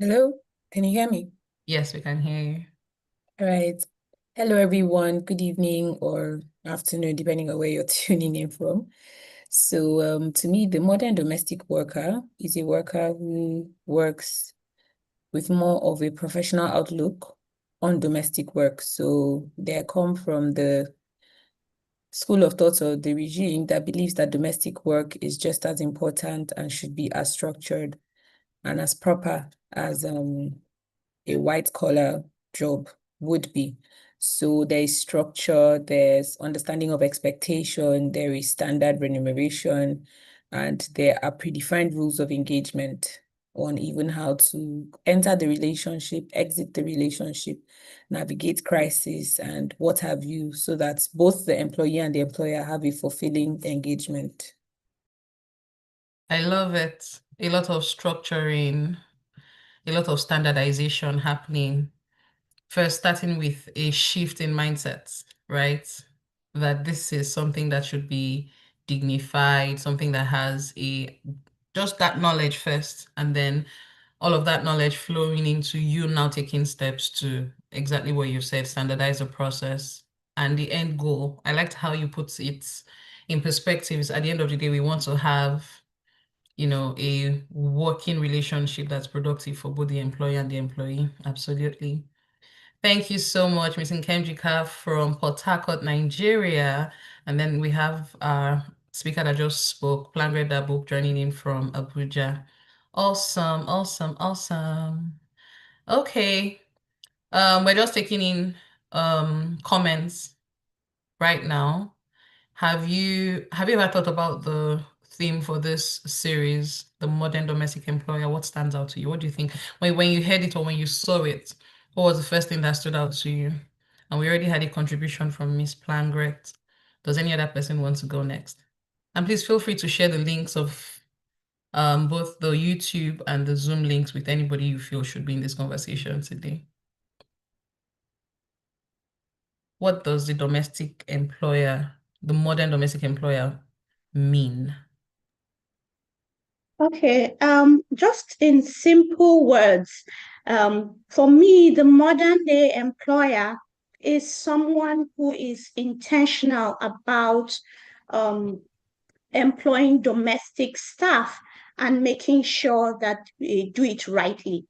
Hello, can you hear me? Yes, we can hear you. All right. Hello, everyone. Good evening or afternoon, depending on where you're tuning in from. To me, the modern domestic worker is a worker who works with more of a professional outlook on domestic work. So, they come from the school of thought or the regime that believes that domestic work is just as important and should be as structured and as proper as a white collar job would be. So there is structure, there's understanding of expectation, there is standard remuneration, and there are predefined rules of engagement on even how to enter the relationship, exit the relationship, navigate crisis, and what have you, so that both the employee and the employer have a fulfilling engagement. I love it. A lot of structuring, a lot of standardization happening. First, starting with a shift in mindsets, right? That this is something that should be dignified, something that has a just that knowledge first, and then all of that knowledge flowing into you now taking steps to exactly what you said, standardize the process and the end goal. I liked how you put it in perspectives. At the end of the day, we want to have a working relationship that's productive for both the employer and the employee. Absolutely. Thank you so much, Ms. Nkemjika from Port Harcourt, Nigeria. And then we have our speaker that just spoke, Plangred Dabuk, joining in from Abuja. Awesome, awesome, awesome. Okay. We're just taking in comments right now. Have you ever thought about the theme for this series, the modern domestic employer? What stands out to you? What do you think when you heard it or when you saw it? What was the first thing that stood out to you? And we already had a contribution from Miss Plangret. Does any other person want to go next? And please feel free to share the links of both the YouTube and the Zoom links with anybody you feel should be in this conversation today. What does the modern domestic employer mean? Okay, just in simple words, for me, the modern day employer is someone who is intentional about um, employing domestic staff and making sure that we do it rightly.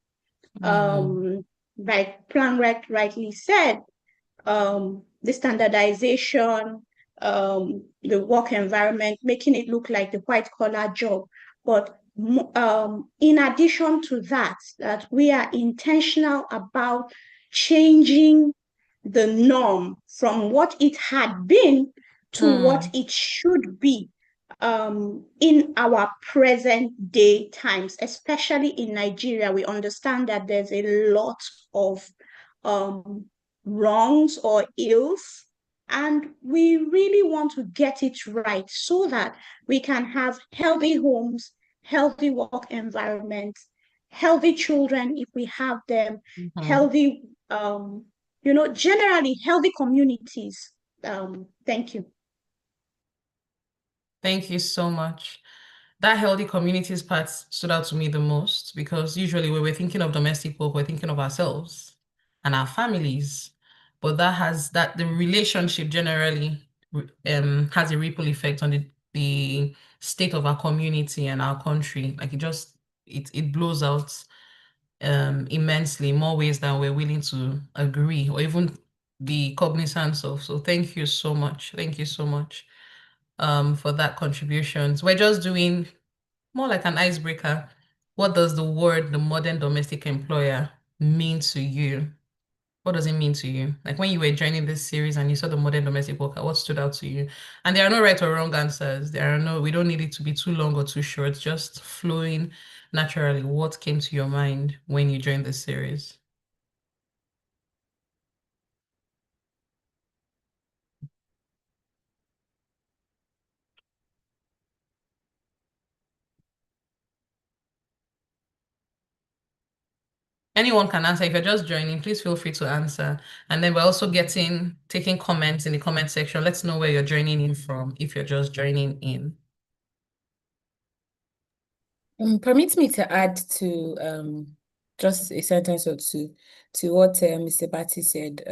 Mm, Like Plan rightly said, the standardization, the work environment, making it look like the white collar job. But in addition to that, that we are intentional about changing the norm from what it had been to what mm, it should be in our present day times, especially in Nigeria. We understand that there's a lot of um, wrongs or ills. And we really want to get it right so that we can have healthy homes, healthy work environments, healthy children if we have them, mhm. healthy, generally healthy communities. Thank you. Thank you so much. That healthy communities part stood out to me the most because usually when we're thinking of domestic work, we're thinking of ourselves and our families. But that the relationship generally has a ripple effect on the state of our community and our country. Like it blows out immensely more ways than we're willing to agree or even be cognizant of. So thank you so much. Thank you so much for that contributions. We're just doing more like an icebreaker. What does the modern domestic employer mean to you? What does it mean to you? Like when you were joining this series and you saw the modern domestic worker, what stood out to you? And there are no right or wrong answers. We don't need it to be too long or too short, just flowing naturally. What came to your mind when you joined this series? Anyone can answer. If you're just joining, please feel free to answer. And then we're also taking comments in the comment section. Let's know where you're joining in from if you're just joining in. Permit me to add to just a sentence or two to what Mr. Batty said.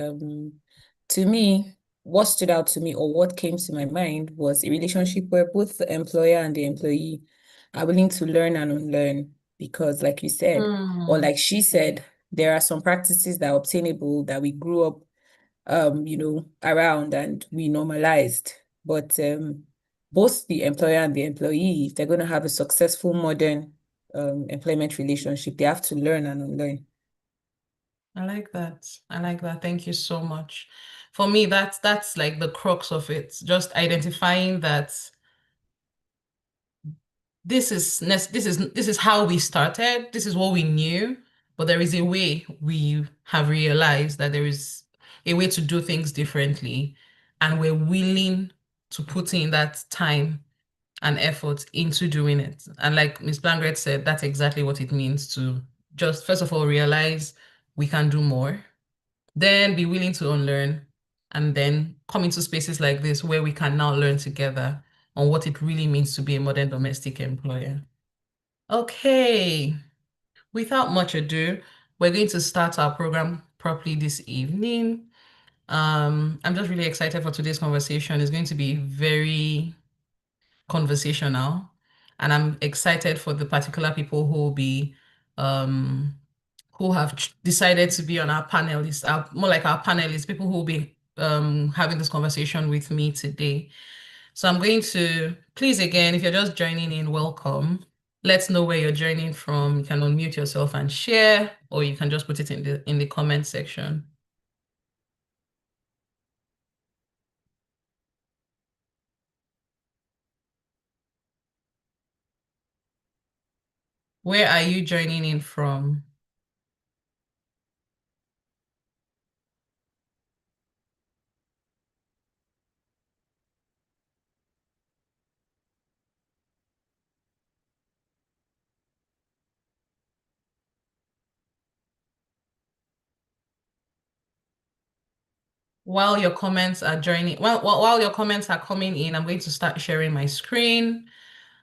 To me, what stood out to me or what came to my mind was a relationship where both the employer and the employee are willing to learn and unlearn. Because, like you said, or like she said, there are some practices that are obtainable that we grew up, around and we normalized. But both the employer and the employee, if they're going to have a successful modern employment relationship, they have to learn and unlearn. I like that. I like that. Thank you so much. For me, that's like the crux of it. Just identifying that this is how we started, this is what we knew, but there is a way we have realized that there is a way to do things differently, and we're willing to put in that time and effort into doing it. And like Ms. Blangred said, that's exactly what it means to just first of all realize we can do more, then be willing to unlearn, and then come into spaces like this where we can now learn together on what it really means to be a modern domestic employer. Okay, without much ado, we're going to start our program properly this evening. I'm just really excited for today's conversation. It's going to be very conversational, and I'm excited for the particular people who will be who have decided to be on our panelists, more like our panelists, people who will be having this conversation with me today. So I'm going to, please again, if you're just joining in, welcome. Let's know where you're joining from. You can unmute yourself and share, or you can just put it in the comment section. Where are you joining in from? While your comments are joining, while your comments are coming in, I'm going to start sharing my screen.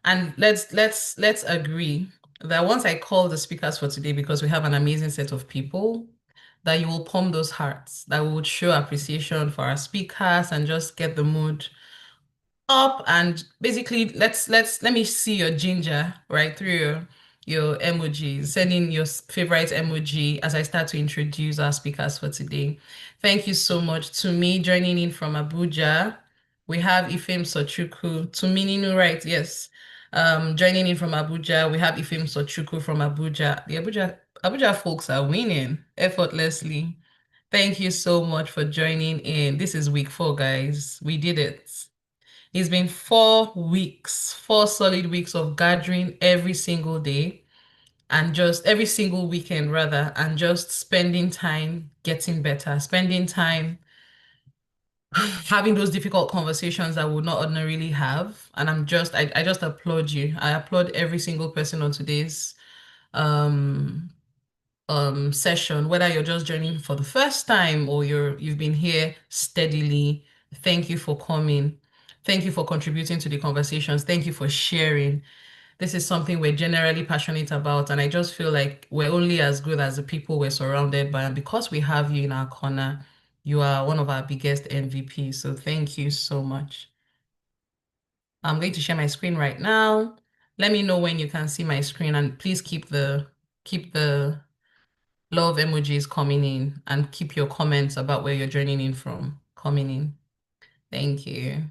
And let's agree that once I call the speakers for today, because we have an amazing set of people, that you will pump those hearts, that we would show appreciation for our speakers and just get the mood up. And basically, let me see your ginger right through your emojis. Send in your favorite emoji as I start to introduce our speakers for today. Thank you so much. To me, joining in from Abuja, we have Ifem Sochukwu. To Mininu, right? Yes. Joining in from Abuja, we have Ifem Sochukwu from Abuja. The Abuja folks are winning effortlessly. Thank you so much for joining in. This is week 4, guys. We did it. It's been 4 weeks, 4 solid weeks of gathering every single day and just every single weekend rather, and just spending time getting better, spending time having those difficult conversations that we would not ordinarily have. And I just applaud you. I applaud every single person on today's um session, whether you're just joining for the first time or you've been here steadily. Thank you for coming. Thank you for contributing to the conversations. Thank you for sharing. This is something we're generally passionate about, and I just feel like we're only as good as the people we're surrounded by. And because we have you in our corner, you are one of our biggest MVPs. So thank you so much. I'm going to share my screen right now. Let me know when you can see my screen, and please keep the love emojis coming in, and keep your comments about where you're joining in from coming in. Thank you.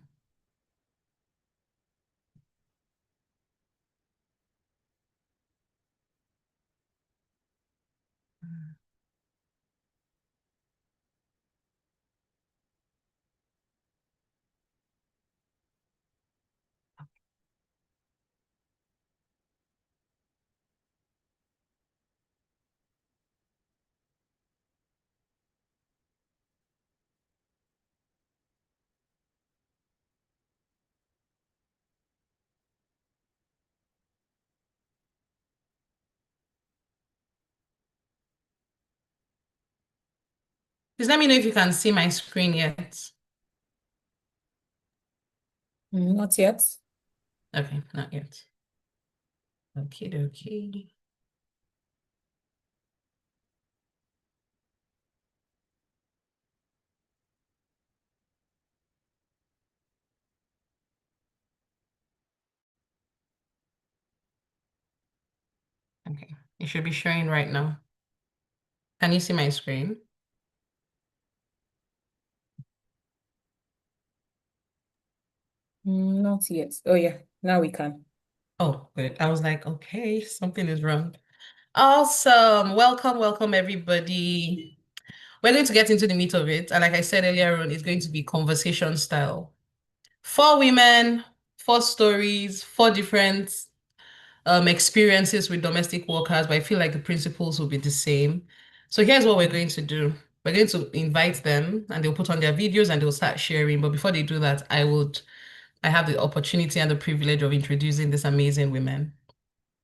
Please let me know if you can see my screen yet. Not yet. Okay, not yet. Okay. Okay, it should be showing right now. Can you see my screen? Not yet. Oh yeah, now we can. Oh, good. I was like, okay, something is wrong. Awesome. Welcome, everybody. We're going to get into the meat of it. And like I said earlier on, it's going to be conversation style. 4 women, 4 stories, 4 different experiences with domestic workers, but I feel like the principles will be the same. So here's what we're going to do. We're going to invite them and they'll put on their videos and they'll start sharing. But before they do that, I have the opportunity and the privilege of introducing these amazing women.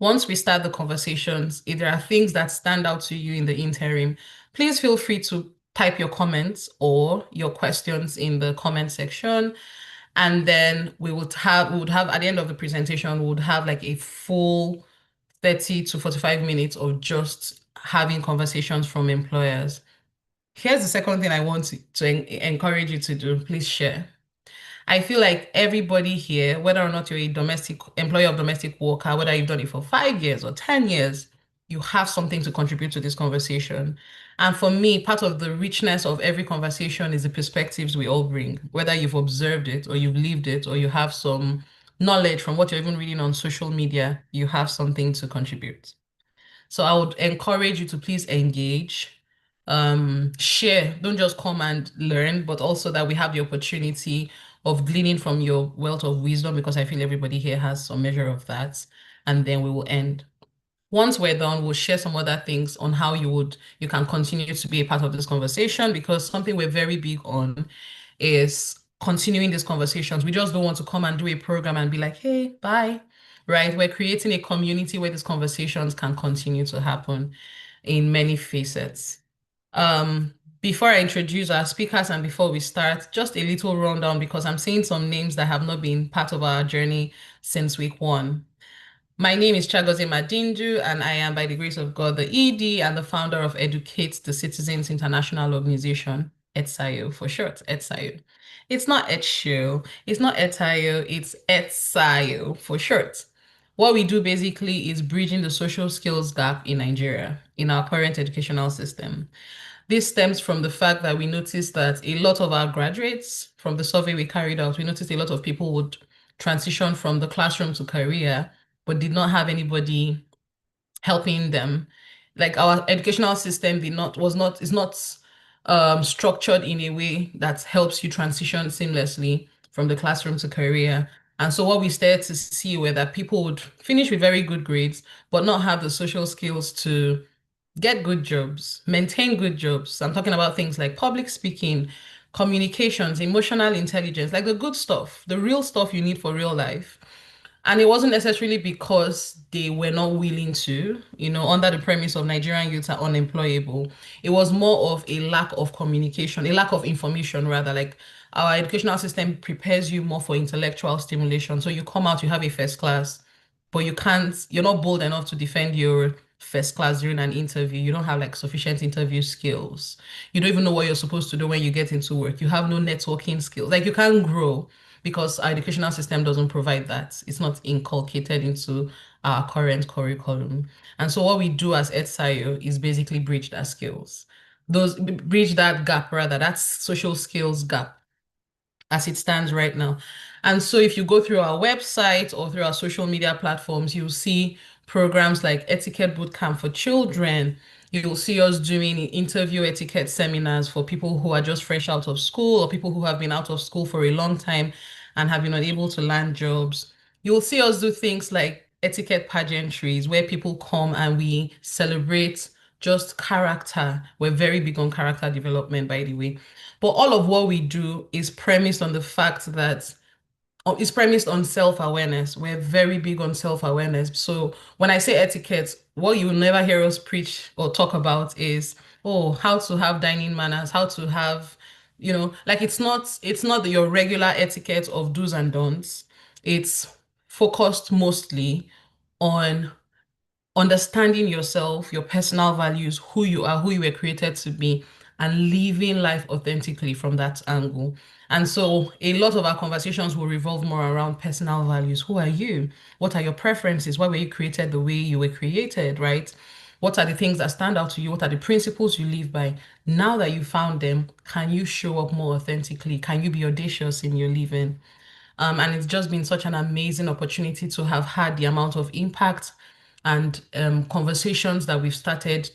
Once we start the conversations, if there are things that stand out to you in the interim, please feel free to type your comments or your questions in the comment section. And then we would have at the end of the presentation, we would have like a full 30 to 45 minutes of just having conversations from employers. Here's the second thing I want to encourage you to do. Please share. I feel like everybody here, whether or not you're a domestic employee of domestic worker, whether you've done it for 5 years or 10 years, you have something to contribute to this conversation. And for me, part of the richness of every conversation is the perspectives we all bring, whether you've observed it or you've lived it or you have some knowledge from what you're even reading on social media, you have something to contribute. So I would encourage you to please engage, share, don't just come and learn, but also that we have the opportunity of gleaning from your wealth of wisdom, because I feel everybody here has some measure of that. And then we will end. Once we're done, we'll share some other things on how you can continue to be a part of this conversation, because something we're very big on is continuing these conversations. We just don't want to come and do a program and be like, hey, bye, right? We're creating a community where these conversations can continue to happen in many facets. Before I introduce our speakers and before we start, just a little rundown, because I'm seeing some names that have not been part of our journey since week 1. My name is Chagoze Madindu, and I am, by the grace of God, the ED and the founder of Educate the Citizens International Organization, ETSAYO for short, ETSAYO. It's not ETSHO, it's not ETSAYO, it's ETSAYO for short. What we do basically is bridging the social skills gap in Nigeria, in our current educational system. This stems from the fact that we noticed that a lot of our graduates, from the survey we carried out, we noticed a lot of people would transition from the classroom to career, but did not have anybody helping them. Like our educational system is not structured in a way that helps you transition seamlessly from the classroom to career. And so what we started to see were that people would finish with very good grades, but not have the social skills to get good jobs, maintain good jobs. I'm talking about things like public speaking, communications, emotional intelligence, like the good stuff, the real stuff you need for real life. And it wasn't necessarily because they were not willing to, under the premise of Nigerian youths are unemployable. It was more of a lack of communication, a lack of information, rather. Like our educational system prepares you more for intellectual stimulation. So you come out, you have a first class, but you're not bold enough to defend your first class during an interview. You don't have like sufficient interview skills. You don't even know what you're supposed to do when you get into work. You have no networking skills. Like you can't grow because our educational system doesn't provide that. It's not inculcated into our current curriculum. And so what we do as ETSAYO is basically bridge that skills. Bridge that gap, rather, that social skills gap as it stands right now. And so if you go through our website or through our social media platforms, you'll see programs like Etiquette Bootcamp for Children. You'll see us doing interview etiquette seminars for people who are just fresh out of school or people who have been out of school for a long time and have been unable to land jobs. You'll see us do things like etiquette pageantries where people come and we celebrate just character. We're very big on character development, by the way. But all of what we do is premised on the fact that it's premised on self-awareness. We're very big on self-awareness. So when I say etiquette, what you will never hear us preach or talk about is, oh, how to have dining manners, how to have, like it's not your regular etiquette of do's and don'ts. It's focused mostly on understanding yourself, your personal values, who you are, who you were created to be, and living life authentically from that angle. And so a lot of our conversations will revolve more around personal values. Who are you? What are your preferences? Why were you created the way you were created, right? What are the things that stand out to you? What are the principles you live by? Now that you found them, can you show up more authentically? Can you be audacious in your living? And it's just been such an amazing opportunity to have had the amount of impact and conversations that we've started.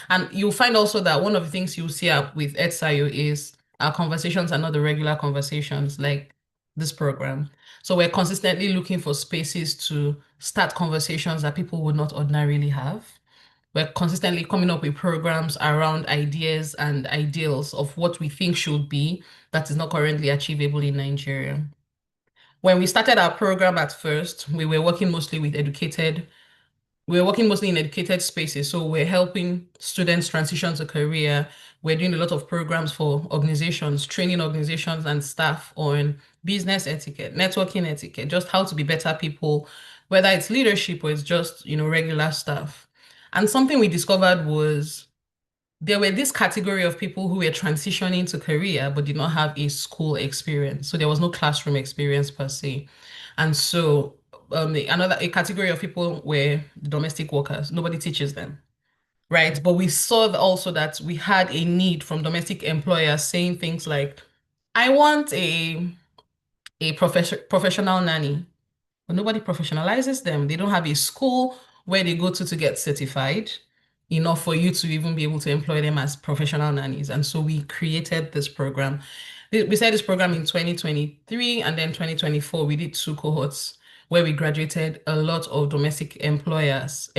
And you'll find also that one of the things you'll see up with EdSciO is our conversations are not the regular conversations like this program. So we're consistently looking for spaces to start conversations that people would not ordinarily have. We're consistently coming up with programs around ideas and ideals of what we think should be that is not currently achievable in Nigeria. When we started our program at first, we were working mostly in educated spaces. So we're helping students transition to career. We're doing a lot of programs for organizations, training organizations and staff on business etiquette, networking etiquette, just how to be better people, whether it's leadership or it's just, regular stuff. And something we discovered was there were this category of people who were transitioning to career but did not have a school experience. So there was no classroom experience per se. And so a category of people were domestic workers. Nobody teaches them, right? But we saw also that we had a need from domestic employers saying things like, I want a professional nanny. But nobody professionalizes them. They don't have a school where they go to get certified enough for you to even be able to employ them as professional nannies. And so we created this program. We started this program in 2023, and then 2024, we did 2 cohorts where we graduated a lot of domestic employees.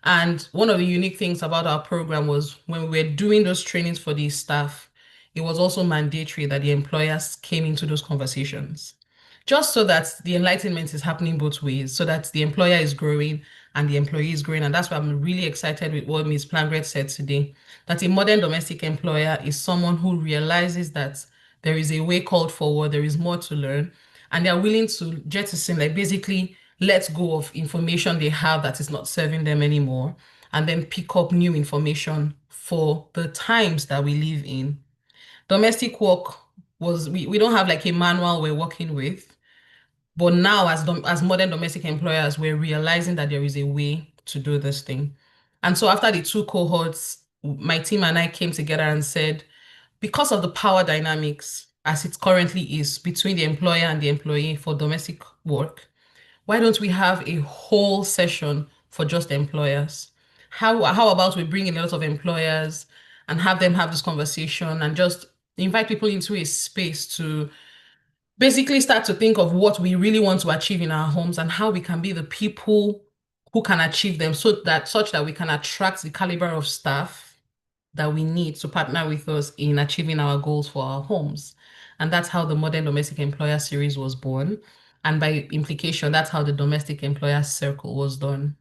And one of the unique things about our program was when we were doing those trainings for the staff, it was also mandatory that the employers came into those conversations just so that the enlightenment is happening both ways, so that the employer is growing and the employee is growing. And that's why I'm really excited with what Ms. Plangret said today, that a modern domestic employer is someone who realizes that there is a way called forward, there is more to learn, and they're willing to jettison, like basically let go of information they have that is not serving them anymore, and then pick up new information for the times that we live in. Domestic work we don't have like a manual we're working with. But now, as modern domestic employers, we're realizing that there is a way to do this thing. And so after the 2 cohorts, my team and I came together and said, because of the power dynamics as it currently is between the employer and the employee for domestic work, why don't we have a whole session for just employers? How about we bring in a lot of employers and have them have this conversation and just invite people into a space to basically start to think of what we really want to achieve in our homes and how we can be the people who can achieve them such that we can attract the caliber of staff that we need to partner with us in achieving our goals for our homes. And that's how the Modern Domestic Employer Series was born. And by implication, that's how the Domestic Employer Circle was done.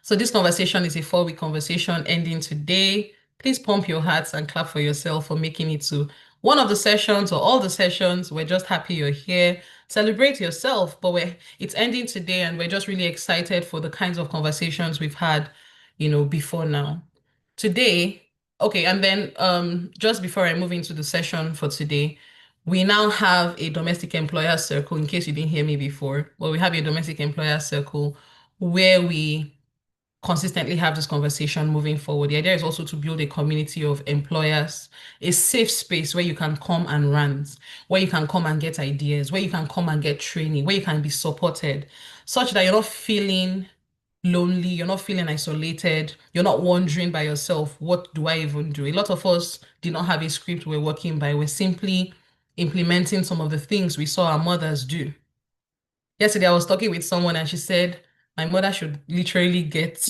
So this conversation is a 4-week conversation ending today. Please pump your hearts and clap for yourself for making it to one of the sessions or all the sessions. We're just happy you're here. Celebrate yourself, but it's ending today and we're just really excited for the kinds of conversations we've had, before now. Today, okay, and then just before I move into the session for today, we now have a domestic employer circle, in case you didn't hear me before. Well, we have a domestic employer circle where we consistently have this conversation moving forward. The idea is also to build a community of employers, a safe space where you can come and rant, where you can come and get ideas, where you can come and get training, where you can be supported, such that you're not feeling lonely, you're not feeling isolated, you're not wondering by yourself, what do I even do? A lot of us did not have a script we're working by. We're simply implementing some of the things we saw our mothers do. Yesterday, I was talking with someone and she said, my mother should literally get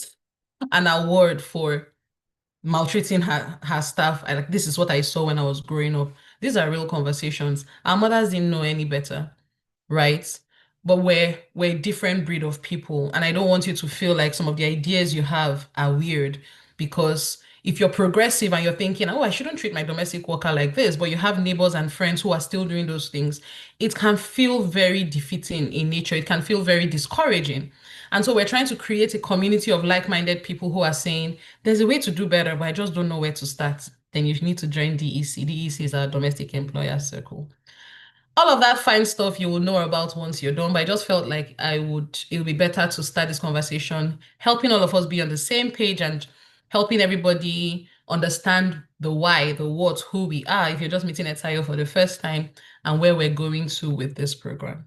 an award for maltreating her staff. This is what I saw when I was growing up. These are real conversations. Our mothers didn't know any better, right? But we're a different breed of people. And I don't want you to feel like some of the ideas you have are weird because if you're progressive and you're thinking, oh, I shouldn't treat my domestic worker like this, but you have neighbors and friends who are still doing those things, it can feel very defeating in nature. It can feel very discouraging. And so we're trying to create a community of like-minded people who are saying, there's a way to do better, but I just don't know where to start. Then you need to join DEC. DEC is our domestic employer circle. All of that fine stuff you will know about once you're done, but I just felt like it would be better to start this conversation, helping all of us be on the same page and helping everybody understand the why, the what, who we are, if you're just meeting Etayo for the first time, and where we're going to with this program.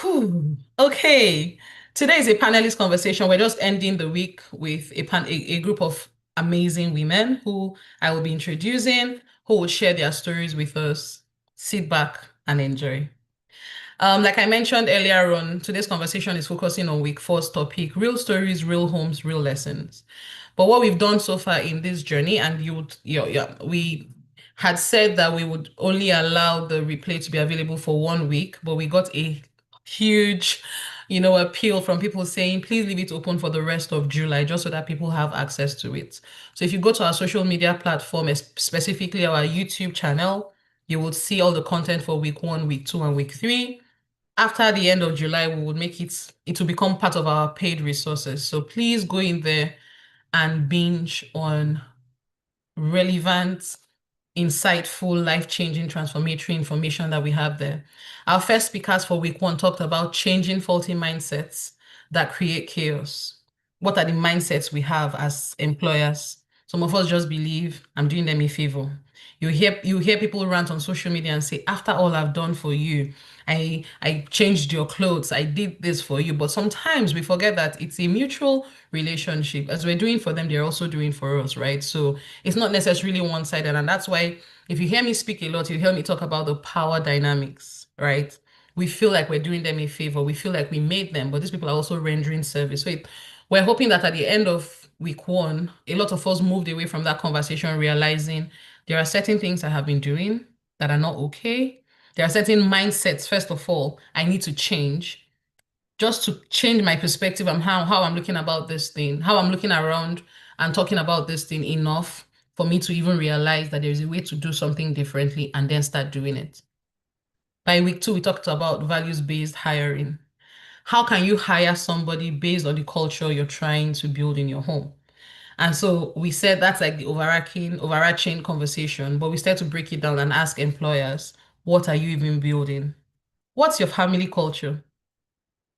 Whew. Okay, today is a panelist conversation. We're just ending the week with a group of amazing women who I will be introducing, who will share their stories with us. Sit back and enjoy. Like I mentioned earlier on, today's conversation is focusing on week 4's topic, real stories, real homes, real lessons. But what we've done so far in this journey, and we had said that we would only allow the replay to be available for 1 week, but we got a huge, appeal from people saying, please leave it open for the rest of July, just so that people have access to it. So if you go to our social media platform, specifically our YouTube channel, you will see all the content for week 1, week 2, and week 3. After the end of July, we would make it will become part of our paid resources. So please go in there and binge on relevant, insightful, life-changing, transformatory information that we have there. Our first speakers for week 1 talked about changing faulty mindsets that create chaos. What are the mindsets we have as employers? Some of us just believe I'm doing them a favor. You hear people rant on social media and say, after all I've done for you, I changed your clothes, I did this for you. But sometimes we forget that it's a mutual relationship. As we're doing for them, they're also doing for us, right? So it's not necessarily one-sided. And that's why if you hear me speak a lot, you hear me talk about the power dynamics, right? We feel like we're doing them a favor. We feel like we made them, but these people are also rendering service. So we're hoping that at the end of week 1, a lot of us moved away from that conversation, realizing there are certain things I have been doing that are not okay. There are certain mindsets, first of all, I need to change just to change my perspective on how I'm looking about this thing, how I'm looking around and talking about this thing enough for me to even realize that there's a way to do something differently and then start doing it. By week 2, we talked about values-based hiring. How can you hire somebody based on the culture you're trying to build in your home? And so we said that's like the overarching conversation, but we started to break it down and ask employers, what are you even building? What's your family culture?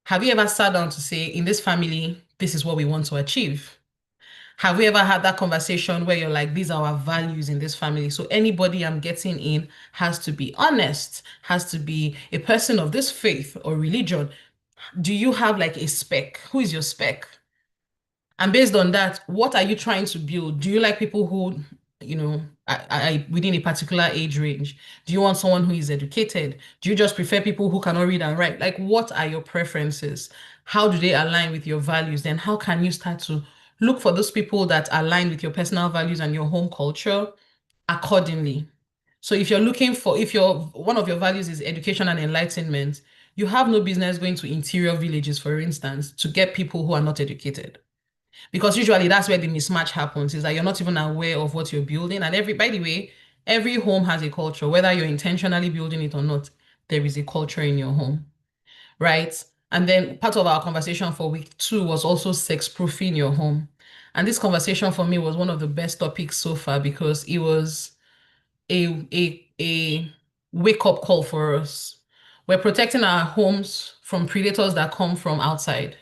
Have you ever sat down to say, in this family, this is what we want to achieve? Have you ever had that conversation where you're like, these are our values in this family? So anybody I'm getting in has to be honest, has to be a person of this faith or religion. Do you have like a spec? Who is your spec? And based on that, what are you trying to build? Do you like people who, within a particular age range? Do you want someone who is educated? Do you just prefer people who cannot read and write? Like, what are your preferences? How do they align with your values? Then how can you start to look for those people that align with your personal values and your home culture accordingly? So if one of your values is education and enlightenment, you have no business going to interior villages, for instance, to get people who are not educated. Because usually that's where the mismatch happens, is that you're not even aware of what you're building. And by the way, every home has a culture, whether you're intentionally building it or not, there is a culture in your home, right? And then part of our conversation for week 2 was also sex-proofing your home. And this conversation for me was one of the best topics so far because it was a wake-up call for us. We're protecting our homes from predators that come from outside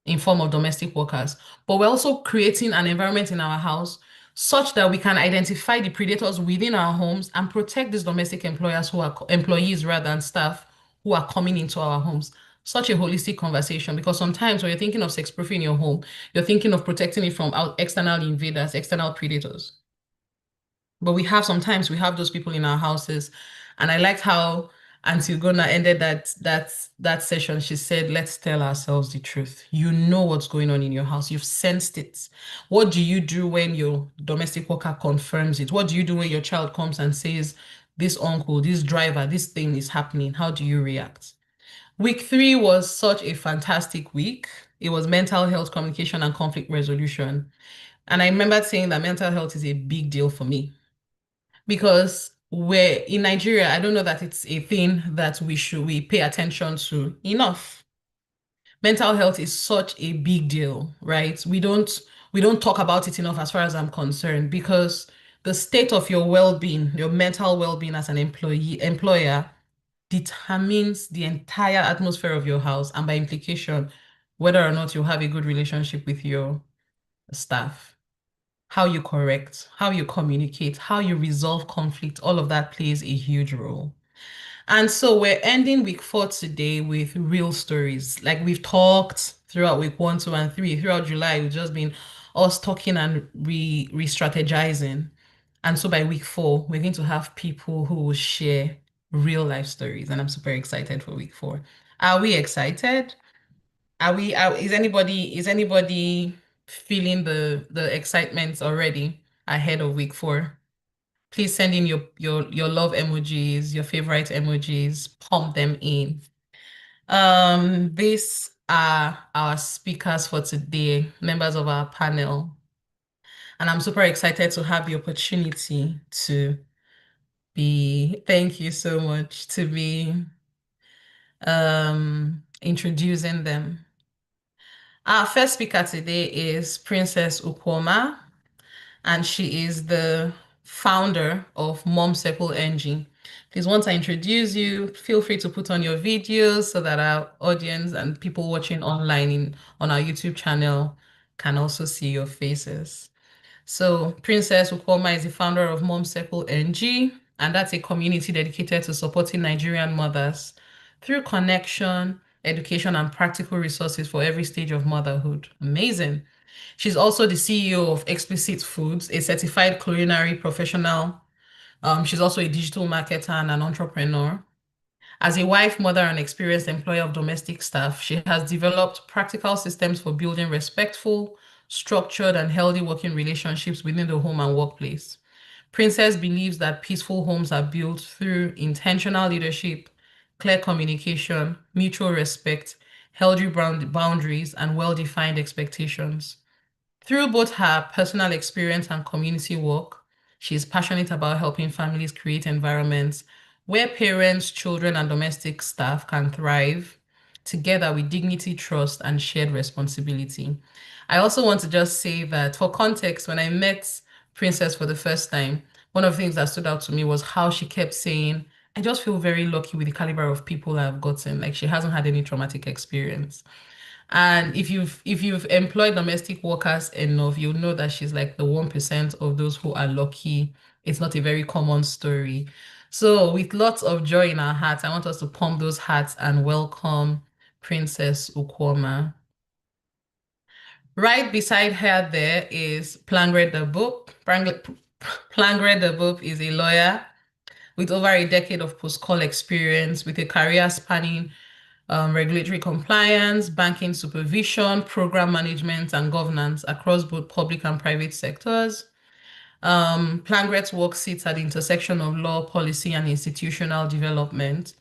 in form of domestic workers, but we're also creating an environment in our house such that we can identify the predators within our homes and protect these domestic employees rather than staff who are coming into our homes. Such a holistic conversation, because sometimes when you're thinking of sex-proofing your home, you're thinking of protecting it from external invaders, external predators. But sometimes we have those people in our houses. And I liked how Auntie Gona ended that session. She said, let's tell ourselves the truth. You know what's going on in your house. You've sensed it. What do you do when your domestic worker confirms it? What do you do when your child comes and says, this uncle, this driver, this thing is happening? How do you react? Week 3 was such a fantastic week. It was mental health, communication, and conflict resolution. And I remember saying that mental health is a big deal for me because we're in Nigeria, I don't know that it's a thing that we pay attention to enough. Mental health is such a big deal, right? We don't talk about it enough as far as I'm concerned because the state of your well-being, your mental well-being as an employer determines the entire atmosphere of your house and by implication, whether or not you have a good relationship with your staff. How you correct, how you communicate, how you resolve conflict, all of that plays a huge role. And so we're ending week 4 today with real stories. Like we've talked throughout week 1, 2, and 3. Throughout July, we've just been us talking and re-strategizing. And so by week 4, we're going to have people who will share real life stories. And I'm super excited for week 4. Are we excited? Is anybody feeling the excitement already ahead of week 4? Please send in your love emojis, your favorite emojis, pump them in. These are our speakers for today, members of our panel. And I'm super excited to have the opportunity to thank you so much, to be introducing them. Our first speaker today is Princess Ukwoma, and she is the founder of Mom Circle NG. Please, once I introduce you, feel free to put on your videos so that our audience and people watching online on our YouTube channel can also see your faces. So Princess Ukwoma is the founder of Mom Circle NG, and that's a community dedicated to supporting Nigerian mothers through connection, education, and practical resources for every stage of motherhood. Amazing. She's also the CEO of Explicit Foods, a certified culinary professional. She's also a digital marketer and an entrepreneur. As a wife, mother, and experienced employer of domestic staff, she has developed practical systems for building respectful, structured, and healthy working relationships within the home and workplace. Princess believes that peaceful homes are built through intentional leadership, clear communication, mutual respect, healthy boundaries, and well-defined expectations. Through both her personal experience and community work, she is passionate about helping families create environments where parents, children, and domestic staff can thrive together with dignity, trust, and shared responsibility. I also want to just say that for context, when I met Princess for the first time, one of the things that stood out to me was how she kept saying, I just feel very lucky with the caliber of people I've gotten. Like she hasn't had any traumatic experience. And if you've employed domestic workers enough, you'll know that she's like the 1% of those who are lucky. It's not a very common story. So with lots of joy in our hearts, I want us to pump those hearts and welcome Princess Ukwoma. Right beside her there is Plangre Debub. Plangre Debub is a lawyer with over a decade of post-call experience with a career spanning regulatory compliance, banking supervision, program management, and governance across both public and private sectors. Plangret's work sits at the intersection of law, policy, and institutional development,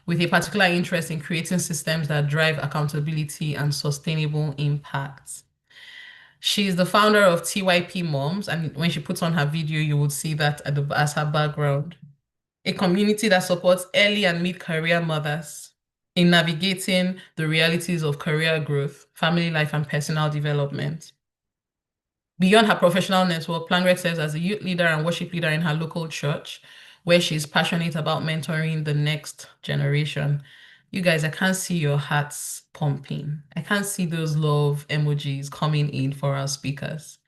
with a particular interest in creating systems that drive accountability and sustainable impact. She's the founder of TYP Moms, and when she puts on her video, you would see that as her background. A community that supports early and mid-career mothers in navigating the realities of career growth, family life, and personal development. Beyond her professional network, Plangret serves as a youth leader and worship leader in her local church, where she's passionate about mentoring the next generation. You guys, I can't see your hearts pumping. I can't see those love emojis coming in for our speakers.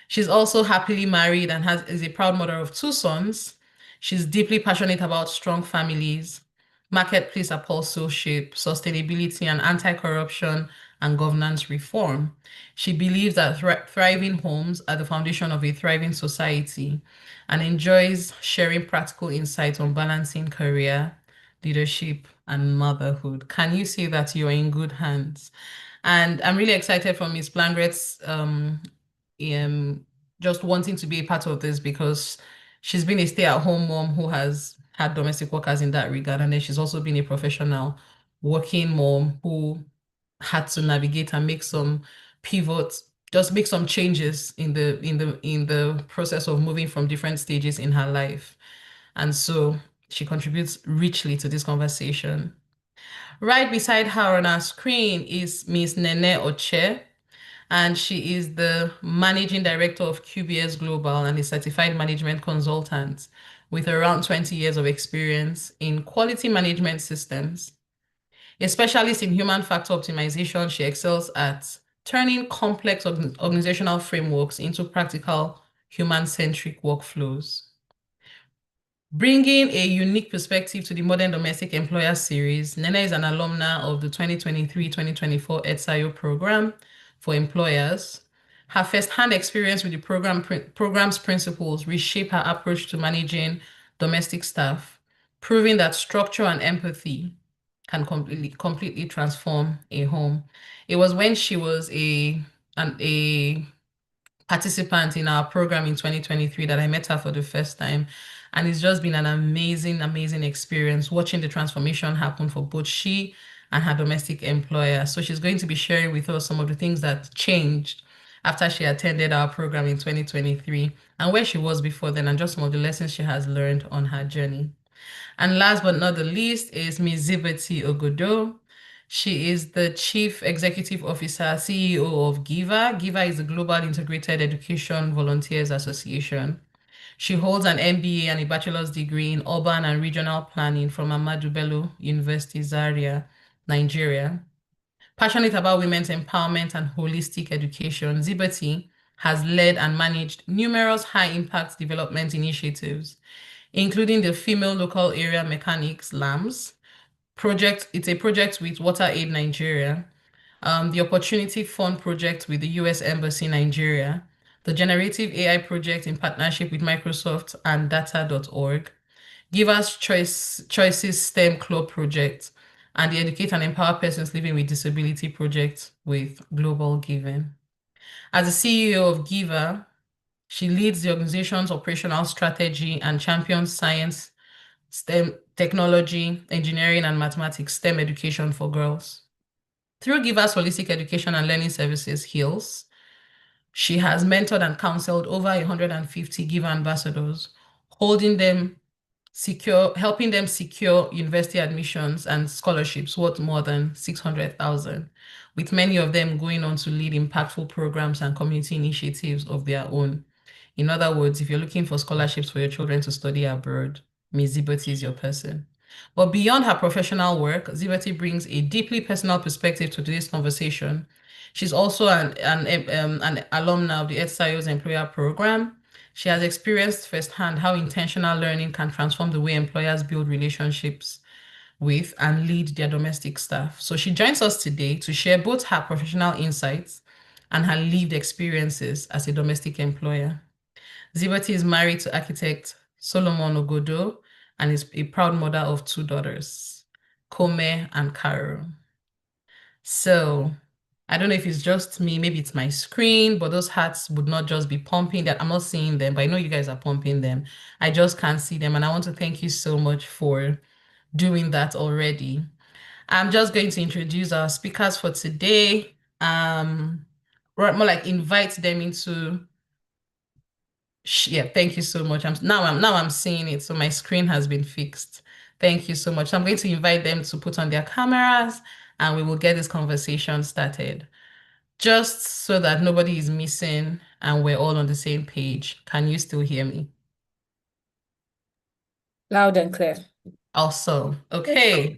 She's also happily married and is a proud mother of 2 sons. She's deeply passionate about strong families, marketplace apostleship, sustainability, and anti-corruption and governance reform. She believes that thriving homes are the foundation of a thriving society and enjoys sharing practical insights on balancing career, leadership, and motherhood. Can you see that you're in good hands? And I'm really excited for Ms. Plangret's just wanting to be a part of this because she's been a stay-at-home mom who has had domestic workers in that regard, and then she's also been a professional working mom who had to navigate and make some pivots just make some changes in the process of moving from different stages in her life. And so she contributes richly to this conversation. Right beside her on our screen is Miss Nene Oche, and she is the managing director of QBS Global and a certified management consultant with around 20 years of experience in quality management systems. A specialist in human factor optimization, she excels at turning complex organizational frameworks into practical human-centric workflows. Bringing a unique perspective to the Modern Domestic Employer series, Nene is an alumna of the 2023-2024 EDSAYO program for employers. Her first-hand experience with the program's principles reshape her approach to managing domestic staff, proving that structure and empathy can completely transform a home. It was when she was a participant in our program in 2023 that I met her for the first time. And it's just been an amazing, amazing experience watching the transformation happen for both she and her domestic employer. So she's going to be sharing with us some of the things that changed after she attended our program in 2023 and where she was before then, and just some of the lessons she has learned on her journey. And last but not the least is Ms. Zibeti Ogodo. She is the Chief Executive Officer, CEO of GIVA. GIVA is the Global Integrated Education Volunteers Association. She holds an MBA and a bachelor's degree in urban and regional planning from Ahmadu Bello University, Zaria, Nigeria. Passionate about women's empowerment and holistic education, Zibeti has led and managed numerous high-impact development initiatives, including the Female Local Area Mechanics LAMS project. It's a project with WaterAid Nigeria, the Opportunity Fund project with the US Embassy Nigeria, the Generative AI project in partnership with Microsoft and data.org, Give Us Choices STEM Club project, and the Educate and Empower Persons Living with Disability project with Global Giving. As the CEO of GIVA, she leads the organization's operational strategy and champions science, STEM, technology, engineering, and mathematics STEM education for girls. Through GIVA's Holistic Education and Learning Services, HEALS, she has mentored and counseled over 150 GIVA ambassadors, helping them secure university admissions and scholarships worth more than 600,000, with many of them going on to lead impactful programs and community initiatives of their own. In other words, if you're looking for scholarships for your children to study abroad, Ms. Zibeti is your person. But beyond her professional work, Zibeti brings a deeply personal perspective to today's conversation. She's also an alumna of the EDSAYO's Employer Program. She has experienced firsthand how intentional learning can transform the way employers build relationships with and lead their domestic staff. So she joins us today to share both her professional insights and her lived experiences as a domestic employer. Zibeti is married to architect Solomon Ogodo and is a proud mother of 2 daughters, Kome and Carol. So I don't know if it's just me, maybe it's my screen, but those hearts would not just be pumping that. I'm not seeing them, but I know you guys are pumping them. I just can't see them. And I want to thank you so much for doing that already. I'm just going to introduce our speakers for today. More like invite them into. Yeah, thank you so much. Now I'm seeing it, so my screen has been fixed. Thank you so much. So I'm going to invite them to put on their cameras and we will get this conversation started. Just so that nobody is missing and we're all on the same page. Can you still hear me? Loud and clear. Awesome. Okay.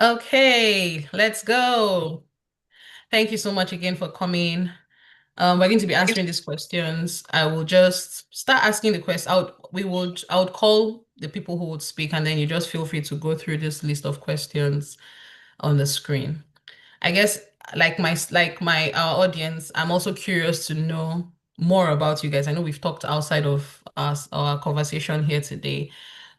Okay, let's go. Thank you so much again for coming. We're going to be answering these questions. I will just start asking the question. I would call the people who would speak, and then you just feel free to go through this list of questions on the screen. I guess like our audience, I'm also curious to know more about you guys. I know we've talked outside of our conversation here today,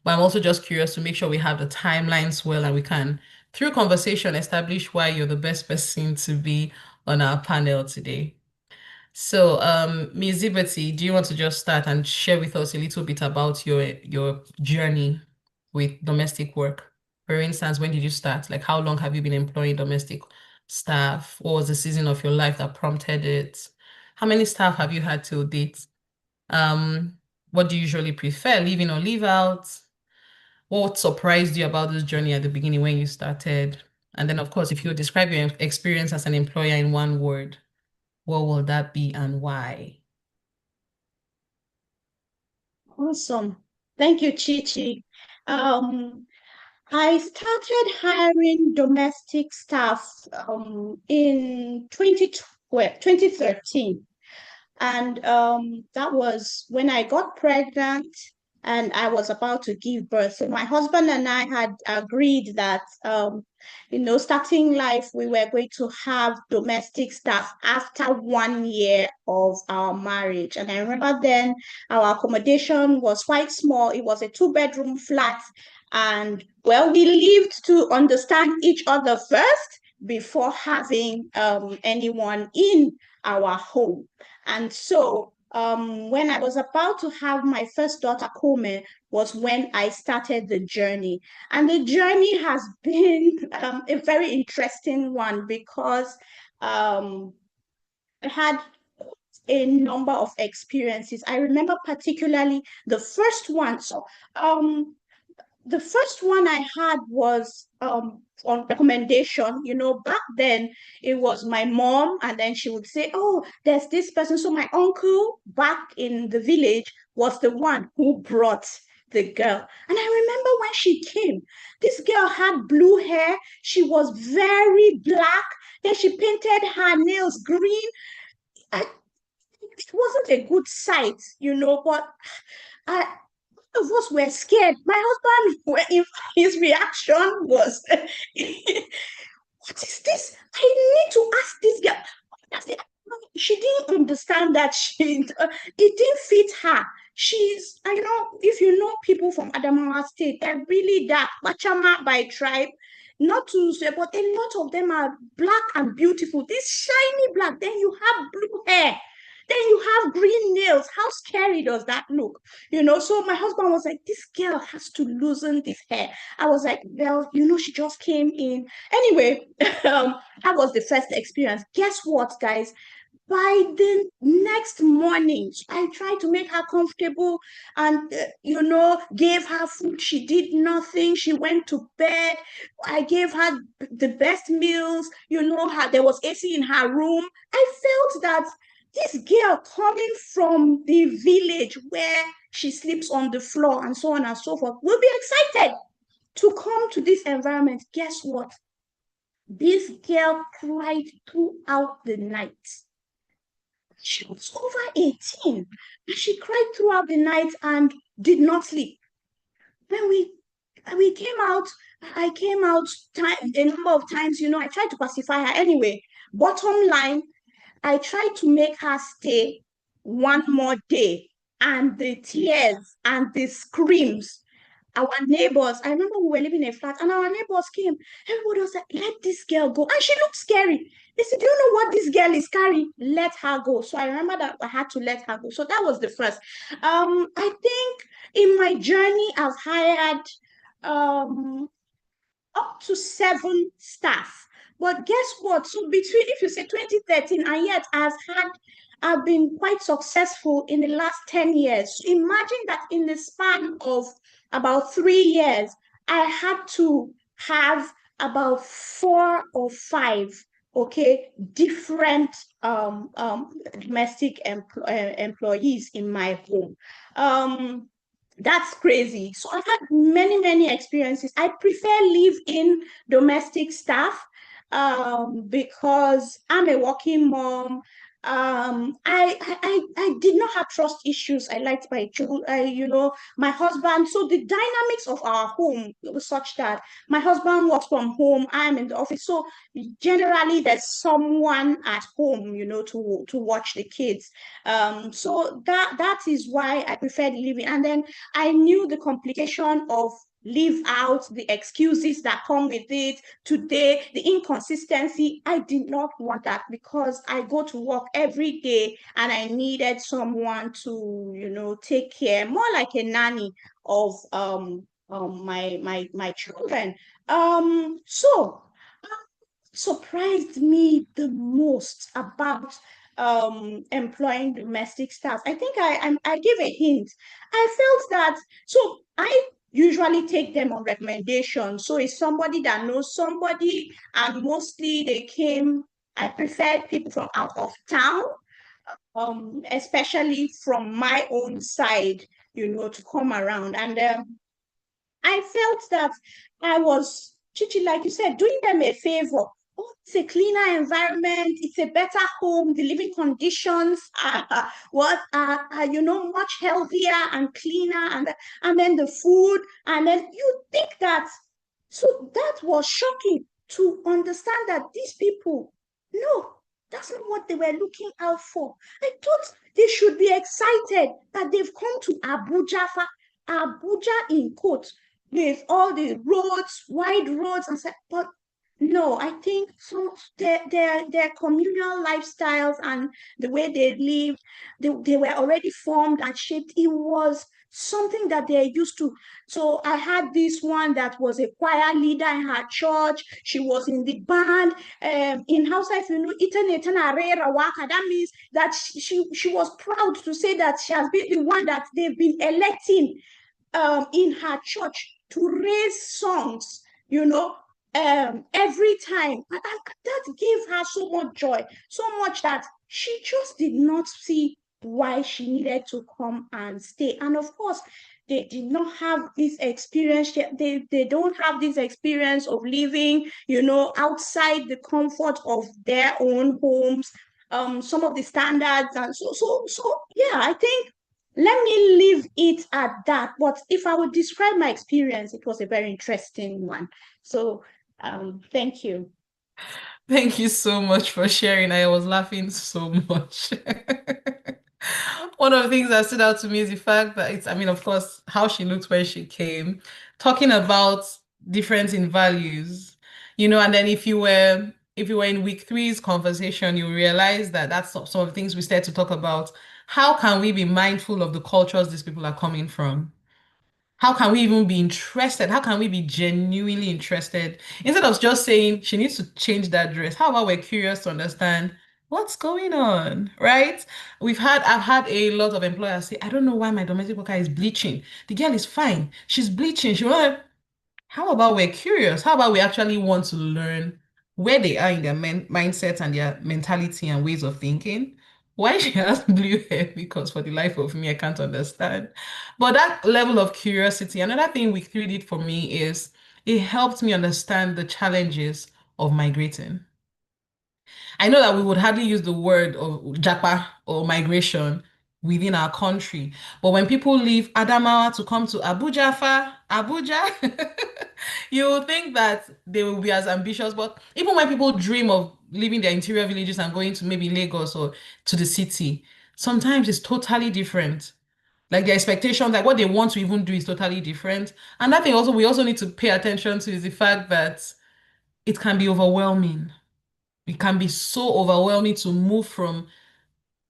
but I'm also just curious to make sure we have the timelines well and we can, through conversation, establish why you're the best person to be on our panel today. So, Ms. Zibeti, do you want to just start and share with us a little bit about your journey with domestic work? For instance, when did you start? Like, how long have you been employing domestic staff? What was the season of your life that prompted it? How many staff have you had till date? What do you usually prefer, leave in or leave out? What surprised you about this journey at the beginning when you started? And then, of course, if you would describe your experience as an employer in one word, what will that be and why? Awesome. Thank you, Chichi. I started hiring domestic staff in 2013. And that was when I got pregnant and I was about to give birth. So my husband and I had agreed that, starting life, we were going to have domestic staff after 1 year of our marriage. And I remember then our accommodation was quite small. It was a 2-bedroom flat. And well, we lived to understand each other first before having anyone in our home. And so when I was about to have my first daughter, Kome, was when I started the journey. And the journey has been a very interesting one because I had a number of experiences. I remember particularly the first one. So the first one I had was on recommendation. Back then it was my mom, and then she would say, "Oh, there's this person." So my uncle back in the village was the one who brought the girl. And I remember when she came, this girl had blue hair. She was very black. Then she painted her nails green. It wasn't a good sight, but I of us were scared. My husband, his reaction was, "What is this? I need to ask this girl." She didn't understand that it didn't fit her. If you know people from Adamawa State, they're really dark, Machama by tribe. Not to say, but a lot of them are black and beautiful. This shiny black, then you have blue hair. Then you have green nails. How scary does that look? So my husband was like, "This girl has to loosen this hair." I was like, "Well, she just came in." Anyway, that was the first experience. Guess what, guys? By the next morning, I tried to make her comfortable and, gave her food. She did nothing. She went to bed. I gave her the best meals. There was AC in her room. I felt that this girl coming from the village where she sleeps on the floor and so on and so forth will be excited to come to this environment. Guess what? This girl cried throughout the night. She was over 18 and she cried throughout the night and did not sleep. When we came out, I came out a number of times, I tried to pacify her. Anyway, bottom line, I tried to make her stay one more day, and the tears and the screams. Our neighbors, I remember we were living in a flat, and our neighbors came. Everybody was like, "Let this girl go." And she looked scary. They said, "Do you know what this girl is carrying? Let her go." So I remember that I had to let her go. So that was the first. I think in my journey, I've hired up to 7 staff. But guess what? So between, if you say 2013, and yet I've been quite successful in the last 10 years. Imagine that in the span of about 3 years, I had to have about 4 or 5, okay, different domestic employees in my home. That's crazy. So I've had many, many experiences. I prefer live-in domestic staff because I'm a working mom. I did not have trust issues. I liked my children, my husband. So the dynamics of our home was such that my husband works from home, I'm in the office. So generally there's someone at home, to watch the kids. So that is why I preferred living. And then I knew the complication of leave out, the excuses that come with it today, the inconsistency. I did not want that because I go to work every day and I needed someone to, take care, more like a nanny of my children. So surprised me the most about employing domestic staff. I think I gave a hint. I felt that, so I usually take them on recommendation. So it's somebody that knows somebody, and mostly they came, I preferred people from out of town, especially from my own side, to come around. And I felt that I was, Chichi, like you said, doing them a favor. Oh, it's a cleaner environment. It's a better home. The living conditions are much healthier and cleaner, and then the food, and then you think that. So that was shocking to understand that these people, no, that's not what they were looking out for. I thought they should be excited that they've come to Abuja in quotes, with all the roads, wide roads, and said, but no, I think so. Their communal lifestyles and the way they lived, they were already formed and shaped. It was something that they're used to. So I had this one that was a choir leader in her church. She was in the band. In Hausa, if you know, that means that she was proud to say that she has been the one that they've been electing in her church to raise songs, every time. And that gave her so much joy, so much that she just did not see why she needed to come and stay. And of course, they did not have this experience. They don't have this experience of living, outside the comfort of their own homes. Some of the standards, and so yeah, I think let me leave it at that. But if I would describe my experience, it was a very interesting one. So thank you. Thank you so much for sharing. I was laughing so much. One of the things that stood out to me is the fact that I mean, of course, how she looked when she came, talking about difference in values, and then if you were in week three's conversation, you realize that that's some of the things we started to talk about. How can we be mindful of the cultures these people are coming from? How can we even be interested? How can we be genuinely interested? Instead of just saying she needs to change that dress, how about we're curious to understand what's going on, right? I've had a lot of employers say, I don't know why my domestic worker is bleaching. The girl is fine. She's bleaching. How about we're curious? How about we actually want to learn where they are in their mindset and their mentality and ways of thinking? Why she has blue hair? Because for the life of me, I can't understand. But that level of curiosity, another thing week three did for me is it helped me understand the challenges of migrating. I know that we would hardly use the word of japa or migration within our country, but when people leave Adamawa to come to Abuja, you would think that they will be as ambitious. But even when people dream of leaving their interior villages and going to maybe Lagos or to the city, sometimes it's totally different. Like the expectations, like what they want to even do is totally different. And that thing also we also need to pay attention to is the fact that it can be overwhelming. It can be so overwhelming to move from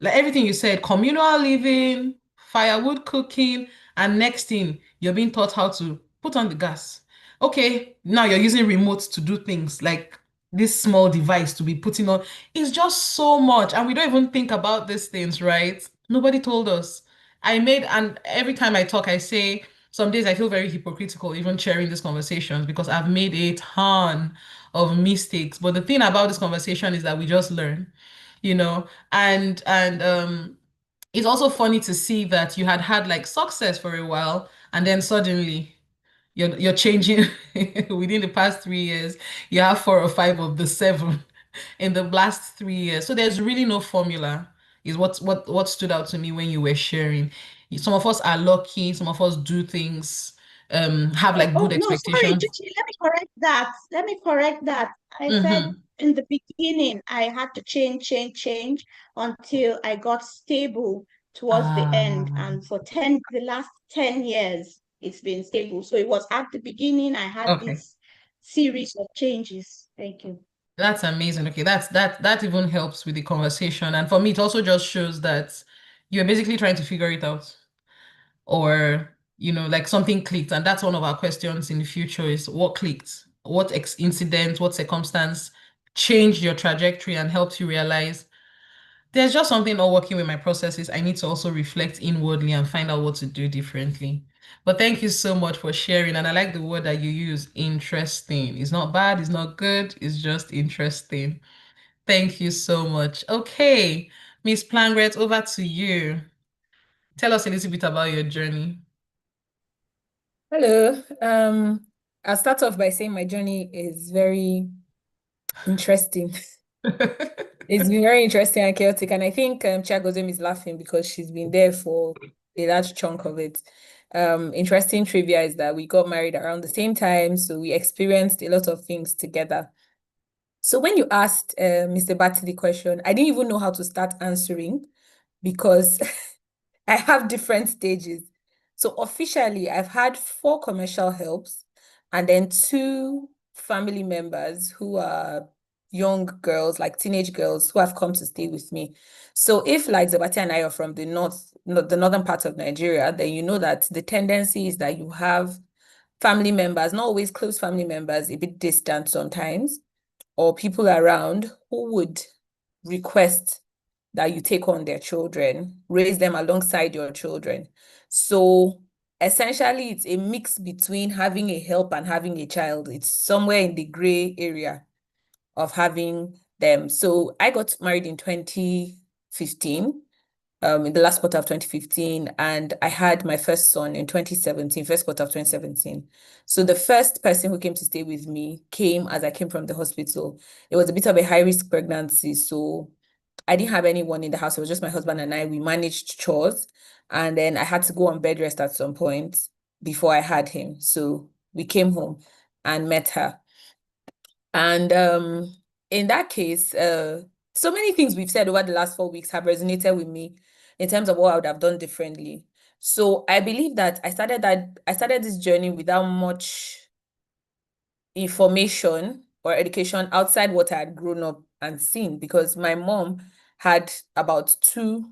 like everything you said, communal living, firewood cooking, and next thing, you're being taught how to put on the gas. Okay, now you're using remotes to do things like this small device to be putting on. It's just so much, and we don't even think about these things, right? Nobody told us. And every time I talk, I say, some days I feel very hypocritical even sharing these conversations because I've made a ton of mistakes. But the thing about this conversation is that we just learn, you know, and it's also funny to see that you had like success for a while and then suddenly you're changing within the past 3 years. You have 4 or 5 of the 7 in the last 3 years. So there's really no formula, is what stood out to me when you were sharing. Some of us are lucky, some of us do things, have like Oh, good no, sorry, expectations. Chichi, let me correct that. Let me correct that. I said Mm-hmm. in the beginning, I had to change until I got stable towards the end. Ah, And for the last 10 years, it's been stable. So it was at the beginning, I had okay. this series of changes. Thank you. That's amazing. Okay, that even helps with the conversation. And for me, it also just shows that you're basically trying to figure it out. Or, like something clicked. And that's one of our questions in the future is what clicked? What incident, what circumstance changed your trajectory and helped you realize there's just something not working with my processes. I need to also reflect inwardly and find out what to do differently. But thank you so much for sharing. And I like the word that you use, interesting. It's not bad, it's not good, it's just interesting. Thank you so much. Okay, Miss Plangret, over to you. Tell us a little bit about your journey. Hello. I'll start off by saying my journey is very interesting. It's been very interesting and chaotic, and I think Chiagozem is laughing because she's been there for a large chunk of it. Interesting trivia is that we got married around the same time, so we experienced a lot of things together. So when you asked Mr. Batty the question, I didn't even know how to start answering because I have different stages. So officially, I've had 4 commercial helps and then 2 family members who are young girls, like teenage girls, who have come to stay with me. So if like Zabati and I are from the northern part of Nigeria, then you know that the tendency is that you have family members, not always close family members, a bit distant sometimes, or people around who would request that you take on their children, raise them alongside your children. So essentially, it's a mix between having a help and having a child. It's somewhere in the gray area of having them. So I got married in 2015, in the last quarter of 2015, and I had my first son in 2017, first quarter of 2017. So the first person who came to stay with me came as I came from the hospital. It was a bit of a high-risk pregnancy, so I didn't have anyone in the house. It was just my husband and I. We managed chores, and then I had to go on bed rest at some point before I had him. So we came home and met her. And in that case, so many things we've said over the last 4 weeks have resonated with me in terms of what I would have done differently. So I believe that I started this journey without much information or education outside what I had grown up and seen, because my mom had about 2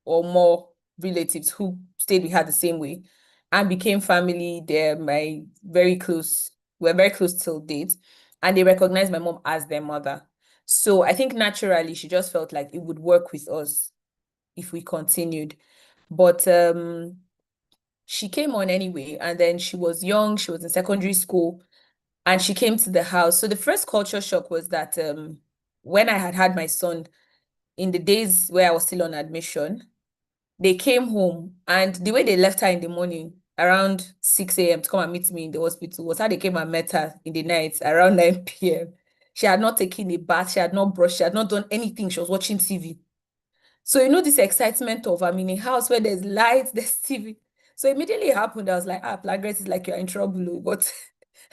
or more relatives who stayed with her the same way and became family. They're we're very close till date, and they recognized my mom as their mother. So I think naturally she just felt like it would work with us if we continued. But she came on anyway, and then she was young, she was in secondary school, and she came to the house. So the first culture shock was that when I had my son, in the days where I was still on admission, they came home, and the way they left her in the morning around 6 a.m. to come and meet me in the hospital was how they came and met her in the night around 9 p.m. She had not taken a bath, she had not brushed, she had not done anything. She was watching TV. So you know this excitement of I'm in a house where there's lights, there's TV. So immediately it happened. I was like, Plagret is like you're in trouble. But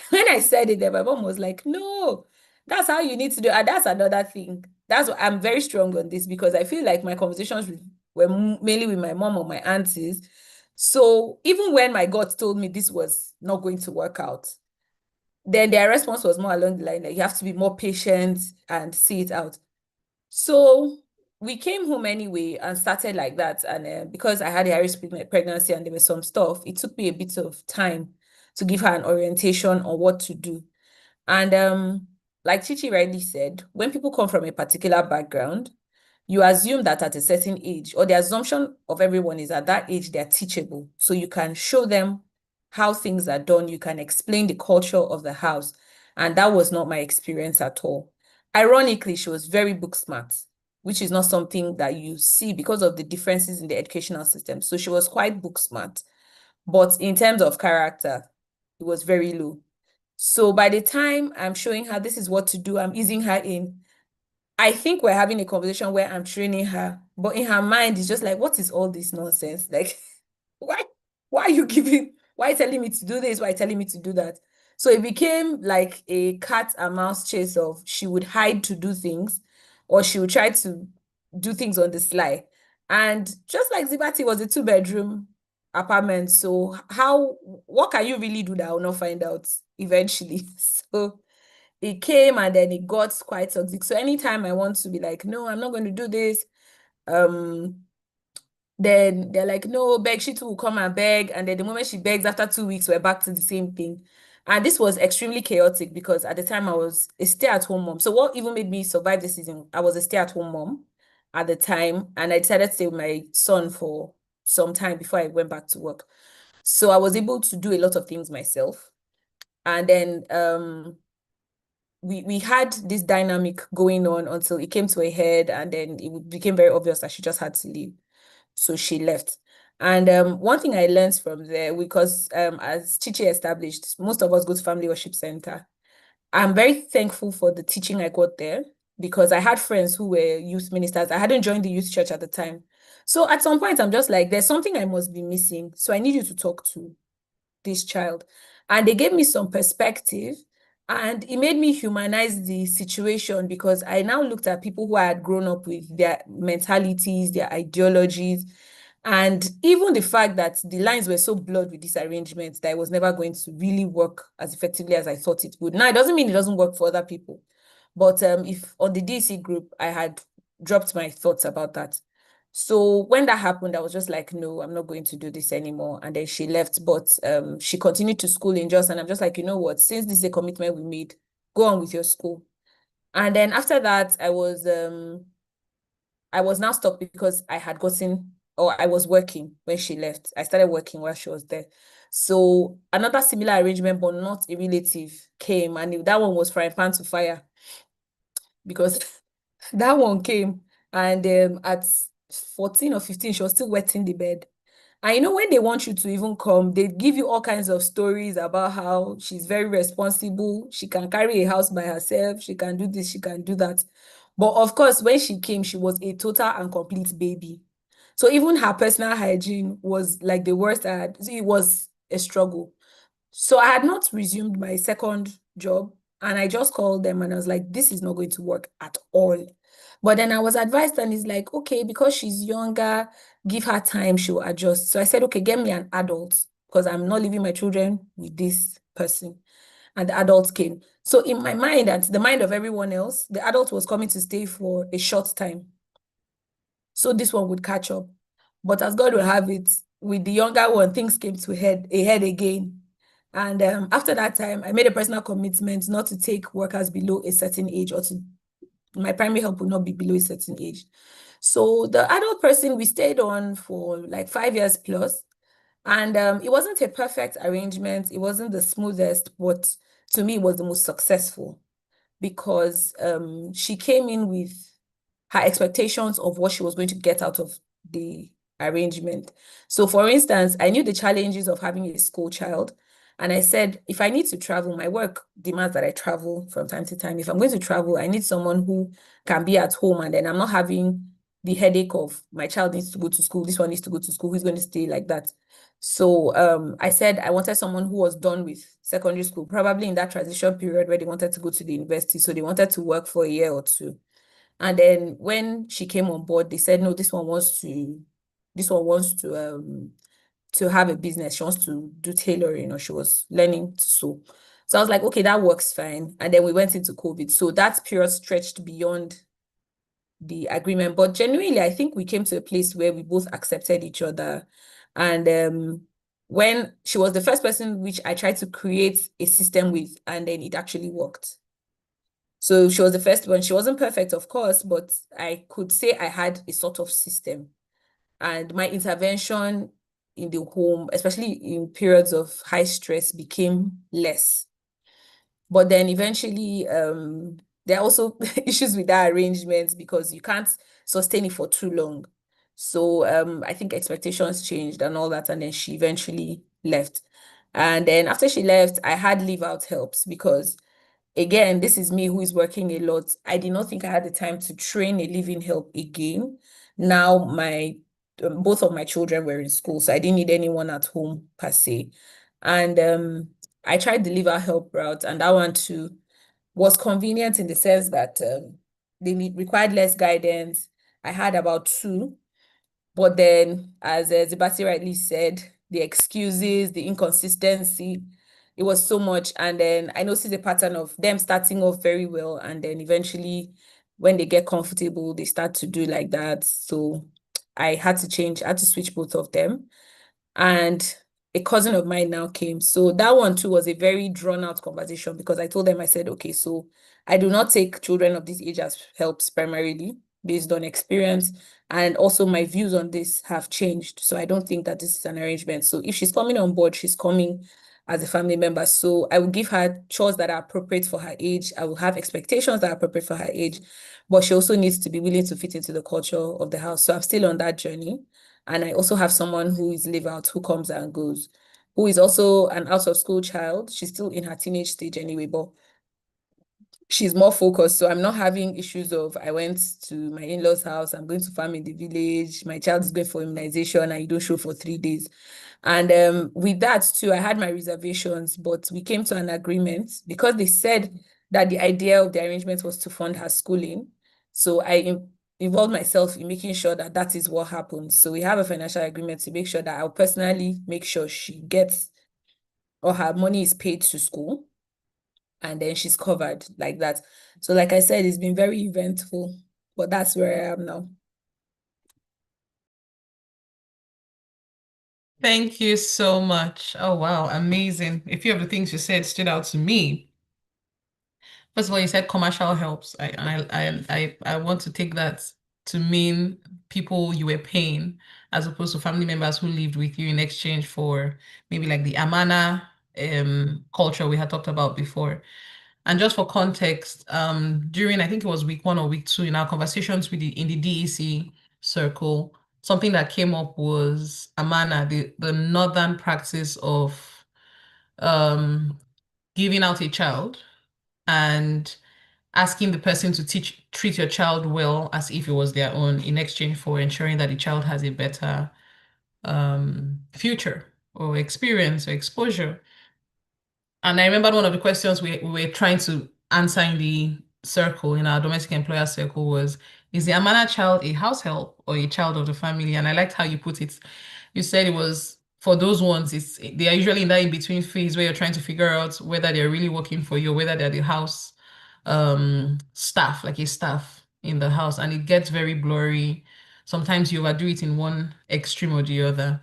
when I said it, then my mom was like, no, that's how you need to do it. And that's another thing. That's what I'm very strong on this, because I feel like my conversations were mainly with my mom or my aunties. So even when my God told me this was not going to work out, then their response was more along the line that you have to be more patient and see it out. So we came home anyway and started like that. And because I had a high-risk pregnancy and there was some stuff, it took me a bit of time to give her an orientation on what to do. And like Chichi rightly said, when people come from a particular background, you assume that at a certain age, or the assumption of everyone is at that age, they're teachable. So you can show them how things are done. You can explain the culture of the house. And that was not my experience at all. Ironically, she was very book smart, which is not something that you see because of the differences in the educational system. So she was quite book smart. But in terms of character, it was very low. So by the time I'm showing her this is what to do, I'm easing her in, I think we're having a conversation where I'm training her, but in her mind, it's just like, what is all this nonsense? Like, why are you telling me to do this? Why are you telling me to do that? So it became like a cat and mouse chase of she would hide to do things, or she would try to do things on the sly. And just like Zibati was a 2-bedroom apartment, so what can you really do that I will not find out eventually? So it came and then it got quite toxic. So anytime I want to be like, no, I'm not going to do this, then they're like, no, beg. She too will come and beg. And then the moment she begs, after 2 weeks, we're back to the same thing. And this was extremely chaotic because at the time I was a stay-at-home mom. So what even made me survive this season, I was a stay-at-home mom. at the time, and I decided to stay with my son for some time before I went back to work. So I was able to do a lot of things myself. And then we had this dynamic going on until it came to a head, and then it became very obvious that she just had to leave. So she left. And one thing I learned from there, because as Chichi established, most of us go to Family Worship Center. I'm very thankful for the teaching I got there, because I had friends who were youth ministers. I hadn't joined the youth church at the time. So at some point, I'm just like, there's something I must be missing. So I need you to talk to this child. And they gave me some perspective, and it made me humanize the situation, because I now looked at people who I had grown up with, their mentalities, their ideologies, and even the fact that the lines were so blurred with this arrangement that it was never going to really work as effectively as I thought it would. Now, it doesn't mean it doesn't work for other people, but if on the DC group, I had dropped my thoughts about that. So when that happened, I was just like, no, I'm not going to do this anymore. And then she left, but she continued to school in Jos, and I'm just like, you know what, since this is a commitment we made, go on with your school. And then after that, I was now stuck, because I had gotten, or I was working when she left. I started working while she was there. So another similar arrangement, but not a relative, came, and that one was frying pan to fire, because that one came, and at 14 or 15, she was still wetting the bed. And you know, when they want you to even come, they give you all kinds of stories about how she's very responsible. She can carry a house by herself. She can do this, she can do that. But of course, when she came, she was a total and complete baby. So even her personal hygiene was like the worst I had. It was a struggle. So I had not resumed my second job, and I just called them and I was like, this is not going to work at all. But then I was advised, and it's like, okay, because she's younger, give her time, she'll adjust. So I said, okay, get me an adult, because I'm not leaving my children with this person. And the adult came. So in my mind, and the mind of everyone else, the adult was coming to stay for a short time. So this one would catch up. But as God will have it, with the younger one, things came to a head again. And after that time, I made a personal commitment not to take workers below a certain age, or my primary help would not be below a certain age. So the adult person, we stayed on for like 5 years plus. And it wasn't a perfect arrangement. It wasn't the smoothest, but to me, it was the most successful, because she came in with her expectations of what she was going to get out of the arrangement. So for instance, I knew the challenges of having a school child. And I said, if I need to travel, my work demands that I travel from time to time. If I'm going to travel, I need someone who can be at home, and then I'm not having the headache of my child needs to go to school, this one needs to go to school, who's going to stay, like that. So I said I wanted someone who was done with secondary school, probably in that transition period where they wanted to go to the university. So they wanted to work for a year or two. And then when she came on board, they said, no, this one wants to have a business. She wants to do tailoring, or she was learning to sew. So I was like, okay, that works fine. And then we went into COVID. So that period stretched beyond the agreement. But genuinely, I think we came to a place where we both accepted each other. And when she was the first person which I tried to create a system with, and then it actually worked. So she was the first one. She wasn't perfect, of course, but I could say I had a sort of system. And my intervention in the home, especially in periods of high stress, became less. But then eventually, there are also issues with that arrangement, because you can't sustain it for too long. So I think expectations changed and all that, and then she eventually left. And then after she left, I had leave out helps, because again, this is me who is working a lot. I did not think I had the time to train a living help again. Now both of my children were in school, so I didn't need anyone at home per se. And I tried the liver help route, and that one too was convenient in the sense that they required less guidance. I had about two, but then, as Zibasi rightly said, the excuses, the inconsistency, it was so much. And then I noticed a pattern of them starting off very well, and then eventually, when they get comfortable, they start to do like that. So I had to switch both of them. And a cousin of mine now came. So that one too was a very drawn out conversation, because I told them, I said, okay, so I do not take children of this age as helps primarily. based on experience. And also my views on this have changed. So I don't think that this is an arrangement. So if she's coming on board, she's coming as a family member. So I will give her chores that are appropriate for her age. I will have expectations that are appropriate for her age, but she also needs to be willing to fit into the culture of the house. So I'm still on that journey. And I also have someone who is live out, who comes and goes, who is also an out of school child. She's still in her teenage stage anyway, but she's more focused. So I'm not having issues of I went to my in-laws' house, I'm going to farm in the village, my child is going for immunization and you don't show for 3 days. And with that too, I had my reservations, but we came to an agreement because they said that the idea of the arrangement was to fund her schooling. So I involved myself in making sure that that is what happens. So we have a financial agreement to make sure that I'll personally make sure she gets or her money is paid to school and then she's covered like that. So like I said, it's been very eventful, but that's where I am now. Thank you so much. Oh, wow, amazing. A few of the things you said stood out to me. First of all, you said commercial helps. I want to take that to mean people you were paying as opposed to family members who lived with you in exchange for maybe like the Amana culture we had talked about before. And just for context, during I think it was week 1 or week 2 in our conversations with in the DEC circle, something that came up was Amana, the northern practice of giving out a child and asking the person to treat your child well as if it was their own in exchange for ensuring that the child has a better future or experience or exposure. And I remember one of the questions we were trying to answer in the circle, in our domestic employer circle, was, is the Amana child a house help or a child of the family? And I liked how you put it. You said it was for those ones, they are usually in that in-between phase where you're trying to figure out whether they're really working for you or whether they're the house staff, like a staff in the house. And it gets very blurry. Sometimes you overdo it in one extreme or the other.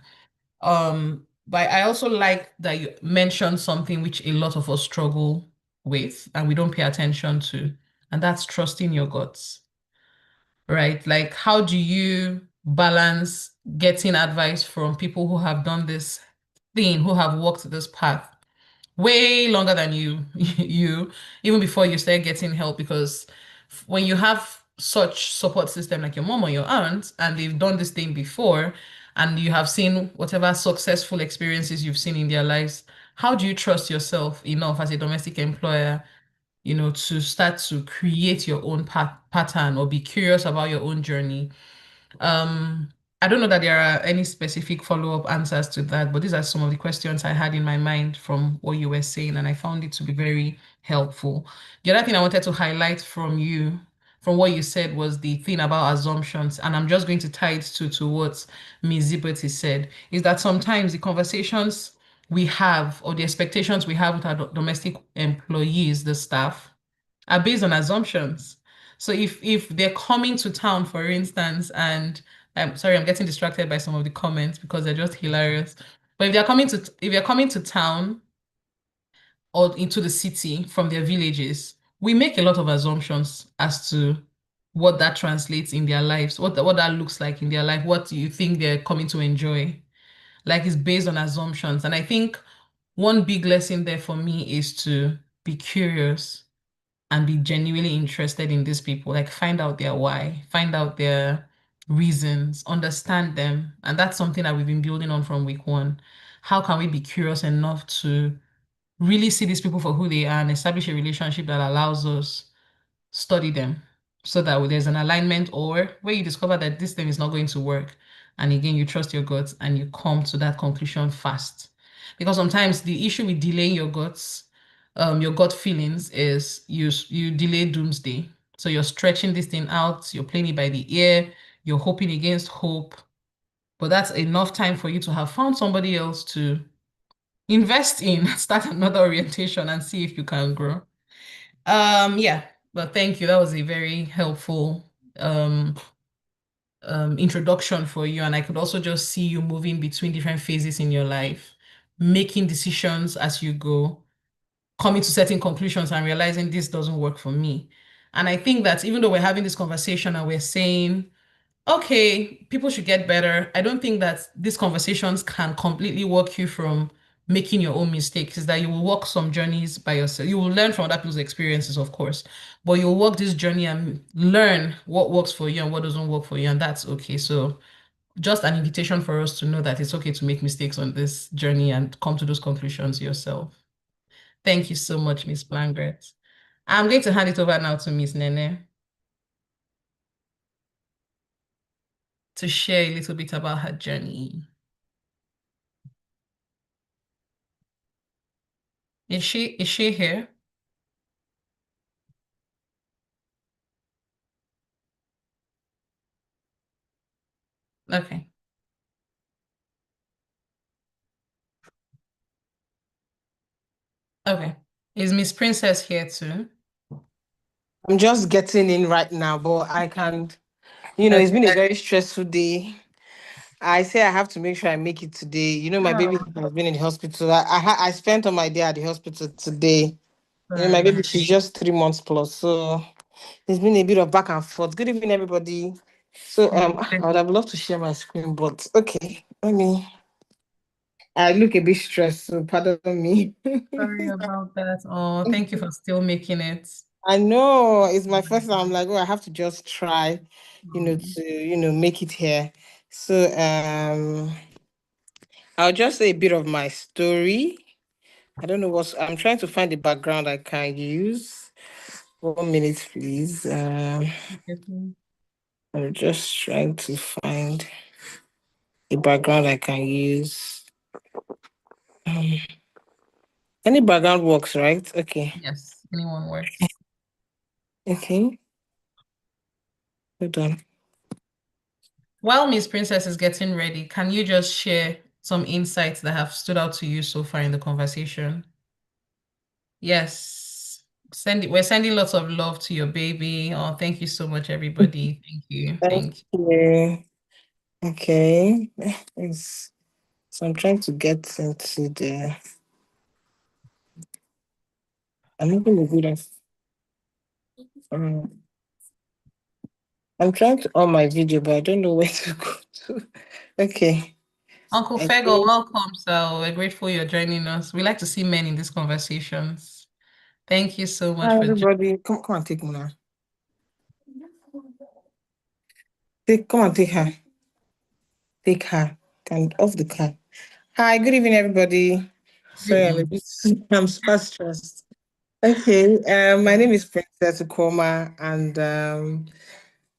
But I also like that you mentioned something which a lot of us struggle with and we don't pay attention to, and that's trusting your guts, right? Like, how do you balance getting advice from people who have done this thing, who have walked this path way longer than you, even before you start getting help? Because when you have such support system like your mom or your aunt, and they've done this thing before, and you have seen whatever successful experiences you've seen in their lives, how do you trust yourself enough as a domestic employer, to start to create your own pattern or be curious about your own journey? I don't know that there are any specific follow-up answers to that, but these are some of the questions I had in my mind from what you were saying, and I found it to be very helpful. The other thing I wanted to highlight from you, from what you said, was the thing about assumptions, and I'm just going to tie it to what Ms. Zibberty said, is that sometimes the conversations we have or the expectations we have with our domestic employees, the staff, are based on assumptions. So if they're coming to town, for instance, and I'm sorry, I'm getting distracted by some of the comments because they're just hilarious. But if they're coming to town or into the city from their villages, we make a lot of assumptions as to what that translates in their lives, what that looks like in their life, what do you think they're coming to enjoy? Like, it's based on assumptions. And I think one big lesson there for me is to be curious and be genuinely interested in these people, like find out their why, find out their reasons, understand them. And that's something that we've been building on from week 1. How can we be curious enough to really see these people for who they are and establish a relationship that allows us study them so that there's an alignment, or where you discover that this thing is not going to work. And again, you trust your guts and you come to that conclusion fast. Because sometimes the issue with delaying your gut feelings is you delay doomsday. So you're stretching this thing out, you're playing it by the ear, you're hoping against hope. But that's enough time for you to have found somebody else to invest in, start another orientation and see if you can grow. Yeah, but thank you. That was a very helpful introduction for you. And I could also just see you moving between different phases in your life, making decisions as you go, coming to certain conclusions and realizing this doesn't work for me. And I think that even though we're having this conversation and we're saying, okay, people should get better, I don't think that these conversations can completely walk you from making your own mistakes. Is that you will walk some journeys by yourself. You will learn from other people's experiences, of course, but you'll walk this journey and learn what works for you and what doesn't work for you, and that's okay. So just an invitation for us to know that it's okay to make mistakes on this journey and come to those conclusions yourself. Thank you so much, Miss Blangret. I'm going to hand it over now to Miss Nene to share a little bit about her journey. Is she here? Okay. Okay. Is Miss Princess here too? I'm just getting in right now, but I can, it's been a very stressful day. I say I have to make sure I make it today. My baby has been in the hospital. I spent all my day at the hospital today. My baby, she's just 3 months plus, so it's been a bit of back and forth. Good evening, everybody. So I would have loved to share my screen, but okay. I look a bit stressed, so pardon me. Sorry about that. Oh, thank you for still making it. I know it's my first time. I'm like, oh, I have to just try, to make it here. So I'll just say a bit of my story. I don't know I'm trying to find the background I can use. 1 minute, please. I'm just trying to find a background I can use. Any background works, right? Okay. Yes, anyone works. Okay. Hold on. While Miss Princess is getting ready, can you just share some insights that have stood out to you so far in the conversation? Yes. We're sending lots of love to your baby. Oh, thank you so much, everybody. Thank you. Thank you. Okay. So I'm trying to get into the. I'm not going to do that. I'm trying to on my video, but I don't know where to go to. Okay. Uncle Fego, welcome. So we're grateful you're joining us. We like to see men in these conversations. Thank you so much Hi, for joining. everybody. Come and take Mona. Come and take her. Take her. And off the car. Hi, good evening, everybody. Sorry, I'm super stressed. Okay, my name is Princess Ukoma, and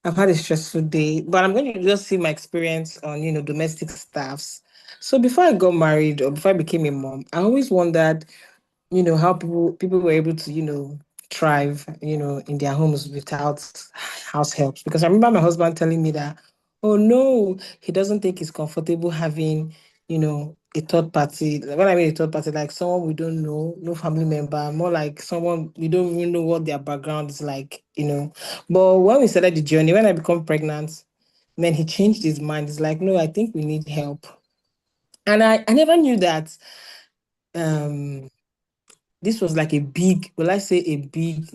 I've had a stressful day, but I'm going to just see my experience on, domestic staffs. So before I got married or before I became a mom, I always wondered, how people were able to, thrive, in their homes without house helps. Because I remember my husband telling me that, oh no, he doesn't think it's comfortable having, a third party. When I mean a third party, like someone we don't know, no family member, more like someone we don't even know what their background is like. But when we started the journey, when I become pregnant, then he changed his mind. He's like, no, I think we need help. And I never knew that this was like a big, will I say a big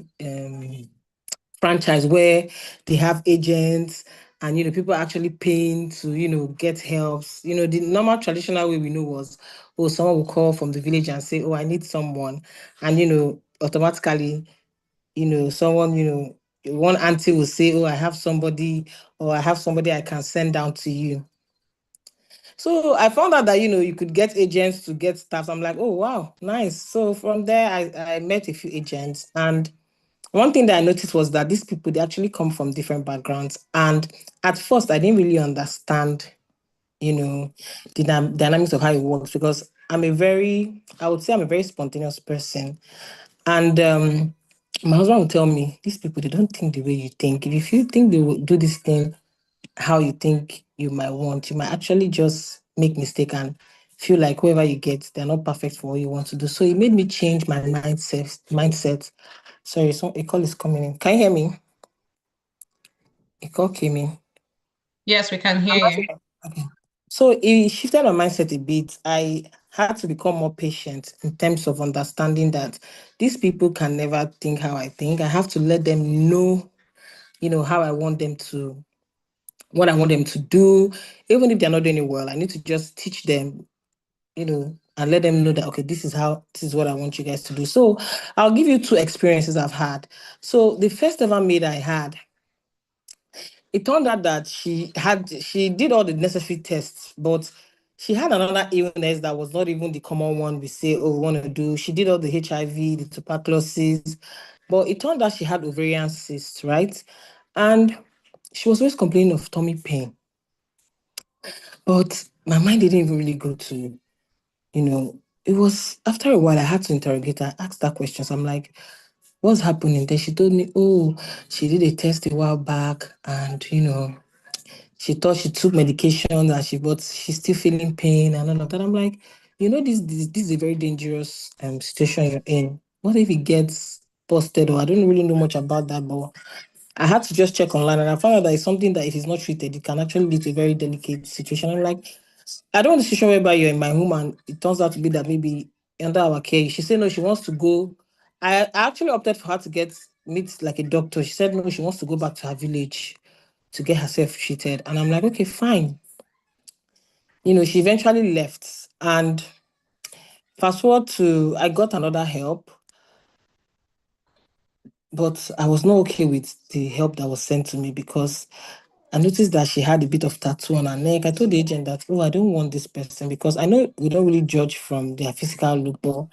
franchise where they have agents and people are actually paying to get helps. The normal traditional way we know was, oh, someone will call from the village and say, oh, I need someone, and automatically someone one auntie will say, oh, I have somebody, or I have somebody I can send down to you. So I found out that you could get agents to get staff. I'm like, oh wow, nice. So from there I met a few agents, and one thing that I noticed was that these people, they actually come from different backgrounds. And at first I didn't really understand, the dynamics of how it works, because I would say I'm a very spontaneous person. And my husband would tell me, these people, they don't think the way you think. If you think they will do this thing how you think you might want, you might actually just make mistake and feel like whoever you get, they're not perfect for what you want to do. So it made me change my mindset. Sorry, so a call is coming in. Can you hear me? A call came in. Yes, we can hear you. Okay. So it shifted my mindset a bit. I had to become more patient in terms of understanding that these people can never think how I think. I have to let them know, how I want them to, what I want them to do. Even if they're not doing it well, I need to just teach them, and let them know that, okay, this is what I want you guys to do. So I'll give you two experiences I've had. So the first ever maid I had, it turned out that she did all the necessary tests, but she had another illness that was not even the common one we say, oh, we want to do. She did all the HIV, the tuberculosis, but it turned out she had ovarian cysts, right? And she was always complaining of tummy pain. But my mind didn't even really go to, it was after a while I had to interrogate her, ask that question. So I'm like, what's happening? Then she told me, oh, she did a test a while back, and she thought she took medication but she's still feeling pain and all of that. I'm like, this is a very dangerous situation you're in. What if it gets busted? Or I don't really know much about that, but I had to just check online, and I found out that it's something that if it's not treated, it can actually lead to a very delicate situation. I'm like, I don't want a situation whereby you're in my home and it turns out to be that maybe under our care. She said no, she wants to go. I actually opted for her to meet like a doctor. She said no, she wants to go back to her village to get herself treated. And I'm like, okay, fine. She eventually left. And fast forward to, I got another help, but I was not okay with the help that was sent to me because I noticed that she had a bit of tattoo on her neck. I told the agent that, oh, I don't want this person because I know we don't really judge from their physical look, but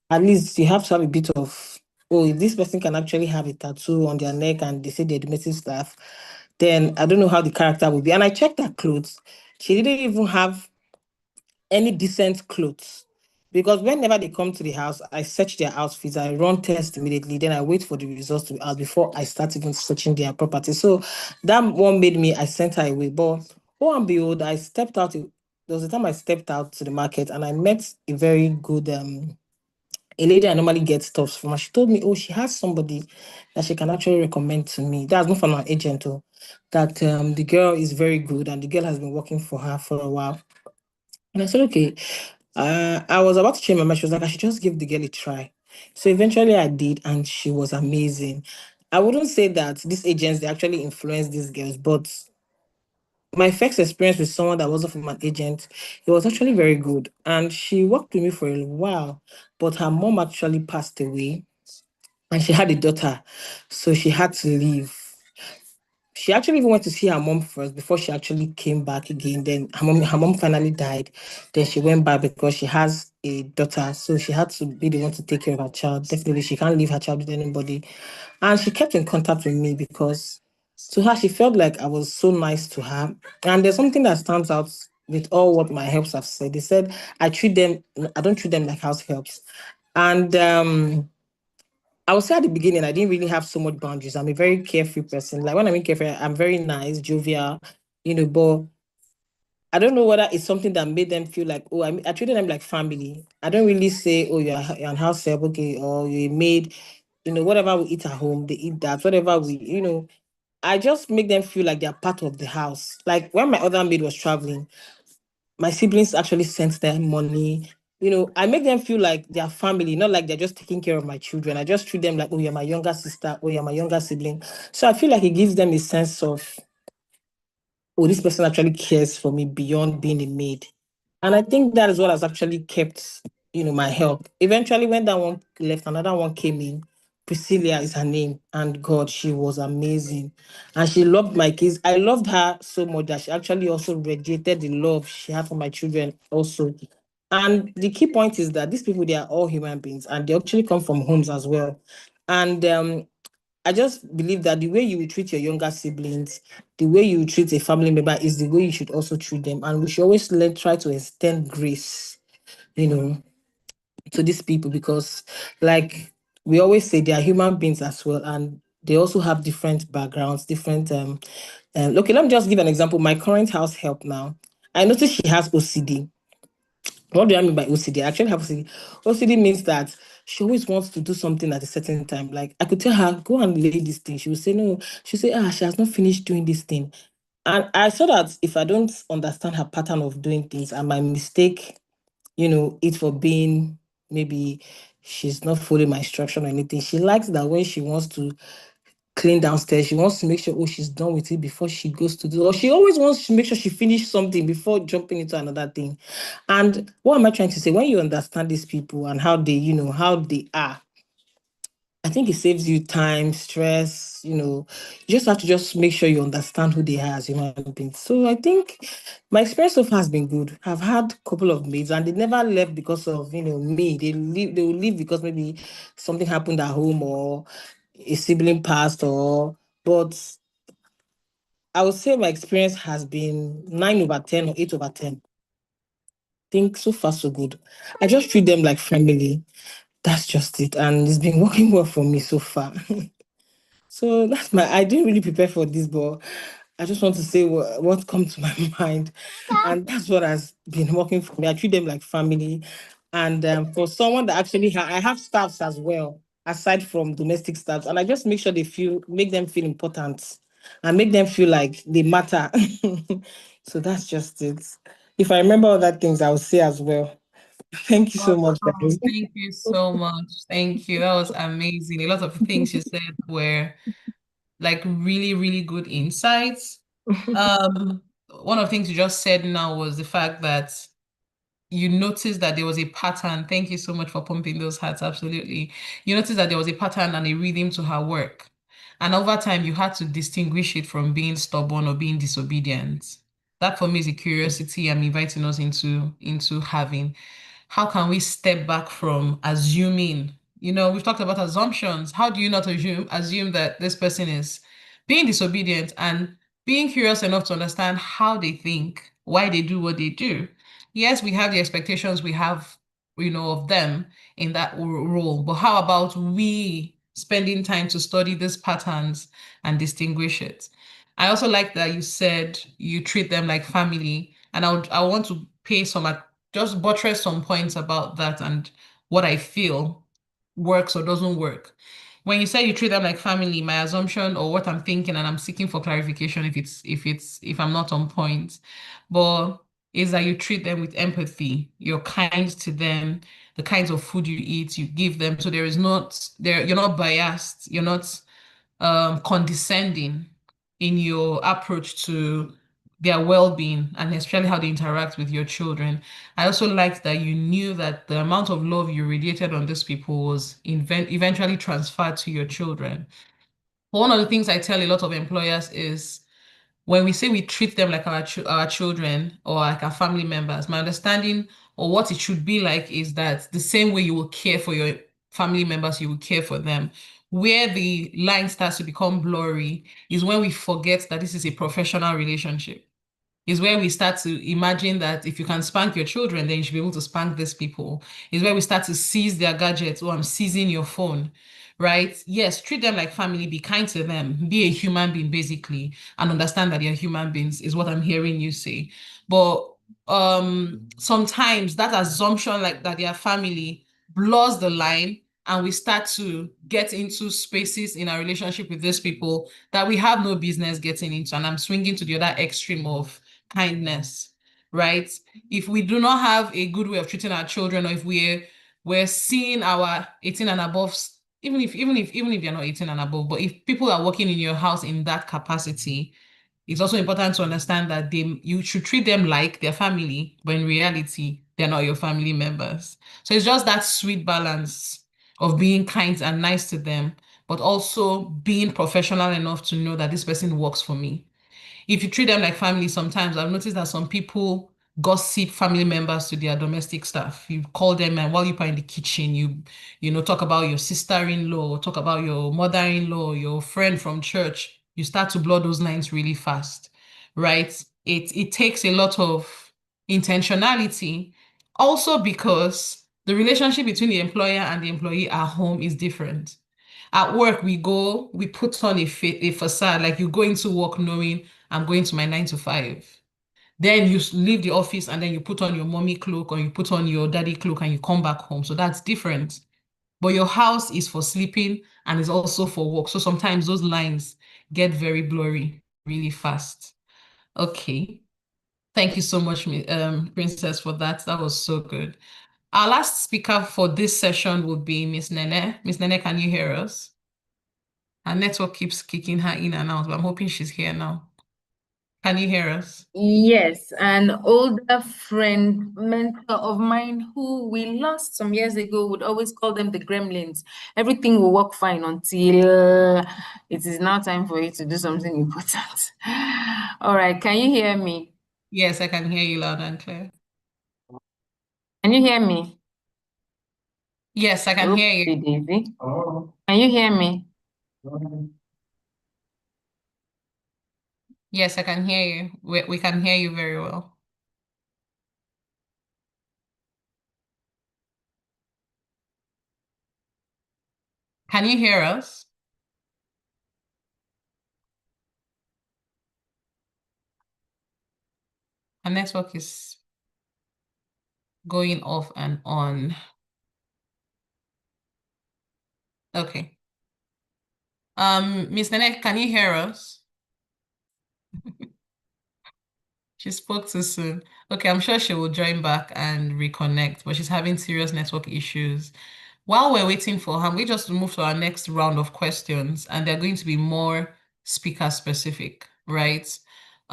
at least you have to have a bit of, oh, if this person can actually have a tattoo on their neck and they say they're domestic staff, then I don't know how the character will be. And I checked her clothes. She didn't even have any decent clothes. Because whenever they come to the house, I search their outfits, I run tests immediately, then I wait for the results to be out before I start even searching their property. So that one made me, I sent her away. But lo and behold, I stepped out. There was a time I stepped out to the market and I met a very good a lady I normally get stuff from. And she told me, oh, she has somebody that she can actually recommend to me. That's not from an agent, though. That the girl is very good and the girl has been working for her for a while. And I said, okay. I was about to change my mind. She was like, I should just give the girl a try. So eventually I did, and she was amazing. I wouldn't say that these agents, they actually influence these girls, but my first experience with someone that wasn't from an agent, it was actually very good. And she worked with me for a while, but her mom actually passed away and she had a daughter. So she had to leave. She actually even went to see her mom first before she actually came back again. Then her mom finally died. Then she went back because she has a daughter. So she had to be the one to take care of her child. Definitely, she can't leave her child with anybody. And she kept in contact with me because to her, she felt like I was so nice to her. And there's something that stands out with all what my helps have said. They said I don't treat them like house helps. And I would say at the beginning, I didn't really have so much boundaries. I'm a very carefree person. Like when I mean carefree, I'm very nice, jovial, but I don't know whether it's something that made them feel like, oh, I treated them like family. I don't really say, oh, you're an house help, okay, or you're a maid, whatever we eat at home, they eat that, whatever I just make them feel like they're part of the house. Like when my other maid was traveling, my siblings actually sent them money. I make them feel like they're family, not like they're just taking care of my children. I just treat them like, oh, you're my younger sister, oh, you're my younger sibling. So I feel like it gives them a sense of, oh, this person actually cares for me beyond being a maid. And I think that is what has actually kept, my help. Eventually, when that one left, another one came in. Priscilla is her name. And God, she was amazing. And she loved my kids. I loved her so much that she actually also radiated the love she had for my children also. And the key point is that these people, they are all human beings and they actually come from homes as well. And I just believe that the way you will treat your younger siblings, the way you treat a family member is the way you should also treat them. And we should always try to extend grace, to these people because, like we always say, they are human beings as well. And they also have different backgrounds, different. Okay, let me just give an example. My current house help now, I noticed she has OCD. What do I mean by OCD? I actually have OCD. OCD means that she always wants to do something at a certain time. Like I could tell her, go and lay this thing. She would say no. She'll say, she has not finished doing this thing. And I saw that if I don't understand her pattern of doing things, I might mistake it for being, maybe she's not following my instruction or anything. She likes that when she wants to clean downstairs, she wants to make sure, she's done with it before she goes to do, or she always wants to make sure she finishes something before jumping into another thing. And what am I trying to say? When you understand these people and how they, how they are, I think it saves you time, stress, you just have to just make sure you understand who they are as human beings. So I think my experience so far has been good. I've had a couple of maids and they never left because of, me. They will leave because maybe something happened at home or a sibling passed but I would say my experience has been 9/10 or 8/10. I think so far so good. I just treat them like family. That's just it. And it's been working well for me so far. So I didn't really prepare for this, but I just want to say what comes to my mind. And that's what has been working for me. I treat them like family. And for someone that actually, I have staffs as well, aside from domestic staffs. And I just make sure make them feel important and make them feel like they matter. So that's just it. If I remember other things, I will say as well. Thank you so much, guys. Thank you so much. Thank you. That was amazing. A lot of things you said were like really, really good insights. One of the things you just said now was the fact that you noticed that there was a pattern. Thank you so much for pumping those hearts. Absolutely. You noticed that there was a pattern and a rhythm to her work. And over time, you had to distinguish it from being stubborn or being disobedient. That for me is a curiosity I'm inviting us into having. How can we step back from assuming? We've talked about assumptions. How do you not assume that this person is being disobedient and being curious enough to understand how they think, why they do what they do? Yes, we have the expectations we have, of them in that role, but how about we spending time to study these patterns and distinguish it? I also like that you said you treat them like family, and I want to pay just buttress some points about that and what I feel works or doesn't work. When you say you treat them like family, my assumption or what I'm thinking, and I'm seeking for clarification if I'm not on point, but is that you treat them with empathy. You're kind to them, the kinds of food you eat, you give them. So you're not biased, you're not condescending in your approach to their well-being and especially how they interact with your children. I also liked that you knew that the amount of love you radiated on these people was eventually transferred to your children. One of the things I tell a lot of employers is when we say we treat them like our children or like our family members, my understanding or what it should be like is that the same way you will care for your family members, you will care for them. Where the line starts to become blurry is when we forget that this is a professional relationship. Is where we start to imagine that if you can spank your children, then you should be able to spank these people. Is where we start to seize their gadgets. Oh, I'm seizing your phone, right? Yes, treat them like family, be kind to them, be a human being, basically, and understand that they're human beings, is what I'm hearing you say. But sometimes that assumption like that they are family blurs the line and we start to get into spaces in our relationship with these people that we have no business getting into. And I'm swinging to the other extreme of kindness, right? If we do not have a good way of treating our children, or if we're seeing our 18 and above, even if you're not 18 and above, but if people are working in your house in that capacity, it's also important to understand that you should treat them like their family, but in reality, they're not your family members. So it's just that sweet balance of being kind and nice to them, but also being professional enough to know that this person works for me. If you treat them like family, sometimes I've noticed that some people gossip family members to their domestic staff. You call them and while you're in the kitchen, talk about your sister-in-law, talk about your mother-in-law, your friend from church. You start to blur those lines really fast, right? It takes a lot of intentionality, also because the relationship between the employer and the employee at home is different. At work, we put on a facade, like you go into work knowing I'm going to my 9 to 5. Then you leave the office and then you put on your mommy cloak or you put on your daddy cloak and you come back home. So that's different. But your house is for sleeping and is also for work. So sometimes those lines get very blurry really fast. Okay. Thank you so much, Princess, for that. That was so good. Our last speaker for this session will be Miss Nene. Miss Nene, can you hear us? Our network keeps kicking her in and out, but I'm hoping she's here now. Can you hear us? Yes, an older friend, mentor of mine who we lost some years ago would always call them the gremlins. Everything will work fine until it is now time for you to do something important. All right, can you hear me? Yes, I can hear you loud and clear. Can you hear me? Yes, I can hear you. Daisy. Can you hear me? Yes, I can hear you. We can hear you very well. Can you hear us? Our network is going off and on. Okay. Miss Nene, can you hear us? She spoke too soon. Okay, I'm sure she will join back and reconnect, but she's having serious network issues. While we're waiting for her, we just move to our next round of questions, and they're going to be more speaker specific, right?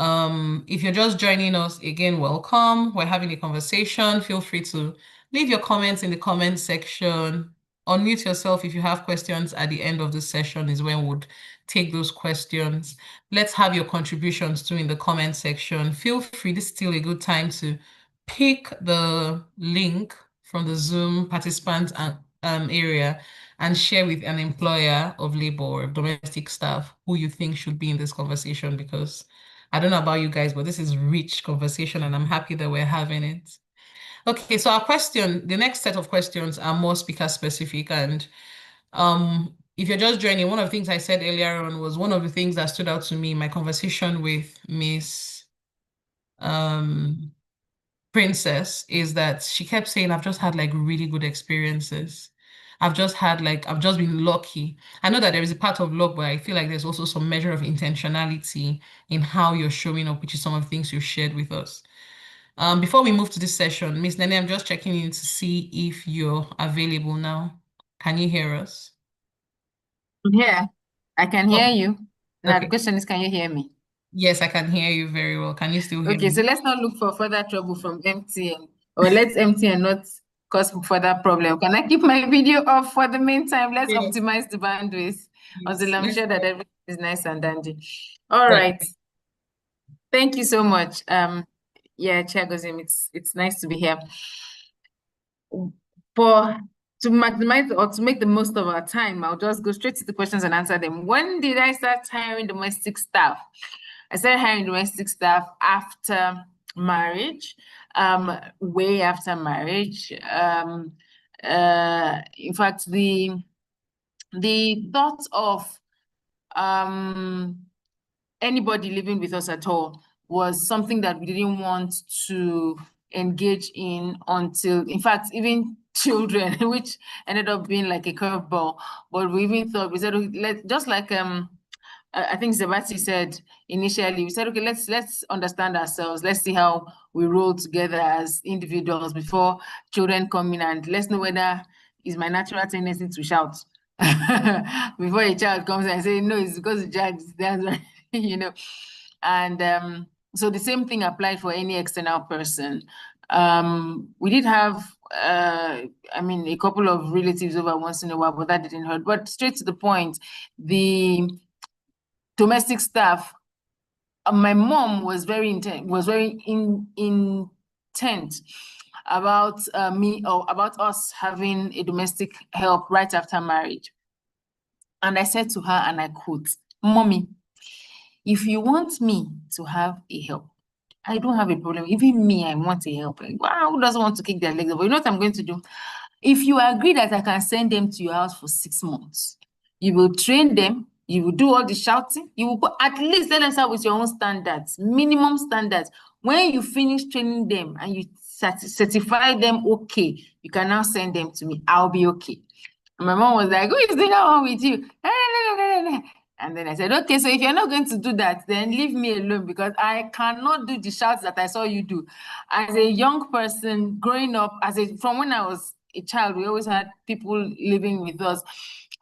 If you're just joining us, again, welcome. We're having a conversation. Feel free to leave your comments in the comment section. Unmute yourself if you have questions at the end of the session is when we'll take those questions. Let's have your contributions too in the comment section. Feel free, this is still a good time to pick the link from the Zoom participant area and share with an employer of labor or domestic staff who you think should be in this conversation, because I don't know about you guys, but this is rich conversation and I'm happy that we're having it. Okay, so the next set of questions are more speaker specific, and if you're just joining, one of the things I said earlier on was one of the things that stood out to me in my conversation with Miss Princess is that she kept saying, I've just had like really good experiences. I've just been lucky. I know that there is a part of luck, but I feel like there's also some measure of intentionality in how you're showing up, which is some of the things you shared with us. Before we move to this session, Miss Nene, I'm just checking in to see if you're available now. Can you hear us? Yeah, I can hear Oh, you. Now the okay. question is, can you hear me? Yes, I can hear you very well. Can you still hear Okay, me? so let's not look for further trouble from MTN, or let's MTN not cause further problem. Can I keep my video off for the meantime? Let's Yes. optimize the bandwidth until Yes, I'm let's sure that go. everything is nice and dandy. All Right. right. Thank you so much. Yeah, Chiagozim, it's nice to be here. To maximize or to make the most of our time, I'll just go straight to the questions and answer them. When did I start hiring domestic staff? I started hiring domestic staff after marriage, way after marriage. In fact, the thought of anybody living with us at all was something that we didn't want to engage in until, in fact, even children, which ended up being like a curveball. But we even thought, we said, okay, just like I think Zebati said initially, we said, okay, let's understand ourselves. Let's see how we roll together as individuals before children come in, and let's know whether it's my natural tendency to shout before a child comes and say, no, it's because the child is there, you know. And so the same thing applied for any external person. We did have, I mean, a couple of relatives over once in a while, but that didn't hurt. But straight to the point, the domestic staff, my mom was very intent about me, or about us having a domestic help right after marriage. And I said to her, and I quote, "Mommy, if you want me to have a help, I don't have a problem. Even me, I want a help. Wow, who doesn't want to kick their legs up? But you know what I'm going to do? If you agree that I can send them to your house for 6 months, you will train them, you will do all the shouting, you will go, at least let them start with your own standards, minimum standards. When you finish training them and you certify them okay, you can now send them to me. I'll be okay." And my mom was like, "Who is doing that one with you?" And then I said, okay, so if you're not going to do that, then leave me alone, because I cannot do the shouts that I saw you do. As a young person growing up, from when I was a child, we always had people living with us.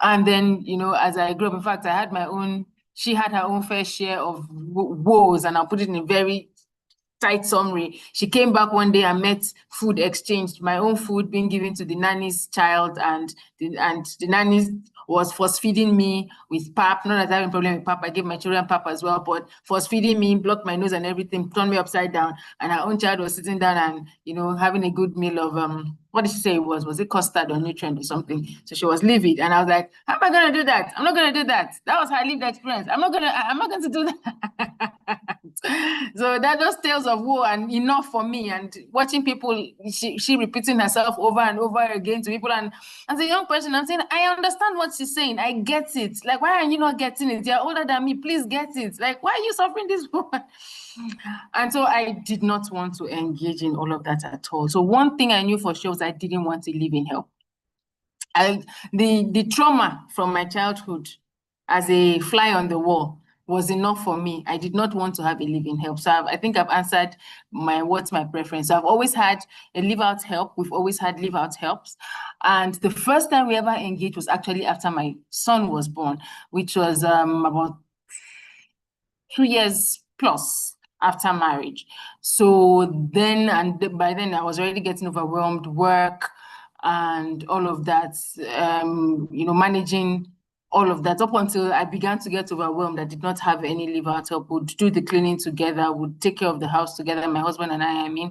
And then, as I grew up, in fact, she had her own fair share of woes, and I'll put it in a very tight summary. She came back one day and met food exchanged, my own food being given to the nanny's child, and the nanny was force feeding me with pap. Not that I have a problem with pap, I gave my children pap as well, but force feeding me, blocked my nose and everything, turned me upside down. And her own child was sitting down and having a good meal of what did she say it was? Was it custard or nutrient or something? So she was livid, and I was like, how am I gonna do that? I'm not gonna do that. That was her lived experience. I'm not going to do that. So that those tales of woe and enough for me, and watching people, she repeating herself over and over again to people. And as a young person, I'm saying, I understand what she's saying. I get it. Like, why are you not getting it? You're older than me. Please get it. Like, why are you suffering this woman? And so I did not want to engage in all of that at all. So one thing I knew for sure was I didn't want to live in help. The trauma from my childhood as a fly on the wall was enough for me. I did not want to have a live-in help. So I think I've answered what's my preference. So I've always had a live-out help. We've always had live-out helps. And the first time we ever engaged was actually after my son was born, which was about 2 years plus after marriage. So then, and by then I was already getting overwhelmed, work and all of that, managing all of that, up until I began to get overwhelmed. I did not have any live-out help. Would do the cleaning together, would take care of the house together, my husband and I mean,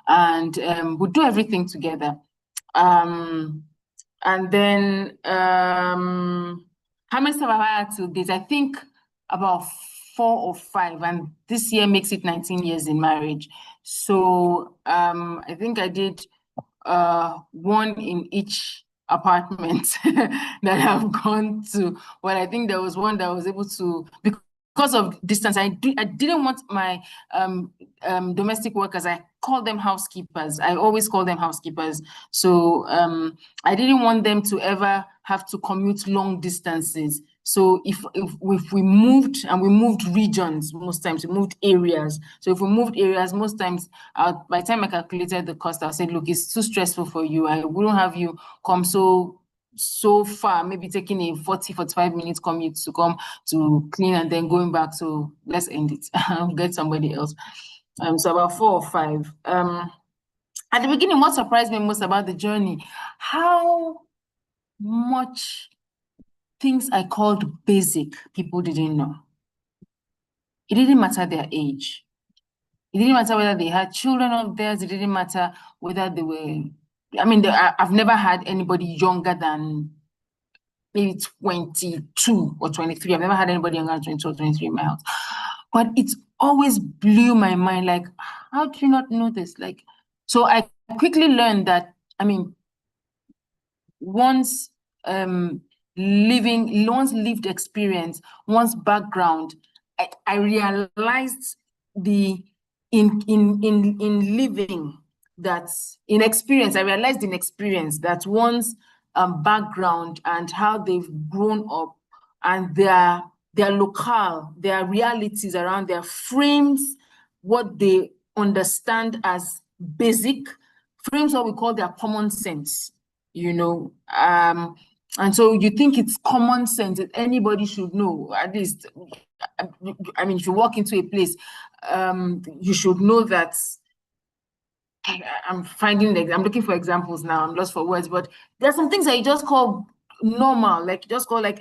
and would do everything together. And then, how many have I had to date? I think about 4 or 5, and this year makes it 19 years in marriage. So I think I did one in each apartment that I've gone to. Well, I think there was one that I was able to, because of distance, I didn't want my domestic workers, I call them housekeepers. I always call them housekeepers. So I didn't want them to ever have to commute long distances. So if we moved, and we moved regions, most times we moved areas. So if we moved areas, most times by the time I calculated the cost, I said, look, it's too stressful for you. I wouldn't have you come so far, maybe taking a 40-45 minutes commute to come to clean and then going back. So let's end it. I'll get somebody else. So about 4 or 5. At the beginning, what surprised me most about the journey, how much things I called basic, people didn't know. It didn't matter their age. It didn't matter whether they had children of theirs. It didn't matter whether they were, I've never had anybody younger than maybe 22 or 23. I've never had anybody younger than 22 or 23 in my house. But it always blew my mind, like, how do you not know this? Like, so I quickly learned that, one's lived experience, one's background, I realized in living that, in experience that one's background and how they've grown up and their locale, their realities around their frames, what they understand as basic, frames what we call their common sense, and so you think it's common sense that anybody should know, at least, if you walk into a place, you should know that. I'm looking for examples now, I'm lost for words, but there are some things that you just call normal, like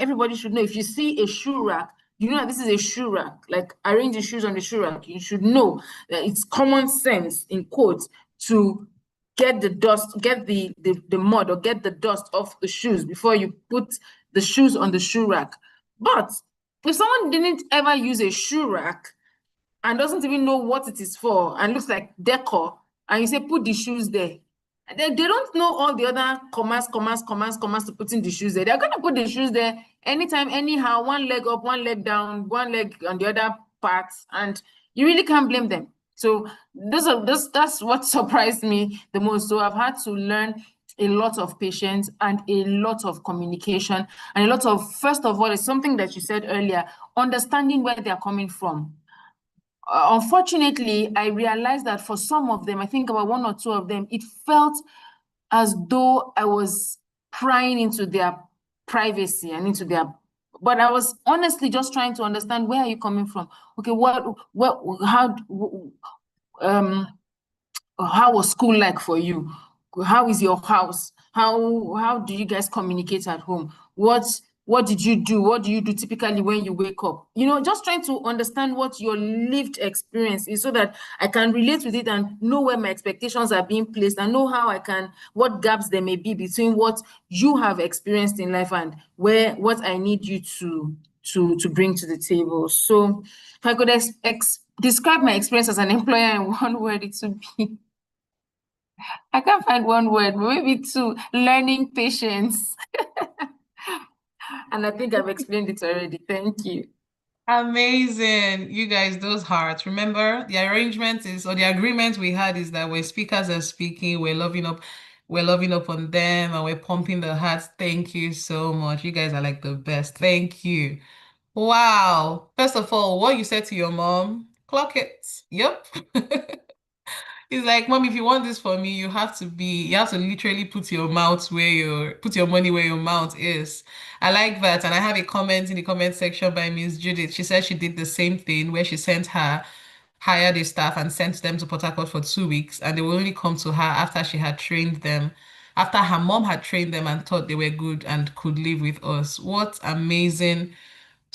everybody should know. If you see a shoe rack, you know that this is a shoe rack, like arrange the shoes on the shoe rack. You should know that it's common sense, in quotes, to get the dust, get the mud, or get the dust off the shoes before you put the shoes on the shoe rack. But if someone didn't ever use a shoe rack and doesn't even know what it is for and looks like decor, and you say put the shoes there, they don't know all the other commas to put in the shoes there. They're going to put the shoes there anytime, anyhow, one leg up, one leg down, one leg on the other part, and you really can't blame them. So that's what surprised me the most. So I've had to learn a lot of patience and a lot of communication and a lot of, first of all, it's something that you said earlier, understanding where they're coming from. Unfortunately, I realized that for some of them, I think about one or two of them, it felt as though I was prying into their privacy and into their, but I was honestly just trying to understand, where are you coming from? Okay, how was school like for you? How is your house? How do you guys communicate at home? What did you do? What do you do typically when you wake up? You know, just trying to understand what your lived experience is so that I can relate with it and know where my expectations are being placed and know how I can, what gaps there may be between what you have experienced in life and what I need you to bring to the table. So if I could describe my experience as an employer in one word, it would be, I can't find one word, but maybe two: learning patience. And I think I've explained it already. Thank you. Amazing. You guys, those hearts. Remember, the arrangement is, or the agreement we had is that when speakers are speaking, we're loving up on them and we're pumping the hearts. Thank you so much. You guys are like the best. Thank you. Wow. First of all, what you said to your mom, clock it. Yep. It's like, Mom, if you want this for me, you have to literally put your money where your mouth is. I like that. And I have a comment in the comment section by Miss Judith. She said she did the same thing where she hired a staff and sent them to Port Harcourt for 2 weeks, and they will only come to her after she had trained them, after her mom had trained them and thought they were good and could live with us. What amazing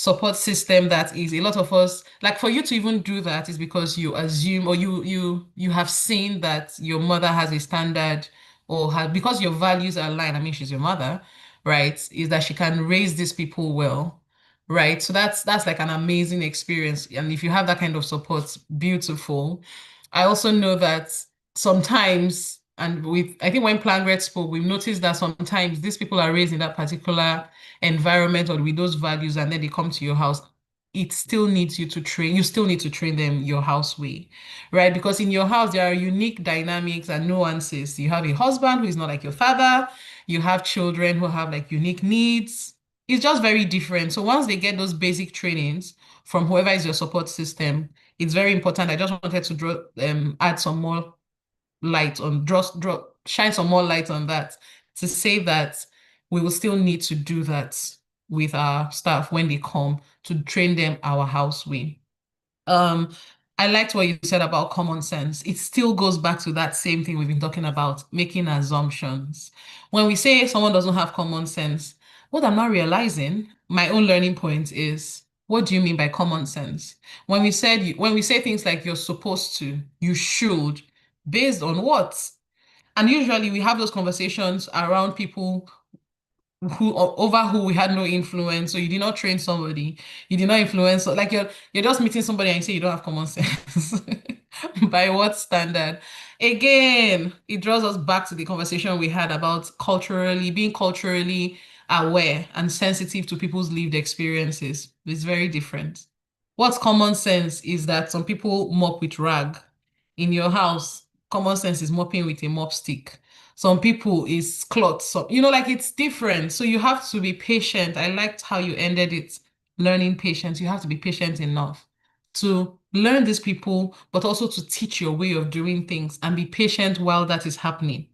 support system that is. A lot of us, like, for you to even do that is because you assume, or you have seen that your mother has a standard, or because your values are aligned. I mean, she's your mother, right? Is that she can raise these people well, right? So that's like an amazing experience. And if you have that kind of support, beautiful. I also know that sometimes, and I think when PlanGret spoke, we've noticed that sometimes these people are raised in that particular environment or with those values, and then they come to your house. It still needs you to train. You still need to train them your house way, right? Because in your house, there are unique dynamics and nuances. You have a husband who is not like your father. You have children who have like unique needs. It's just very different. So once they get those basic trainings from whoever is your support system, it's very important. I just wanted to add some more light on, shine some more light on that, to say that we will still need to do that with our staff when they come, to train them our house way. I liked what you said about common sense. It still goes back to that same thing we've been talking about, making assumptions. When we say someone doesn't have common sense, what I'm not realizing, my own learning point is, what do you mean by common sense? When we say things like you're supposed to, you should, based on what? And usually we have those conversations around people over who we had no influence. So you did not train somebody, you did not influence, like you're just meeting somebody and you say you don't have common sense. By what standard? Again, it draws us back to the conversation we had about being culturally aware and sensitive to people's lived experiences. It's very different. What's common sense is that some people mop with rag. In your house, common sense is mopping with a mop stick. Some people is cloth. So, like, it's different. So you have to be patient. I liked how you ended it, learning patience. You have to be patient enough to learn these people, but also to teach your way of doing things and be patient while that is happening,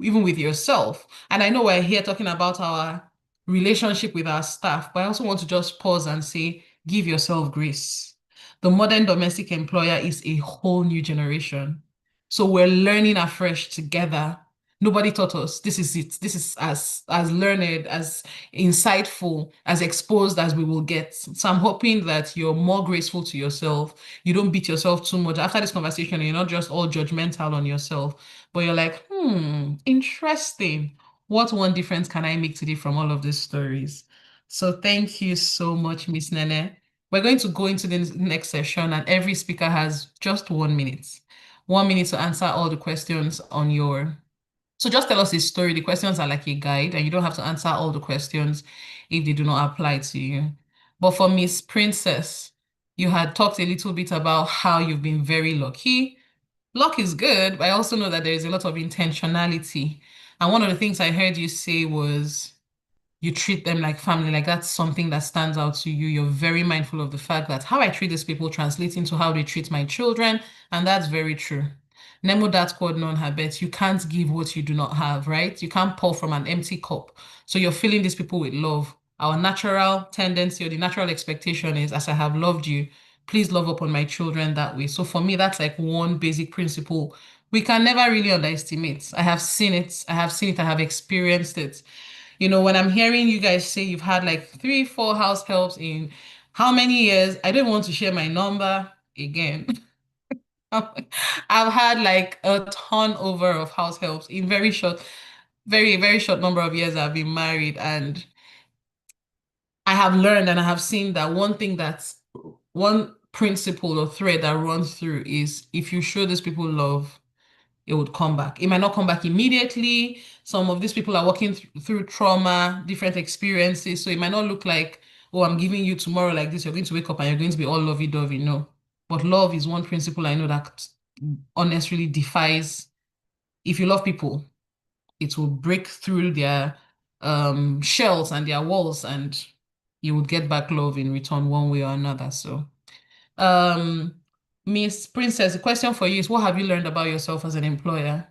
even with yourself. And I know we're here talking about our relationship with our staff, but I also want to just pause and say, give yourself grace. The modern domestic employer is a whole new generation. So we're learning afresh together. Nobody taught us. This is it. This is as learned, as insightful, as exposed as we will get. So I'm hoping that you're more graceful to yourself. You don't beat yourself too much. After this conversation, you're not just all judgmental on yourself, but you're like, interesting. What one difference can I make today from all of these stories? So thank you so much, Miss Nene. We're going to go into the next session, and every speaker has just 1 minute. 1 minute to answer all the questions on your. So just tell us a story. The questions are like a guide, and you don't have to answer all the questions if they do not apply to you. But for Miss Princess, you had talked a little bit about how you've been very lucky. Luck is good, but I also know that there is a lot of intentionality. And one of the things I heard you say was you treat them like family, like that's something that stands out to you. You're very mindful of the fact that how I treat these people translates into how they treat my children, and that's very true. Nemo dat quod non habet. You can't give what you do not have, right? You can't pour from an empty cup. So you're filling these people with love. Our natural tendency or the natural expectation is, as I have loved you, please love upon my children that way. So for me, that's like one basic principle we can never really underestimate. I have seen it. I have seen it. I have experienced it. When I'm hearing you guys say you've had like 3, 4 house helps in how many years, I don't want to share my number again. I've had like a ton over of house helps in very, very short number of years I've been married. And I have learned and I have seen that one principle or thread that runs through is if you show these people love, it would come back. It might not come back immediately. Some of these people are working through trauma, different experiences. So it might not look like, oh, I'm giving you tomorrow like this. You're going to wake up and you're going to be all lovey-dovey. No. But love is one principle I know that honestly defies, if you love people, it will break through their shells and their walls, and you would get back love in return one way or another. So Miss Princess, the question for you is, what have you learned about yourself as an employer?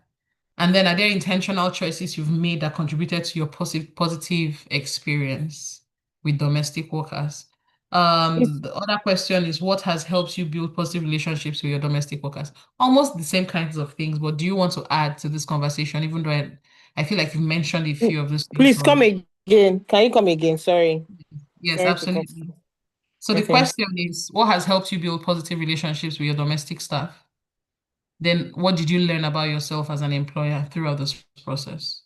And then are there intentional choices you've made that contributed to your positive experience with domestic workers? The other question is, what has helped you build positive relationships with your domestic workers? Almost the same kinds of things, but do you want to add to this conversation, even though I feel like you've mentioned a few of those things Please come already? again. Can you come again? Sorry. Yes, Sorry to cut. absolutely. So the Okay. question is, what has helped you build positive relationships with your domestic staff? Then what did you learn about yourself as an employer throughout this process?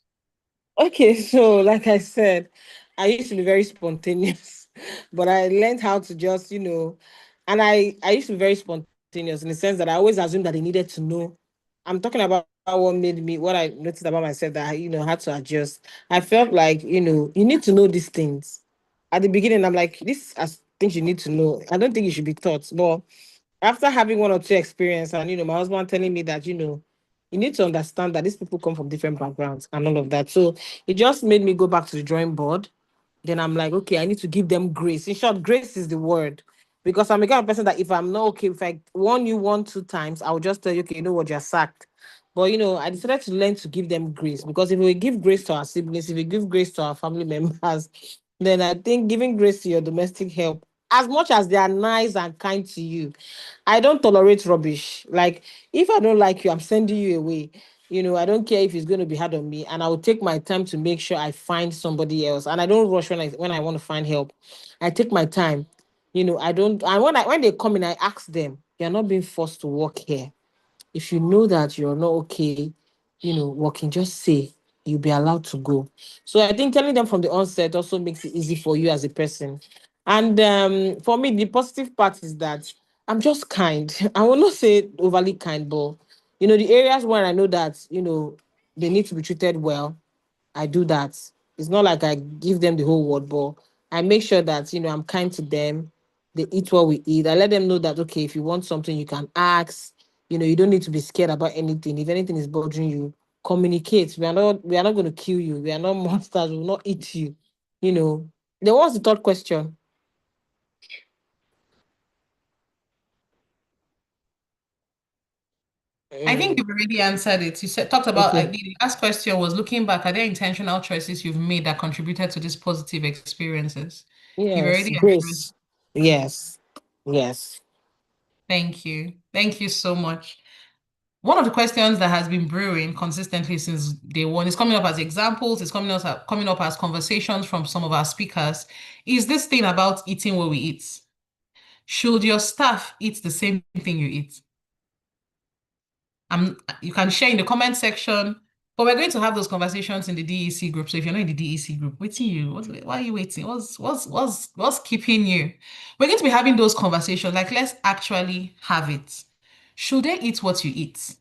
Okay, so like I said, I used to be very spontaneous, but I learned how to just, and I used to be very spontaneous in the sense that I always assumed that they needed to know. I'm talking about what I noticed about myself that I, had to adjust. I felt like, you need to know these things. At the beginning, I'm like, this are things you need to know. I don't think you should be taught. But after having one or two experience and, my husband telling me that, you need to understand that these people come from different backgrounds and all of that. So it just made me go back to the drawing board. Then I'm like, okay, I need to give them grace. In short, grace is the word. Because I'm the kind of person that if I'm not okay, if I warn you 1, 2 times, I'll just tell you, okay, you know what, you're sacked. But I decided to learn to give them grace, because if we give grace to our siblings, if we give grace to our family members, then I think giving grace to your domestic help, as much as they are nice and kind to you, I don't tolerate rubbish. Like, if I don't like you, I'm sending you away. I don't care if it's going to be hard on me, and I will take my time to make sure I find somebody else. And I don't rush when I want to find help. I take my time. I don't. And when they come in, I ask them, "You're not being forced to work here. If you know that you're not okay, working, just say you'll be allowed to go." So I think telling them from the onset also makes it easy for you as a person. And for me, the positive part is that I'm just kind. I will not say overly kind, but the areas where I know that they need to be treated well, I do that. It's not like I give them the whole world, but I make sure that I'm kind to them. They eat what we eat. I let them know that, okay, if you want something, you can ask. You don't need to be scared about anything. If anything is bothering you, communicate. We are not going to kill you. We are not monsters. We will not eat you. Then what's the third question? I think you've already answered it. Talked about Okay. the last question was looking back, are there intentional choices you've made that contributed to these positive experiences? You've Yes, already addressed. grace. Yes. Yes. Thank you. Thank you so much. One of the questions that has been brewing consistently since day one is coming up as examples, it's coming up as conversations from some of our speakers, is this thing about eating what we eat. Should your staff eat the same thing you eat? You can share in the comment section, but we're going to have those conversations in the DEC group. So if you're not in the DEC group, why are you waiting? What's keeping you? We're going to be having those conversations. Like, let's actually have it. Should they eat what you eat?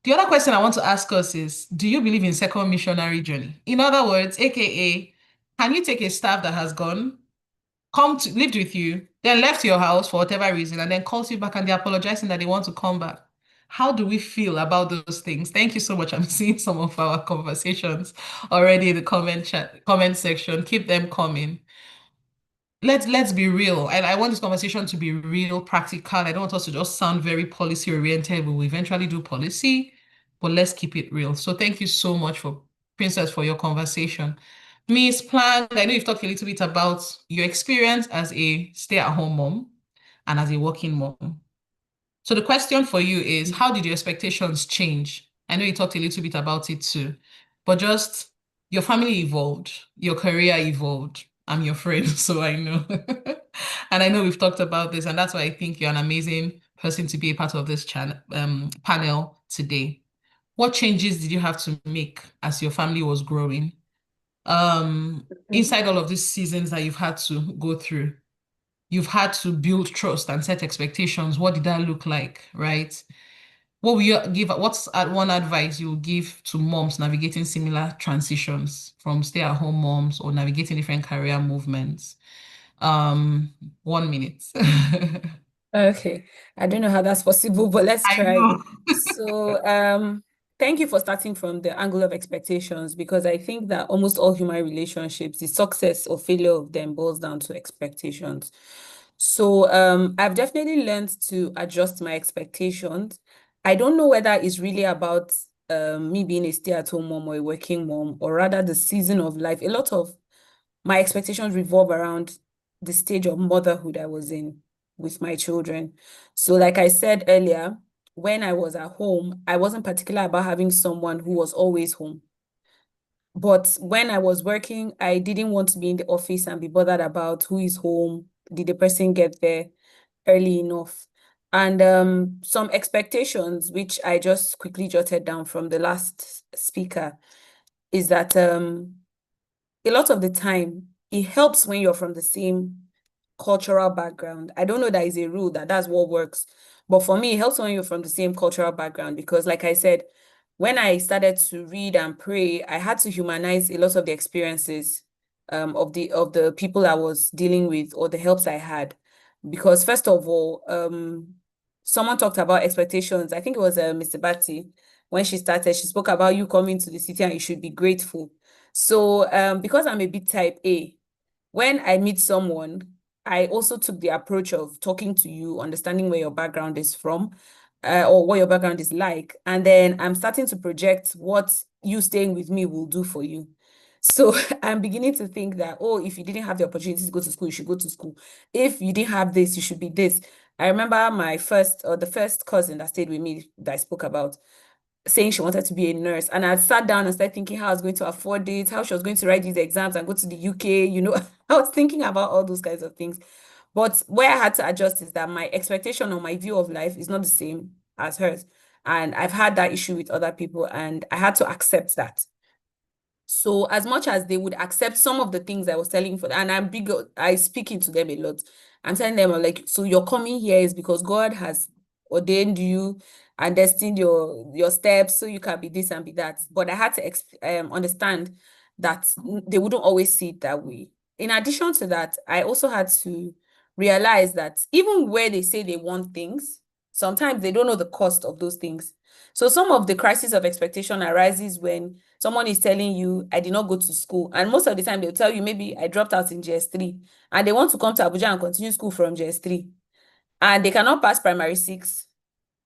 The other question I want to ask us is, do you believe in second missionary journey? In other words, AKA, can you take a staff that has gone, lived with you, then left your house for whatever reason, and then calls you back and they're apologizing that they want to come back? How do we feel about those things? Thank you so much. I'm seeing some of our conversations already in the comment section. Keep them coming. Let's be real. And I want this conversation to be real, practical. I don't want us to just sound very policy oriented. We will eventually do policy, but let's keep it real. So thank you so much for Princess for your conversation. Miss Plank, I know you've talked a little bit about your experience as a stay-at-home mom and as a working mom. So the question for you is, how did your expectations change? I know you talked a little bit about it too, but just your family evolved, your career evolved. I'm your friend, so I know. And I know we've talked about this, and that's why I think you're an amazing person to be a part of this panel today. What changes did you have to make as your family was growing? Inside all of these seasons that you've had to go through, you've had to build trust and set expectations. What did that look like, right? What will you give? What's one advice you will give to moms navigating similar transitions from stay-at-home moms or navigating different career movements? 1 minute. Okay, I don't know how that's possible, but let's I try. know. So, thank you for starting from the angle of expectations, because I think that almost all human relationships, the success or failure of them boils down to expectations. So, I've definitely learned to adjust my expectations. I don't know whether it's really about me being a stay-at-home mom or a working mom, or rather the season of life. A lot of my expectations revolve around the stage of motherhood I was in with my children. So, like I said earlier, when I was at home, I wasn't particular about having someone who was always home. But when I was working, I didn't want to be in the office and be bothered about who is home. Did the person get there early enough? And some expectations, which I just quickly jotted down from the last speaker, is that a lot of the time, it helps when you're from the same cultural background. I don't know that is a rule that that's what works, but for me, it helps when you're from the same cultural background, because like I said, when I started to read and pray, I had to humanize a lot of the experiences of the people I was dealing with, or the helps I had. Because first of all, someone talked about expectations. I think it was Mr. Batty. When she started, she spoke about you coming to the city and you should be grateful. So because I'm a bit type A, when I meet someone, I also took the approach of talking to you, understanding where your background is from, or what your background is like. And then I'm starting to project what you staying with me will do for you. So I'm beginning to think that, oh, if you didn't have the opportunity to go to school, you should go to school. If you didn't have this, you should be this. I remember the first cousin that stayed with me that I spoke about, saying she wanted to be a nurse. And I sat down and started thinking how I was going to afford it, how she was going to write these exams and go to the UK, I was thinking about all those kinds of things. But where I had to adjust is that my expectation or my view of life is not the same as hers. And I've had that issue with other people, and I had to accept that. So as much as they would accept some of the things I was telling for, and I speak into them a lot. I'm telling them, I'm like, so you're coming here is because God has ordained you and destined your steps so you can be this and be that. But I had to understand that they wouldn't always see it that way. In addition to that, I also had to realize that even where they say they want things, sometimes they don't know the cost of those things. So some of the crisis of expectation arises when someone is telling you, I did not go to school. And most of the time, they'll tell you, maybe I dropped out in JS3. And they want to come to Abuja and continue school from JS3. And they cannot pass primary 6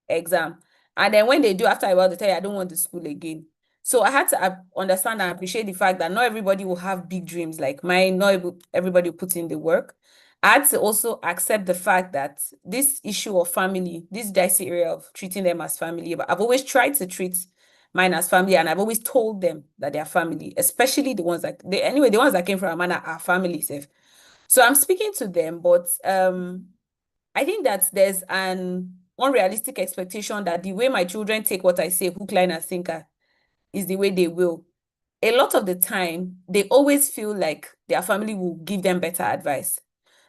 exam. And then when they do, after a while, they tell you, I don't want the school again. So I had to understand and appreciate the fact that not everybody will have big dreams like mine. Not everybody will put in the work. I had to also accept the fact that this issue of family, this dicey area of treating them as family, but I've always tried to treat mine as family, and I've always told them that they're family, especially the ones the ones that came from Amana are family safe. So I'm speaking to them, but I think that there's an unrealistic expectation that the way my children take what I say, hook, line, and sinker, is the way they will. A lot of the time, they always feel like their family will give them better advice.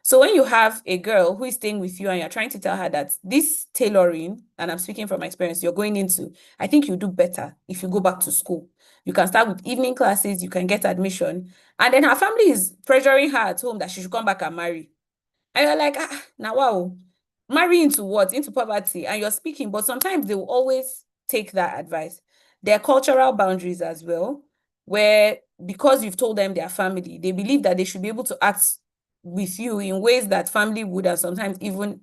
So when you have a girl who is staying with you and you're trying to tell her that this tailoring, and I'm speaking from my experience, you're going into, I think you do better if you go back to school. You can start with evening classes, you can get admission. And then her family is pressuring her at home that she should come back and marry. And you're like, now wow. marry into what? Into poverty, and you're speaking, but sometimes they will always take that advice. There are cultural boundaries as well, where because you've told them their family, they believe that they should be able to act with you in ways that family would, and sometimes even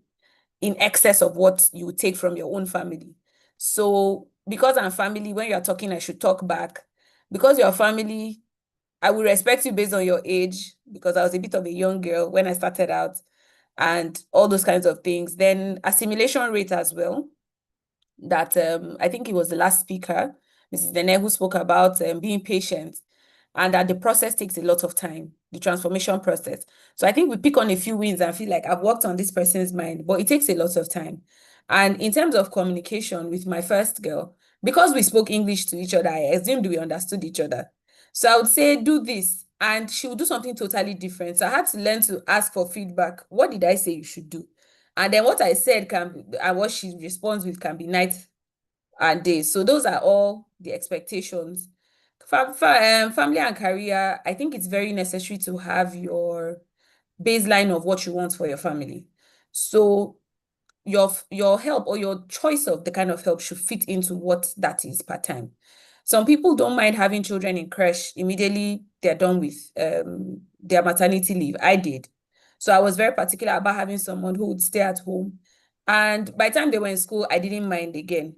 in excess of what you would take from your own family. So because I'm family, when you're talking, I should talk back. Because you're family, I will respect you based on your age, because I was a bit of a young girl when I started out, and all those kinds of things. Then assimilation rate as well, that I think it was the last speaker, Mrs. Dene, who spoke about being patient, and that the process takes a lot of time, the transformation process. So I think we pick on a few wins and feel like I've worked on this person's mind, but it takes a lot of time. And in terms of communication with my first girl, because we spoke English to each other, I assumed we understood each other. So I would say, do this, and she would do something totally different. So I had to learn to ask for feedback. What did I say you should do? And then what I said can be, and what she responds with can be night and day. So those are all the expectations. Family and career, I think it's very necessary to have your baseline of what you want for your family. So your help or your choice of the kind of help should fit into what that is part-time. Some people don't mind having children in creche immediately they're done with their maternity leave. I did. So I was very particular about having someone who would stay at home. And by the time they were in school, I didn't mind again.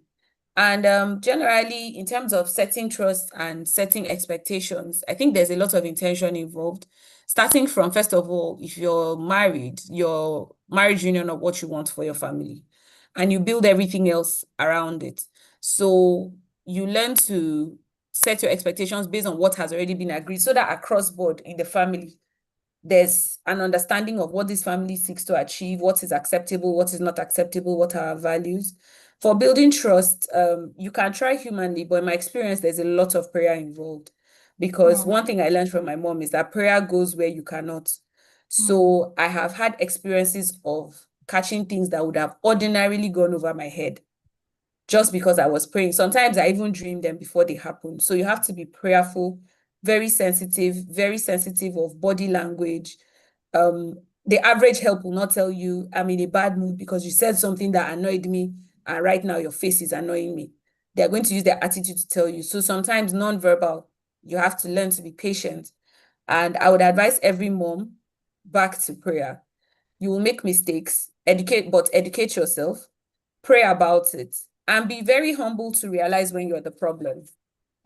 And generally, in terms of setting trust and setting expectations, I think there's a lot of intention involved. Starting from, first of all, if you're married, your marriage union of what you want for your family, and you build everything else around it. So you learn to set your expectations based on what has already been agreed, so that across board in the family, there's an understanding of what this family seeks to achieve, what is acceptable, what is not acceptable, what are our values. For building trust, you can try humanly, but in my experience, there's a lot of prayer involved. Because one thing I learned from my mom is that prayer goes where you cannot. So I have had experiences of catching things that would have ordinarily gone over my head just because I was praying. Sometimes I even dream them before they happen. So you have to be prayerful, very sensitive of body language. The average help will not tell you I'm in a bad mood because you said something that annoyed me, and right now your face is annoying me. They're going to use their attitude to tell you. So sometimes non-verbal, you have to learn to be patient. And I would advise every mom back to prayer. You will make mistakes, educate yourself, pray about it, and be very humble to realize when you're the problem.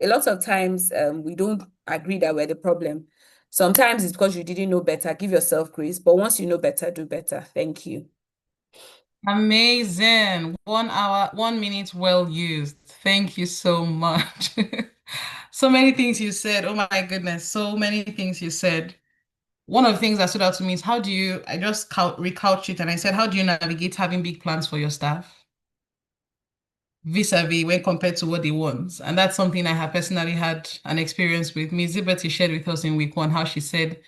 A lot of times, we don't agree that we're the problem. Sometimes it's because you didn't know better. Give yourself grace. But once you know better, do better. Thank you. Amazing. 1 hour, 1 minute well used. Thank you so much. So many things you said. Oh my goodness. So many things you said. One of the things that stood out to me is how do you, I just recouched it and I said, how do you navigate having big plans for your staff vis-a-vis when compared to what they want? And that's something I have personally had an experience with. Ms. Liberty shared with us in week 1 how she said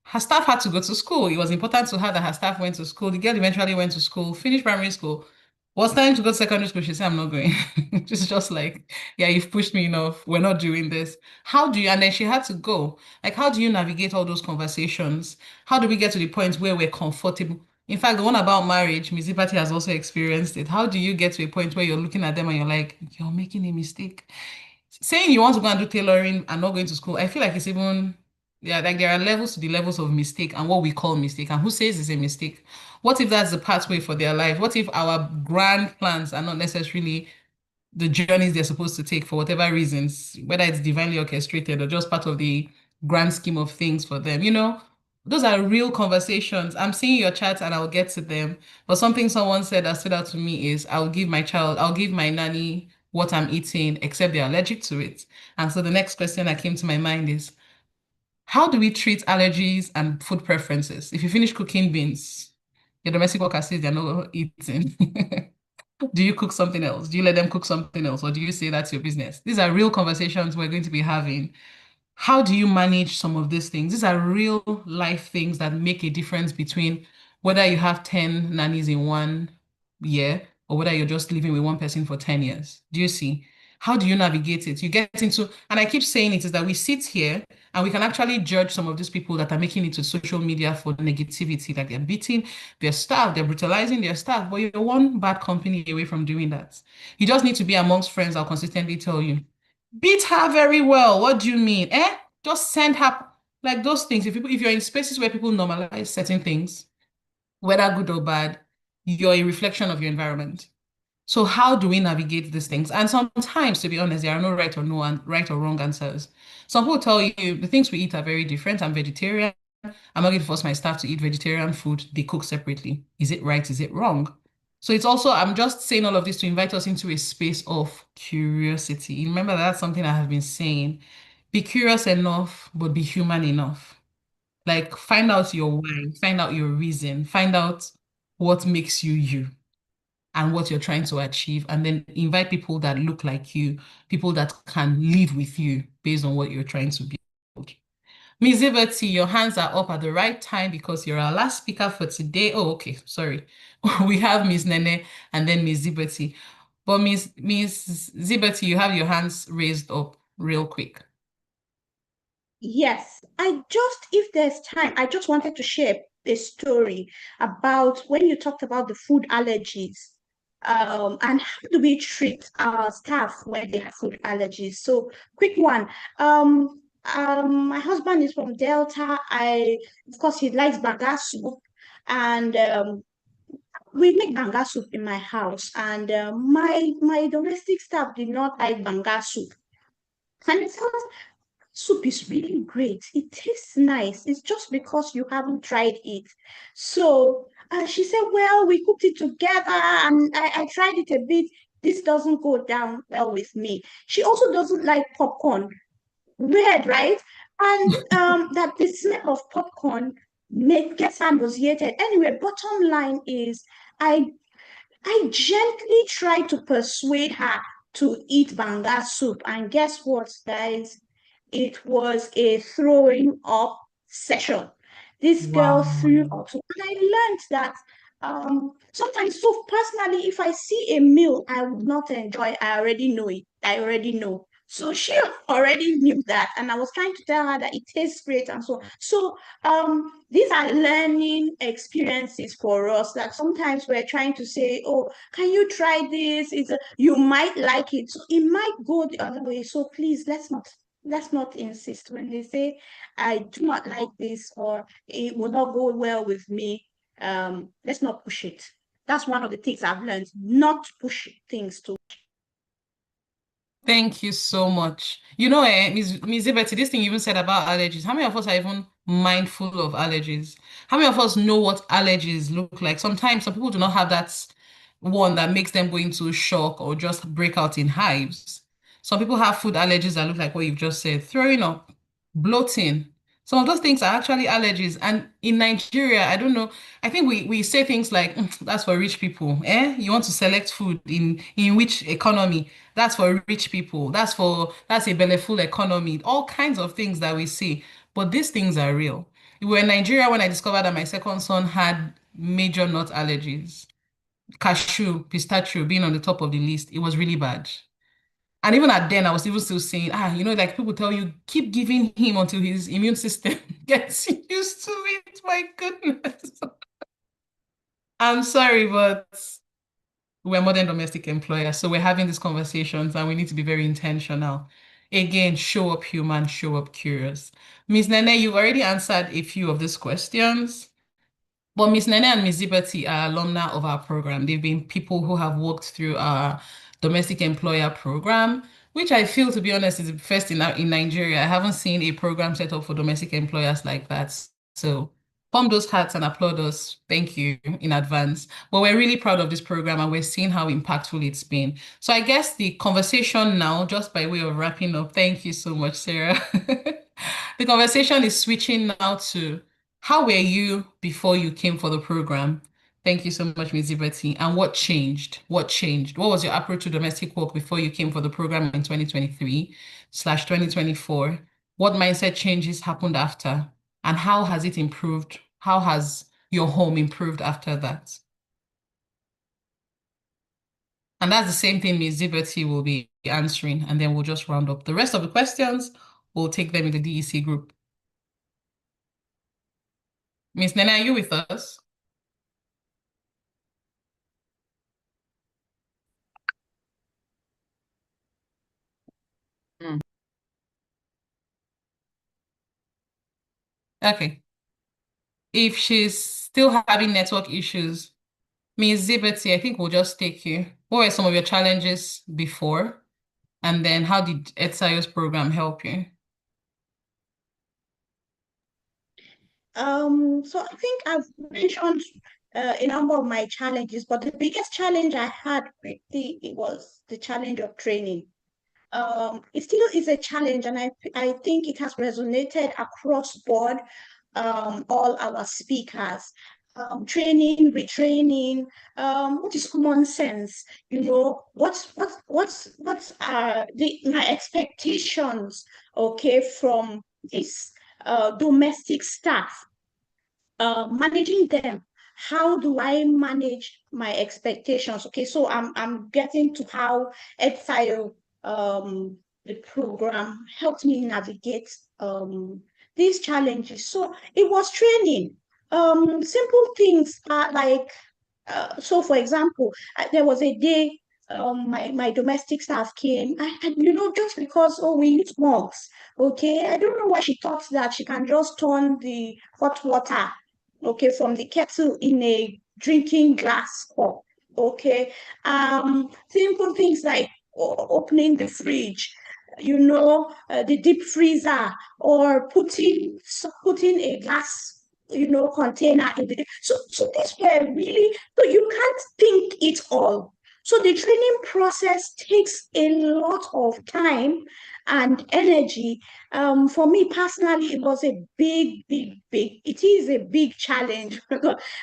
her staff had to go to school. It was important to her that her staff went to school. The girl eventually went to school, finished primary school. Was time to go to secondary school. She said, I'm not going. It's just like, yeah, you've pushed me enough. We're not doing this. How do you, and then she had to go. Like, how do you navigate all those conversations? How do we get to the point where we're comfortable? In fact, the one about marriage, Ms. Ipati has also experienced it. How do you get to a point where you're looking at them and you're like, you're making a mistake? Saying you want to go and do tailoring and not going to school, I feel like it's even, yeah, like there are levels to the levels of mistake and what we call mistake and who says it's a mistake. What if that's the pathway for their life? What if our grand plans are not necessarily the journeys they're supposed to take for whatever reasons, whether it's divinely orchestrated or just part of the grand scheme of things for them, those are real conversations. I'm seeing your chat and I'll get to them. But something someone said that stood out to me is I'll give my nanny what I'm eating, except they're allergic to it. And so the next question that came to my mind is, how do we treat allergies and food preferences? If you finish cooking beans, your domestic worker says they're not eating. Do you cook something else? Do you let them cook something else? Or do you say that's your business? These are real conversations we're going to be having. How do you manage some of these things? These are real life things that make a difference between whether you have 10 nannies in 1 year or whether you're just living with one person for 10 years. Do you see? How do you navigate it? You get into, and I keep saying it, is that we sit here and we can actually judge some of these people that are making it to social media for negativity, like they're beating their staff, they're brutalizing their staff, but you're one bad company away from doing that. You just need to be amongst friends that'll consistently tell you, beat her very well. What do you mean? Just send her, like those things. If you're in spaces where people normalize certain things, whether good or bad, you're a reflection of your environment. So how do we navigate these things? And sometimes, to be honest, there are no right or wrong answers. Some people tell you the things we eat are very different. I'm vegetarian. I'm not going to force my staff to eat vegetarian food. They cook separately. Is it right? Is it wrong? So it's also, I'm just saying all of this to invite us into a space of curiosity. Remember, that's something I have been saying. Be curious enough, but be human enough. Like, find out your why, find out your reason, find out what makes you you and what you're trying to achieve, and then invite people that look like you, people that can lead with you based on what you're trying to build. Ms. Liberty, your hands are up at the right time because you're our last speaker for today. Oh, okay, sorry. We have Ms. Nene and then Ms. Liberty. But Ms. Liberty, you have your hands raised up real quick. Yes, if there's time, I just wanted to share a story about when you talked about the food allergies, and how do we treat our staff when they have food allergies. So, quick one. My husband is from Delta. Of course, he likes banga soup, and we make banga soup in my house, and my domestic staff did not like banga soup. And it sounds soup is really great. It tastes nice. It's just because you haven't tried it. So she said, well, we cooked it together and I tried it a bit. This doesn't go down well with me. She also doesn't like popcorn. Weird, right? And that the smell of popcorn gets her nauseated. Anyway, bottom line is I I gently tried to persuade her to eat banga soup. And guess what, guys? It was a throwing up session. This girl threw Wow. up. And I learned that sometimes, so personally, if I see a meal I would not enjoy, I already know it. I already know. So she already knew that. And I was trying to tell her that it tastes great and so on. So these are learning experiences for us that sometimes we're trying to say, oh, can you try this? You might like it. So it might go the other way. So please, let's not insist when they say I do not like this or it will not go well with me. Let's not push it. That's one of the things I've learned, not to push things too. Thank you so much. Ms. Liberty, this thing you even said about allergies. How many of us are even mindful of allergies? How many of us know what allergies look like? Sometimes some people do not have that one that makes them go into shock or just break out in hives. Some people have food allergies that look like what you've just said, throwing up, bloating. Some of those things are actually allergies. And in Nigeria, I don't know, I think we say things like, that's for rich people. You want to select food in which economy? That's for rich people. That's a belleful economy. All kinds of things that we see. But these things are real. We were in Nigeria when I discovered that my second son had major nut allergies. Cashew, pistachio being on the top of the list. It was really bad. And even at then, I was even still saying, like people tell you, keep giving him until his immune system gets used to it. My goodness. I'm sorry, but we're modern domestic employers, so we're having these conversations and we need to be very intentional. Again, show up human, show up curious. Ms. Nene, you've already answered a few of these questions, but Ms. Nene and Ms. Liberty are alumna of our program. They've been people who have worked through our domestic employer program, which I feel, to be honest, is the first in Nigeria. I haven't seen a program set up for domestic employers like that. So pump those hats and applaud us. Thank you in advance. But we're really proud of this program and we're seeing how impactful it's been. So I guess the conversation now, just by way of wrapping up, thank you so much, Sarah. The conversation is switching now to how were you before you came for the program? Thank you so much, Ms. Liberty. And what changed? What changed? What was your approach to domestic work before you came for the program in 2023/2024? What mindset changes happened after? And how has it improved? How has your home improved after that? And that's the same thing Ms. Liberty will be answering, and then we'll just round up. The rest of the questions, we'll take them in the DEC group. Ms. Nena, are you with us? Okay. If she's still having network issues, Ms. Zibeti, I think we'll just take you. What were some of your challenges before? And then how did EdScience program help you? So I think I've mentioned a number of my challenges, but the biggest challenge I had it was the challenge of training. It still is a challenge, and I think it has resonated across board, all our speakers. Training, retraining, what is common sense? You know, what's my expectations, okay, from this domestic staff, managing them. How do I manage my expectations? Okay, so I'm getting to how EdScience, the program, helped me navigate these challenges. So it was training. Simple things like, so for example, there was a day my domestic staff came, and you know, just because, oh, we use mugs, okay, I don't know why she thought that she can just turn the hot water, okay, from the kettle in a drinking glass cup, okay. Simple things like opening the fridge, you know, the deep freezer, or putting a glass, you know, container in the, so these were really, so you can't think it all. So the training process takes a lot of time and energy. For me personally, it was a big, it is a big challenge.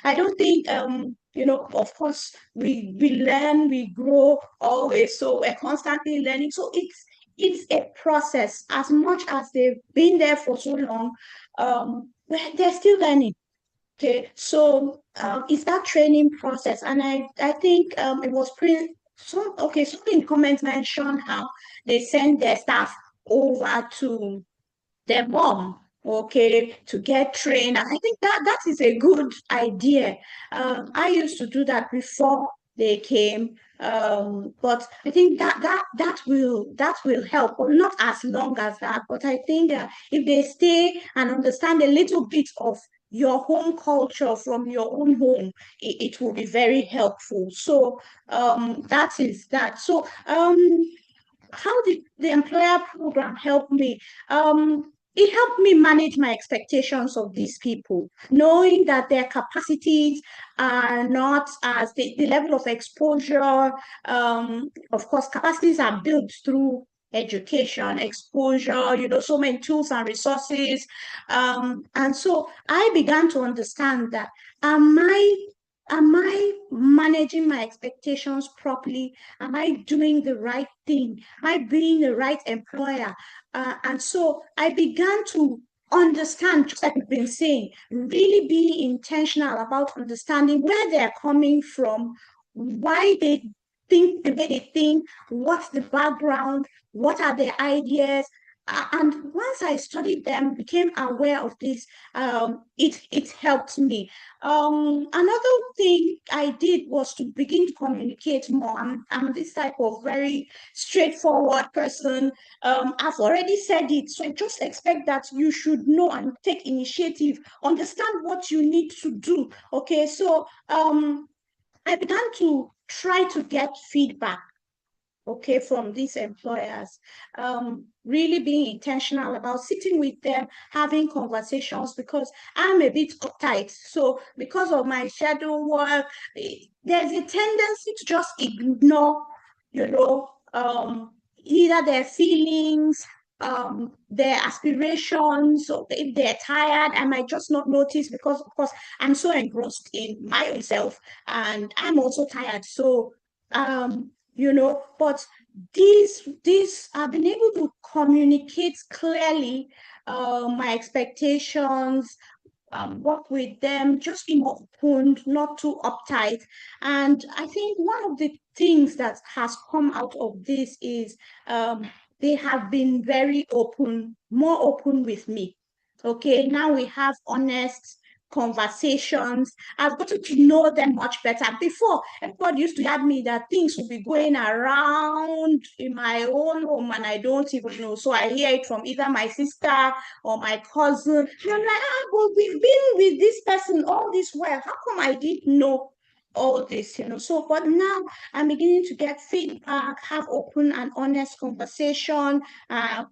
I don't think, you know, of course, we learn, we grow always, so we're constantly learning. So it's a process. As much as they've been there for so long, they're still learning. Okay, so it's that training process, and I think it was pretty. So okay, so in comments mentioned how they send their staff over to their mom, okay, to get trained. And I think that is a good idea. I used to do that before they came, but I think that will help, but not as long as that. But I think that if they stay and understand a little bit of your home culture from your own home, it will be very helpful. So that is that. So how did the employer program help me? It helped me manage my expectations of these people, knowing that their capacities are not as the level of exposure. Of course, capacities are built through education, exposure, you know, so many tools and resources. And so I began to understand that, am I managing my expectations properly? Am I doing the right thing? Am I being the right employer? And so I began to understand, just like we've been saying, really be intentional about understanding where they're coming from, why they think the way they think, what's the background, what are their ideas. And once I studied them, became aware of this, it helped me. Another thing I did was to begin to communicate more. I'm this type of very straightforward person. I've already said it, so I just expect that you should know and take initiative, understand what you need to do. Okay, so I began to try to get feedback, okay, from these employers, really being intentional about sitting with them, having conversations, because I'm a bit uptight. So because of my shadow work, there's a tendency to just ignore, you know, either their feelings, their aspirations, or if they're tired, I might just not notice, because of course I'm so engrossed in myself, and I'm also tired. So you know, but these I've been able to communicate clearly my expectations, work with them, just be more open, not too uptight. And I think one of the things that has come out of this is they have been very open, more open with me. Okay, now we have honest conversations. I've gotten to know them much better. Before, everybody used to tell me that things would be going around in my own home and I don't even know. So I hear it from either my sister or my cousin. And I'm like, but we've been with this person all this while. How come I didn't know all this, So, but now I'm beginning to get feedback, have open and honest conversation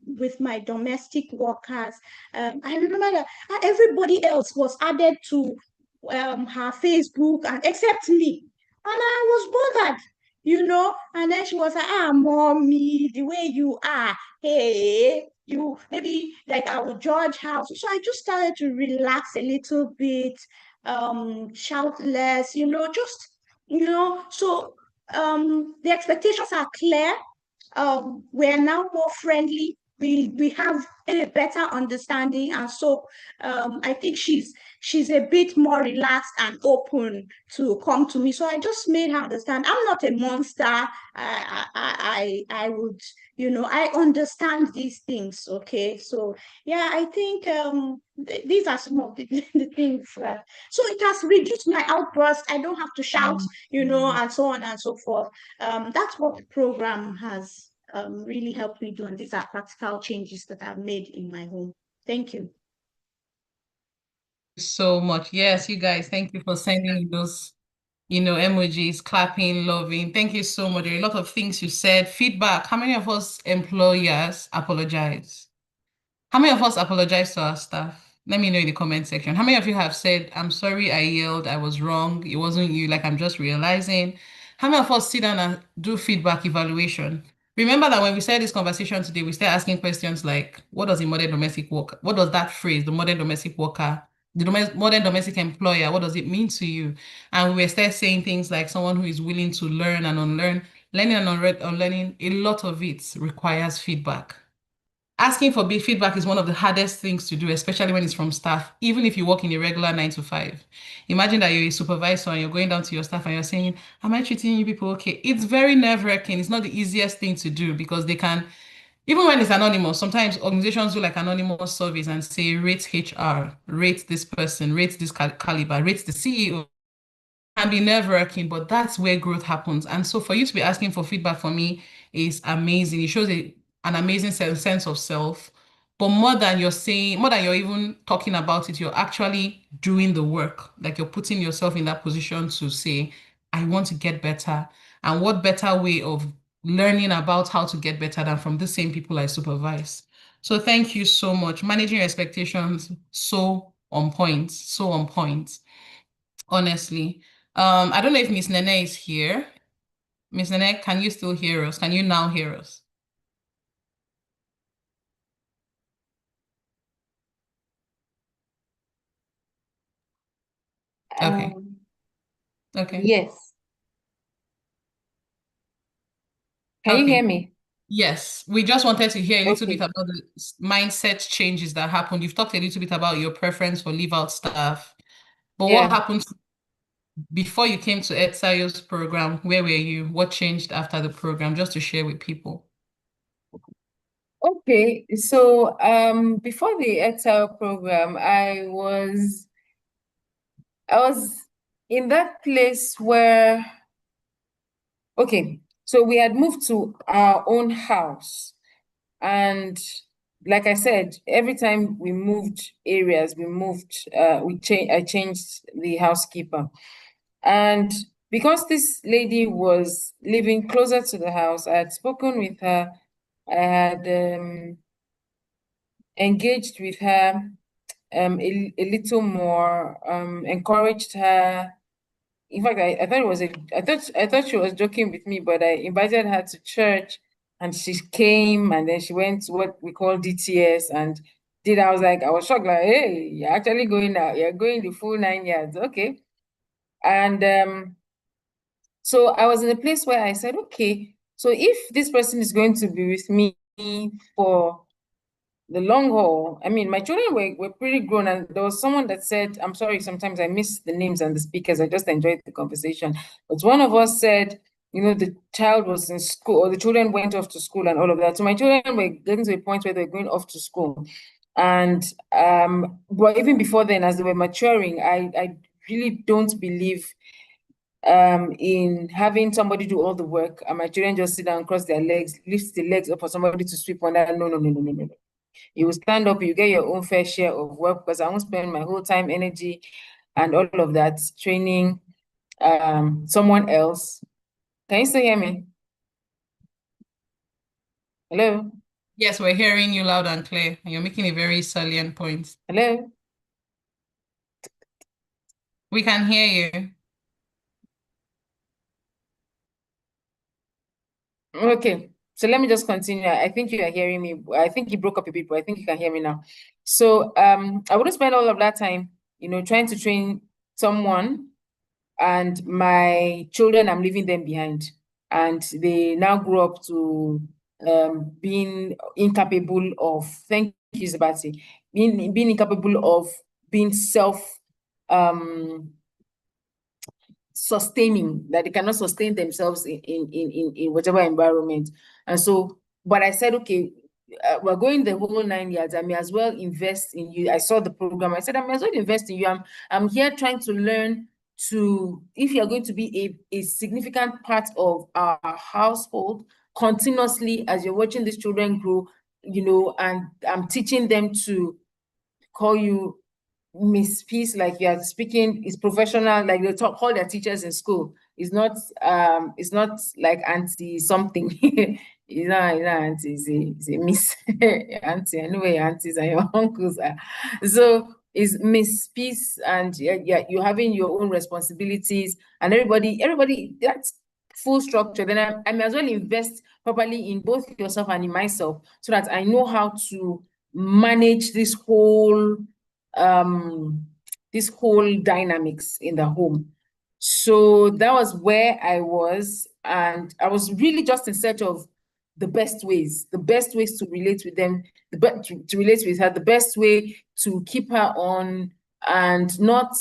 with my domestic workers. I remember that everybody else was added to her Facebook, and except me, and I was bothered. And then she was like, mommy, the way you are, hey, you maybe like I would judge her. So I just started to relax a little bit, shout less, just, so the expectations are clear. We're now more friendly. We have a better understanding, and so I think she's a bit more relaxed and open to come to me. So I just made her understand I'm not a monster. I would, I understand these things. Okay, so yeah, I think these are some of the things. So it has reduced my outburst. I don't have to shout, and so on and so forth. That's what the program has really helped me do, and these are practical changes that I've made in my home. Thank you so much. Yes, you guys, thank you for sending those, emojis, clapping, loving. Thank you so much. There are a lot of things you said. Feedback. How many of us employers apologize? How many of us apologize to our staff? Let me know in the comment section. How many of you have said, I'm sorry, I yelled, I was wrong, it wasn't you, like I'm just realizing? How many of us sit down and do feedback evaluation? Remember that when we started this conversation today, we started asking questions like, what does a modern domestic worker, what does that phrase, the modern domestic worker, the modern domestic employer, what does it mean to you? And we were started saying things like someone who is willing to learn and unlearn. Learning and unlearning, a lot of it requires feedback. Asking for big feedback is one of the hardest things to do, especially when it's from staff, even if you work in a regular 9 to 5. Imagine that you're a supervisor and you're going down to your staff and you're saying, am I treating you people okay? It's very nerve-wracking. It's not the easiest thing to do because they can, even when it's anonymous, sometimes organizations do like anonymous surveys and say, rate HR, rate this person, rate this caliber, rate the CEO. Can be nerve-wracking, but that's where growth happens. And so for you to be asking for feedback for me is amazing. It shows an amazing sense of self. But more than you're saying, more than you're even talking about it, you're actually doing the work. Like you're putting yourself in that position to say, I want to get better. And what better way of learning about how to get better than from the same people I supervise? So thank you so much. Managing your expectations, so on point, so on point, honestly. I don't know if Miss Nene is here. Miss Nene, can you still hear us? Can you now hear us? Okay. Okay. Yes. Can you hear me? Yes, we just wanted to hear a little bit Okay. about the mindset changes that happened. You've talked a little bit about your preference for leave out staff, but what Yeah. happened before you came to EdSciO's program? Where were you? What changed after the program? Just to share with people. Okay, so before the EdSciO program, I was in that place where, okay, so we had moved to our own house, and like I said, every time we moved areas, I changed the housekeeper. And because this lady was living closer to the house, I had spoken with her. I had engaged with her a little more, encouraged her. In fact, I thought it was I thought she was joking with me, but I invited her to church and she came, and then she went to what we call DTS and I was shocked, like, hey, you're actually going out, you're going the full 9 yards. Okay. And so I was in a place where I said, okay, so if this person is going to be with me for the long haul, I mean, my children were pretty grown, and there was someone that said, I'm sorry, sometimes I miss the names and the speakers, I just enjoyed the conversation. But one of us said, the child was in school, or the children went off to school and all of that. So my children were getting to a point where they're going off to school. And but even before then, as they were maturing, I really don't believe in having somebody do all the work and my children just sit down, cross their legs, lift the legs up for somebody to sweep on that. No. You will stand up, you get your own fair share of work, because I won't spend my whole time, energy, and all of that training someone else. Can you still hear me? Hello? Yes, we're hearing you loud and clear, and you're making a very salient point. Hello? We can hear you. Okay, so let me just continue. I think you are hearing me. I think you broke up a bit, but I think you can hear me now. So I wouldn't spend all of that time, trying to train someone, and my children, I'm leaving them behind. And they now grow up to being incapable of, thank you, Zibati, being incapable of being sustaining, that they cannot sustain themselves in whatever environment. And so, but I said, okay, we're going the whole 9 years. I may as well invest in you. I saw the program. I said, I may as well invest in you. I'm here trying to learn if you're going to be a significant part of our household continuously as you're watching these children grow, and I'm teaching them to call you Miss Peace, like you are speaking, is professional, like they call their teachers in school. It's not like auntie something. It's not auntie, it's a miss auntie. Anyway, aunties and your uncles are. So it's Miss Peace, and you're having your own responsibilities, and everybody, that's full structure. Then I may as well invest properly in both yourself and in myself, so that I know how to manage this whole dynamics in the home. So that was where I was, and I was really just in search of the best ways to relate with them, to relate with her, the best way to keep her on, and not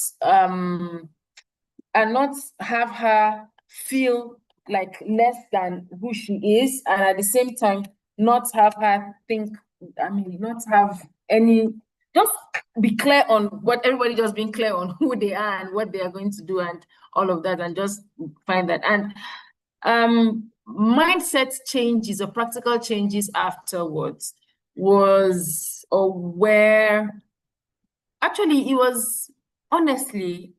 have her feel like less than who she is, and at the same time not have her think, not have any, just be clear on what everybody, just being clear on who they are and what they are going to do and all of that, and just find that. And mindset changes or practical changes afterwards was where actually it was honestly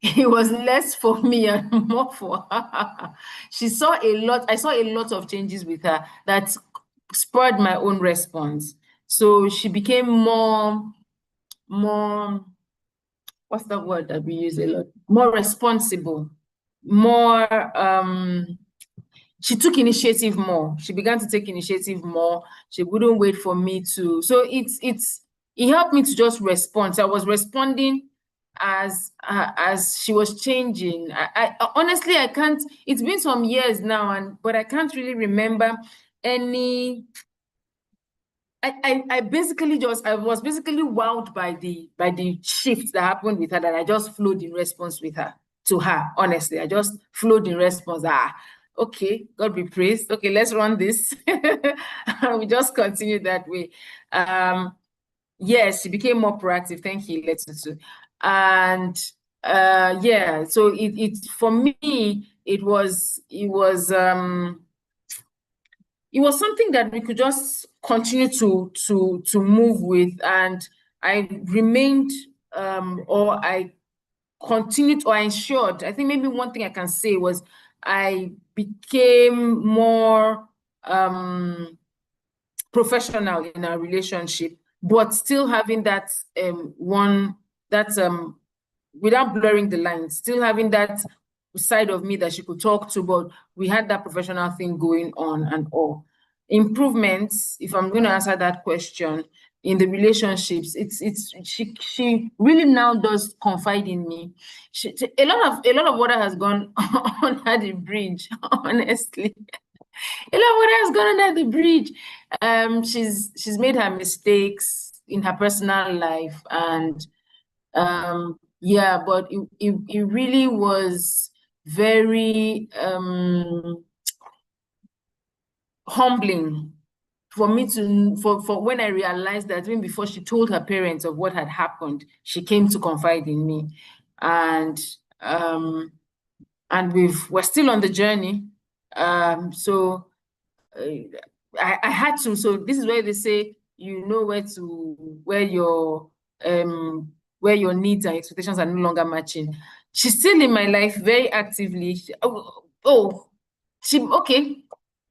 it was less for me and more for her. I saw a lot of changes with her that spurred my own response. So she became more, what's the word that we use a lot? More responsible, more, she took initiative more. She began to take initiative more. She wouldn't wait for me to. So it helped me to just respond. So I was responding as she was changing. I honestly, I can't, it's been some years now, but I can't really remember any. I was basically wowed by the shift that happened with her, that I just flowed in response to her. Honestly, I just flowed in response. Okay, God be praised. Okay, let's run this. We just continue that way. Yes, she became more proactive. Thank you, Letutu. And yeah, so it for me, it was something that we could just continue to move with, and I remained or I continued, or I ensured. I think maybe one thing I can say was I became more professional in our relationship, but still having that without blurring the lines, still having that side of me that she could talk to, but we had that professional thing going on and all. Improvements, if I'm going to answer that question, in the relationships, she really now does confide in me. A lot of water has gone under the bridge, honestly. A lot of water has gone under the bridge. She's made her mistakes in her personal life, and yeah, but it really was very humbling for me to for when I realized that even before she told her parents of what had happened, she came to confide in me, and we're still on the journey. So I had to. So this is where they say you know where your needs and expectations are no longer matching. She's still in my life very actively. Okay.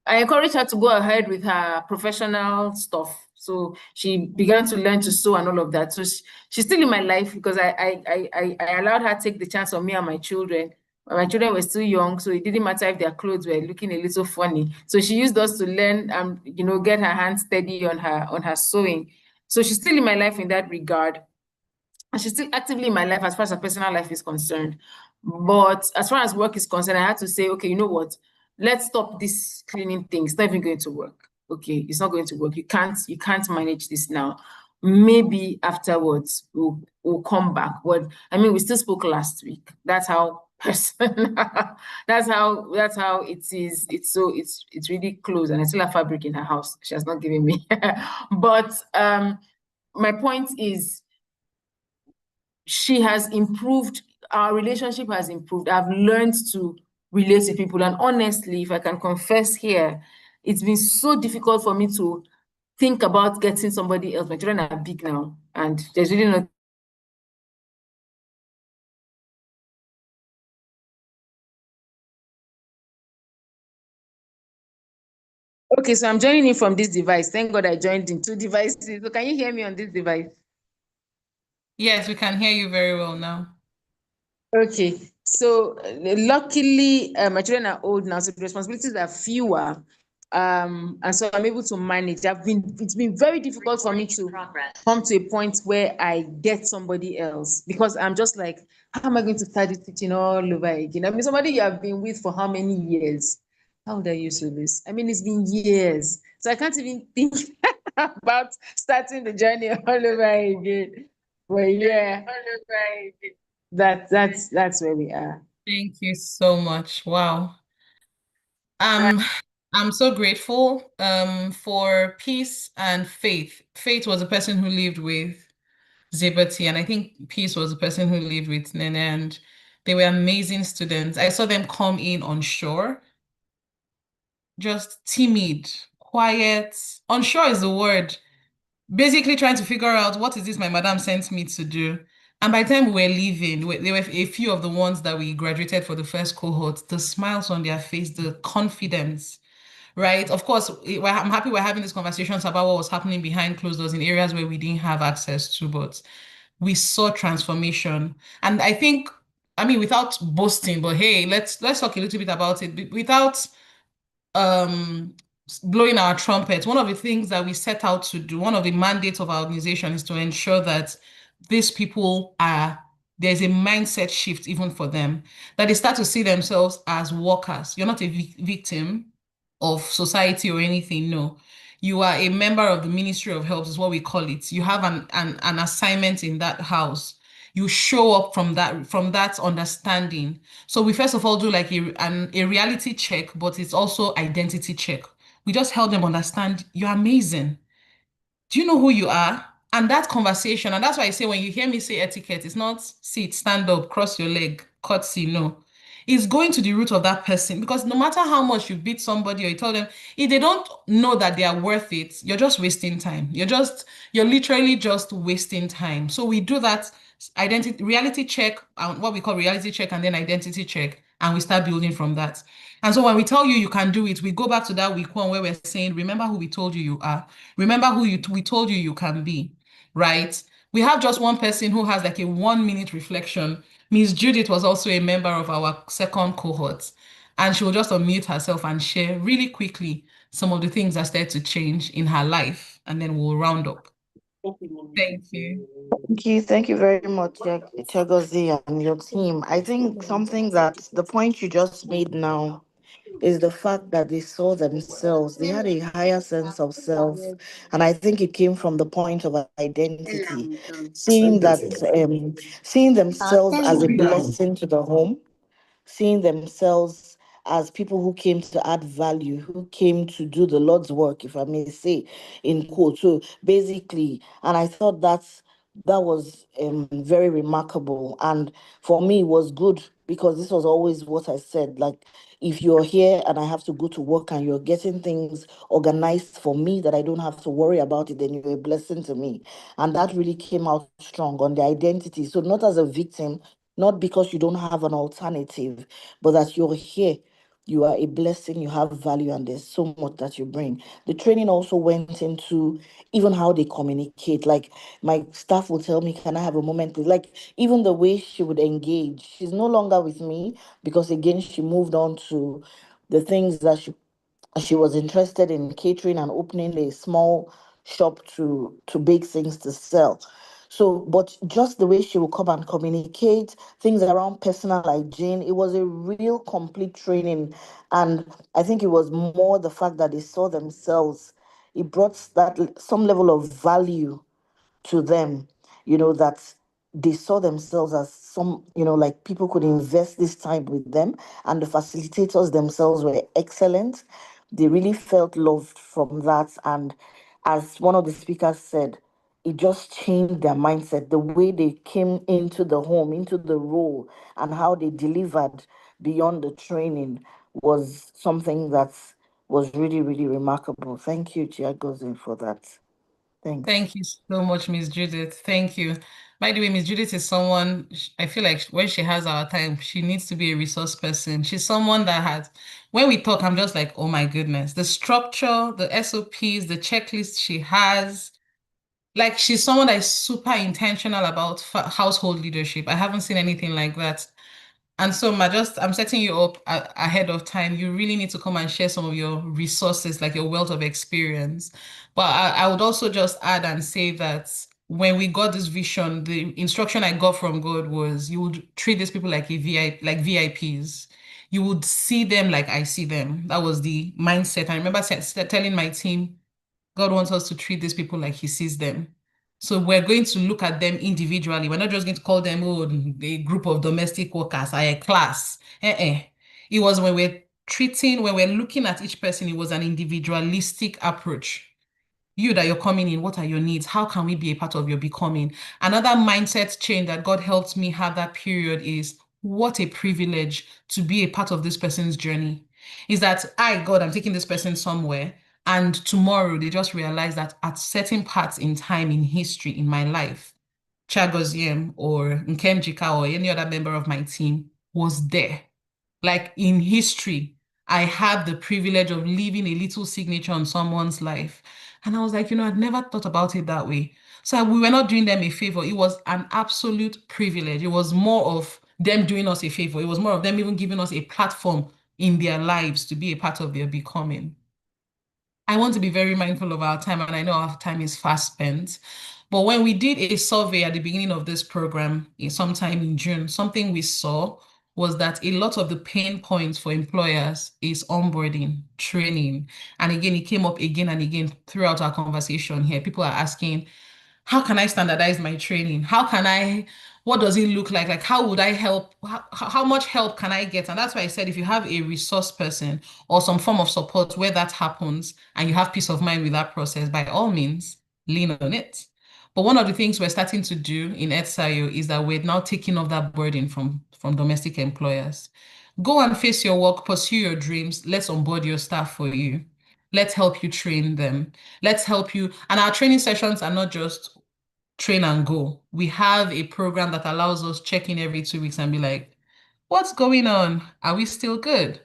I encouraged her to go ahead with her professional stuff. So she began to learn to sew and all of that. So she's still in my life because I allowed her to take the chance on me and my children. My children were still young, so it didn't matter if their clothes were looking a little funny. So she used us to learn and get her hands steady on her sewing. So she's still in my life in that regard. And she's still actively in my life as far as her personal life is concerned. But as far as work is concerned, I had to say, okay, you know what? Let's stop this cleaning thing. It's not even going to work. Okay, it's not going to work. You can't manage this now. Maybe afterwards we'll come back. But I mean, we still spoke last week. That's how personal. that's how it is. It's really close, and I still have fabric in her house. She has not given me. But my point is, she has improved. Our relationship has improved. I've learned to relate to people, and honestly, if I can confess here, it's been so difficult for me to think about getting somebody else. My children are big now, and there's really no. Okay, so I'm joining in from this device. Thank God I joined in 2 devices. So can you hear me on this device? Yes, we can hear you very well now. Okay, so luckily my children are old now, so the responsibilities are fewer, and so I'm able to manage. It's been very difficult for me to come to a point where I get somebody else, because I'm just like, how am I going to start this teaching all over again? I mean, somebody you have been with for how many years? How old are you, Solis? I mean, it's been years, so I can't even think about starting the journey all over again. Well, yeah. That's where we are. Thank you so much. Wow. I'm so grateful for Peace and Faith. Faith was the person who lived with Zibati, and I think Peace was the person who lived with Nene, and they were amazing students. I saw them come in unsure, just timid, quiet. Unsure is the word. Basically trying to figure out what is this my madam sent me to do. And by the time we were leaving, there were a few of the ones that we graduated for the first cohort, the smiles on their face, the confidence, right? Of course, I'm happy we're having these conversations about what was happening behind closed doors in areas where we didn't have access to, but we saw transformation. And I think, I mean, without boasting, but hey, let's talk a little bit about it. Without um blowing our trumpet, one of the things that we set out to do, one of the mandates of our organization, is to ensure that these people there's a mindset shift even for them, that they start to see themselves as workers. You're not a victim of society or anything. No, you are a member of the Ministry of Health, is what we call it. You have an assignment in that house. You show up from that understanding. So we first of all do like a reality check, but it's also identity check. We just help them understand you're amazing. Do you know who you are? And that conversation, and that's why I say when you hear me say etiquette, it's not sit, stand up, cross your leg, curtsy, no. It's going to the root of that person, because no matter how much you beat somebody or you tell them, if they don't know that they are worth it, you're just wasting time. You're literally just wasting time. So we do that reality check, what we call reality check, and then identity check, and we start building from that. And so when we tell you you can do it, we go back to that week 1 where we're saying, remember who we told you are. Remember who we told you you can be, right? We have just one person who has like a 1-minute reflection. Miss Judith was also a member of our second cohort, and she will just unmute herself and share really quickly some of the things that started to change in her life, and then we'll round up. Thank you. Thank you very much, Chagozie and your team. I think something that the point you just made now is the fact that they saw themselves. They had a higher sense of self, and I think it came from the point of identity, seeing themselves as a blessing to the home, seeing themselves as people who came to add value, who came to do the Lord's work, if I may say, in quote. So basically, and I thought that was very remarkable. And for me, it was good because this was always what I said. Like, if you're here and I have to go to work and you're getting things organized for me that I don't have to worry about it, then you're a blessing to me. And that really came out strong on the identity. So not as a victim, not because you don't have an alternative, but that you're here. You are a blessing, you have value, and there's so much that you bring. The training also went into even how they communicate. Like, my staff will tell me, can I have a moment? Like, even the way she would engage. She's no longer with me because, again, she moved on to the things that she was interested in catering and opening a small shop to bake things to sell. So, but just the way she would come and communicate, things around personal hygiene, it was a real complete training. And I think it was more the fact that they saw themselves. It brought that some level of value to them, that they saw themselves as some, like people could invest this time with them, and the facilitators themselves were excellent. They really felt loved from that. And as one of the speakers said, it just changed their mindset, the way they came into the home, into the role, and how they delivered beyond the training was something that was really, really remarkable. Thank you, Chiagozi, for that. Thanks. Thank you so much, Miss Judith. Thank you. By the way, Miss Judith is someone, I feel like when she has our time, she needs to be a resource person. She's someone that has, when we talk, I'm just like, oh my goodness, the structure, the SOPs, the checklist she has. Like, she's someone that is super intentional about household leadership. I haven't seen anything like that. And so, I'm setting you up ahead of time. You really need to come and share some of your resources, like your wealth of experience. But I would also just add and say that when we got this vision, the instruction I got from God was you would treat these people like like VIPs. You would see them like I see them. That was the mindset. I remember telling my team, God wants us to treat these people like he sees them. So we're going to look at them individually. We're not just going to call them, oh, a group of domestic workers, a class. It was when we're looking at each person, it was an individualistic approach. You that you're coming in, what are your needs? How can we be a part of your becoming? Another mindset change that God helped me have that period is what a privilege to be a part of this person's journey. Is that God, I'm taking this person somewhere, and tomorrow they just realize that at certain parts in time in history in my life, Chagoziem or Nkemjika or any other member of my team was there. Like in history, I had the privilege of leaving a little signature on someone's life. And I was like, I'd never thought about it that way. So we were not doing them a favor. It was an absolute privilege. It was more of them doing us a favor. It was more of them even giving us a platform in their lives to be a part of their becoming. I want to be very mindful of our time, and I know our time is fast spent. But when we did a survey at the beginning of this program, sometime in June, something we saw was that a lot of the pain points for employers is onboarding, training. And again, it came up again and again throughout our conversation here. People are asking, how can I standardize my training? What does it look like? Like, how would I help? How much help can I get? And that's why I said, if you have a resource person or some form of support where that happens and you have peace of mind with that process, by all means, lean on it. But one of the things we're starting to do in EdSayo is that we're now taking off that burden from domestic employers. Go and face your work, pursue your dreams. Let's onboard your staff for you. Let's help you train them. Let's help you. And our training sessions are not just train and go. We have a program that allows us check in every 2 weeks and be like, what's going on? Are we still good?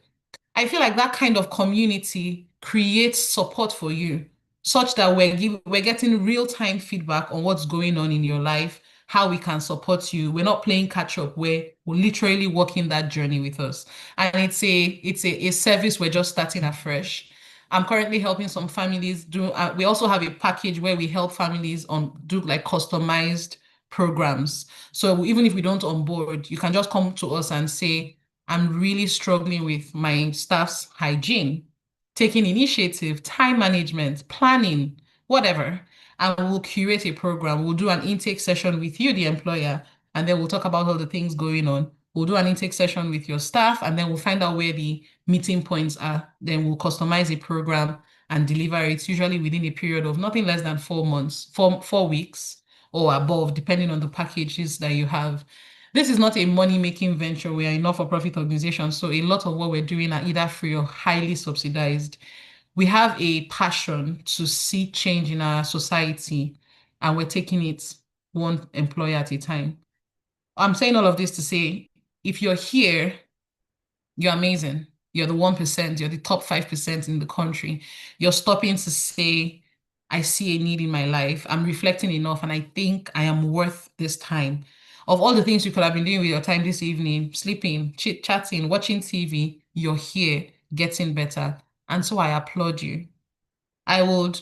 I feel like that kind of community creates support for you, such that we're getting real-time feedback on what's going on in your life, how we can support you. We're not playing catch up, we're literally walking that journey with us. And it's a service we're just starting afresh. I'm currently helping some families do, we also have a package where we help families do like customized programs. So even if we don't onboard, you can just come to us and say, I'm really struggling with my staff's hygiene, taking initiative, time management, planning, whatever. And we'll curate a program. We'll do an intake session with you, the employer, and then we'll talk about all the things going on. We'll do an intake session with your staff, and then we'll find out where the meeting points are. Then we'll customize a program and deliver it, usually within a period of nothing less than 4 months, 4 weeks or above, depending on the packages that you have. This is not a money-making venture. We are a not-for-profit organization, so a lot of what we're doing are either free or highly subsidized. We have a passion to see change in our society, and we're taking it one employee at a time. I'm saying all of this to say, if you're here, you're amazing. You're the 1%, you're the top 5% in the country. You're stopping to say, I see a need in my life. I'm reflecting enough, and I think I am worth this time. Of all the things you could have been doing with your time this evening, sleeping, chit-chatting, watching TV, you're here getting better. And so I applaud you. We'll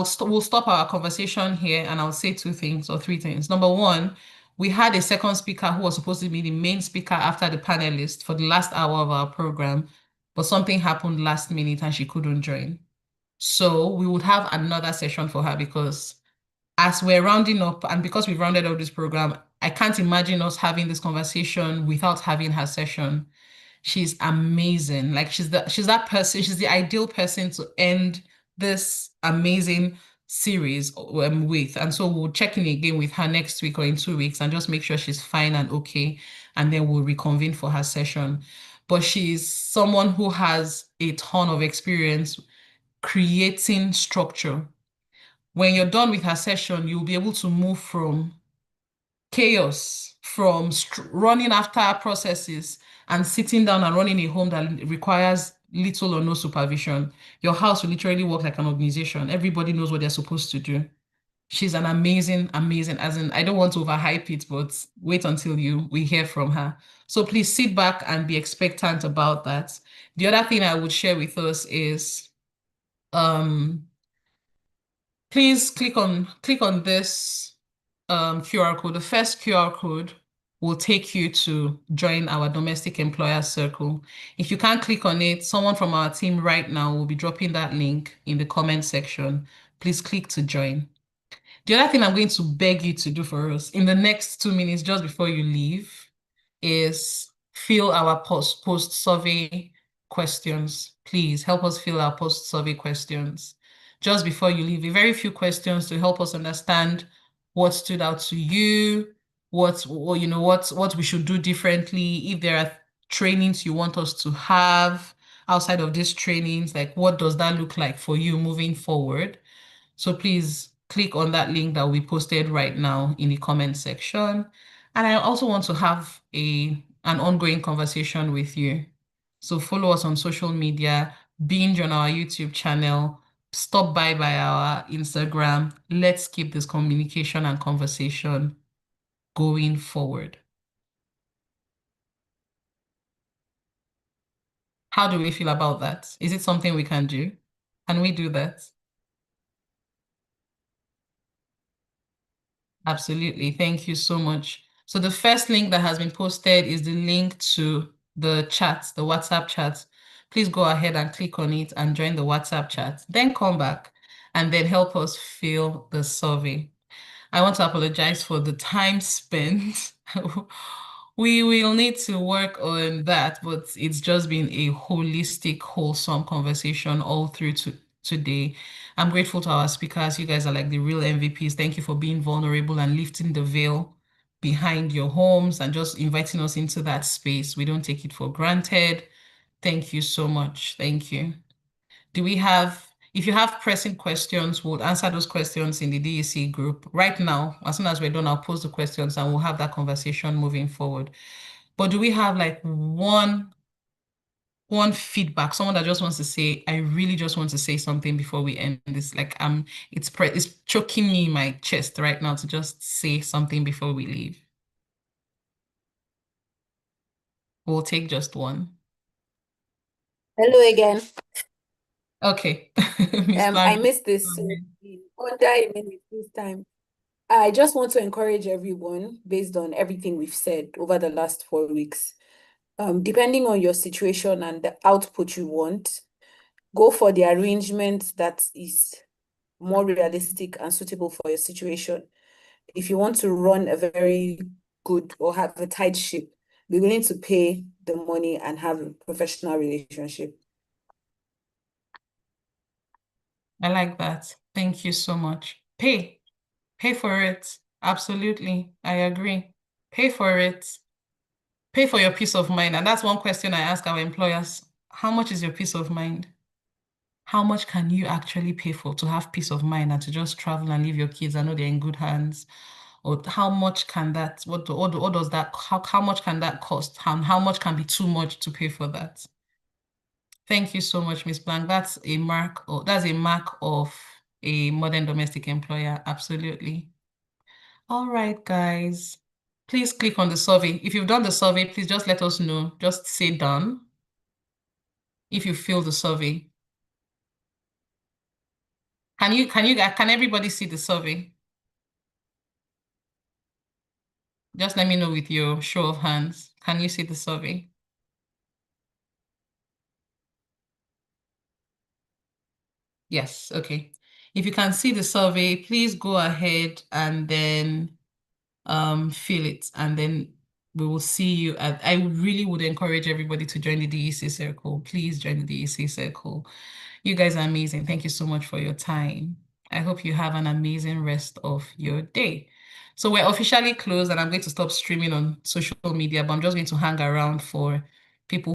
stop our conversation here, and I'll say 2 things or 3 things. Number one, we had a second speaker who was supposed to be the main speaker after the panelist for the last hour of our program, but something happened last minute and she couldn't join. So we would have another session for her, because as we're rounding up, and because we've rounded up this program, I can't imagine us having this conversation without having her session. She's amazing. Like, she's that person, she's the ideal person to end this amazing series with. And so we'll check in again with her next week or in 2 weeks and just make sure she's fine and okay. And then we'll reconvene for her session. But she's someone who has a ton of experience creating structure. When you're done with her session, you'll be able to move from chaos, from running after processes and sitting down and running a home that requires little or no supervision. Your house will literally work like an organization. Everybody knows what they're supposed to do. She's an amazing, as in, I don't want to overhype it, but wait until we hear from her. So please sit back and be expectant about that. The other thing I would share with us is, please click on this QR code. The first QR code will take you to join our domestic employer circle. If you can't click on it, someone from our team right now will be dropping that link in the comment section. Please click to join. The other thing I'm going to beg you to do for us in the next 2 minutes, just before you leave, is fill our post survey questions. Please help us fill our post survey questions just before you leave. A very few questions to help us understand what stood out to you, what we should do differently. If there are trainings you want us to have outside of these trainings, like what does that look like for you moving forward? So please click on that link that we posted right now in the comment section. And I also want to have an ongoing conversation with you. So follow us on social media, binge on our YouTube channel, stop by our Instagram. Let's keep this communication and conversation going forward. How do we feel about that? Is it something we can do? Can we do that? Absolutely. Thank you so much. So the first link that has been posted is the link to the chat, the WhatsApp chat. Please go ahead and click on it and join the WhatsApp chat. Then come back and then help us fill the survey. I want to apologize for the time spent. We will need to work on that, but it's just been a holistic, wholesome conversation all through today. I'm grateful to our speakers. You guys are like the real MVPs. Thank you for being vulnerable and lifting the veil behind your homes and just inviting us into that space. We don't take it for granted. Thank you so much. Thank you. If you have pressing questions, we'll answer those questions in the DEC group. Right now, as soon as we're done, I'll post the questions and we'll have that conversation moving forward. But do we have like one feedback, someone that just wants to say, I really just want to say something before we end this? Like, it's choking me in my chest right now to just say something before we leave. We'll take just one. Hello again. Okay. I missed this, so under a minute this time. I just want to encourage everyone, based on everything we've said over the last 4 weeks, depending on your situation and the output you want, go for the arrangement that is more realistic and suitable for your situation. If you want to run a very good or have a tight ship, be willing to pay the money and have a professional relationship. I like that. Thank you so much. Pay for it. Absolutely. I agree. Pay for it. Pay for your peace of mind. And that's one question I ask our employers. How much is your peace of mind? How much can you actually pay for to have peace of mind and to just travel and leave your kids and know they're in good hands? Or how much can that, what does that, how much can that cost? How much can be too much to pay for that? Thank you so much, Ms. Blank. That's a mark of a modern domestic employer. Absolutely. All right, guys. Please click on the survey. If you've done the survey, please just let us know. Just say done if you fill the survey. Can everybody see the survey? Just let me know with your show of hands. Can you see the survey? Yes, okay. If you can see the survey, please go ahead and then fill it, and then we will see you at, I really would encourage everybody to join the DEC circle. Please join the DEC circle. You guys are amazing. Thank you so much for your time. I hope you have an amazing rest of your day. So we're officially closed and I'm going to stop streaming on social media, but I'm just going to hang around for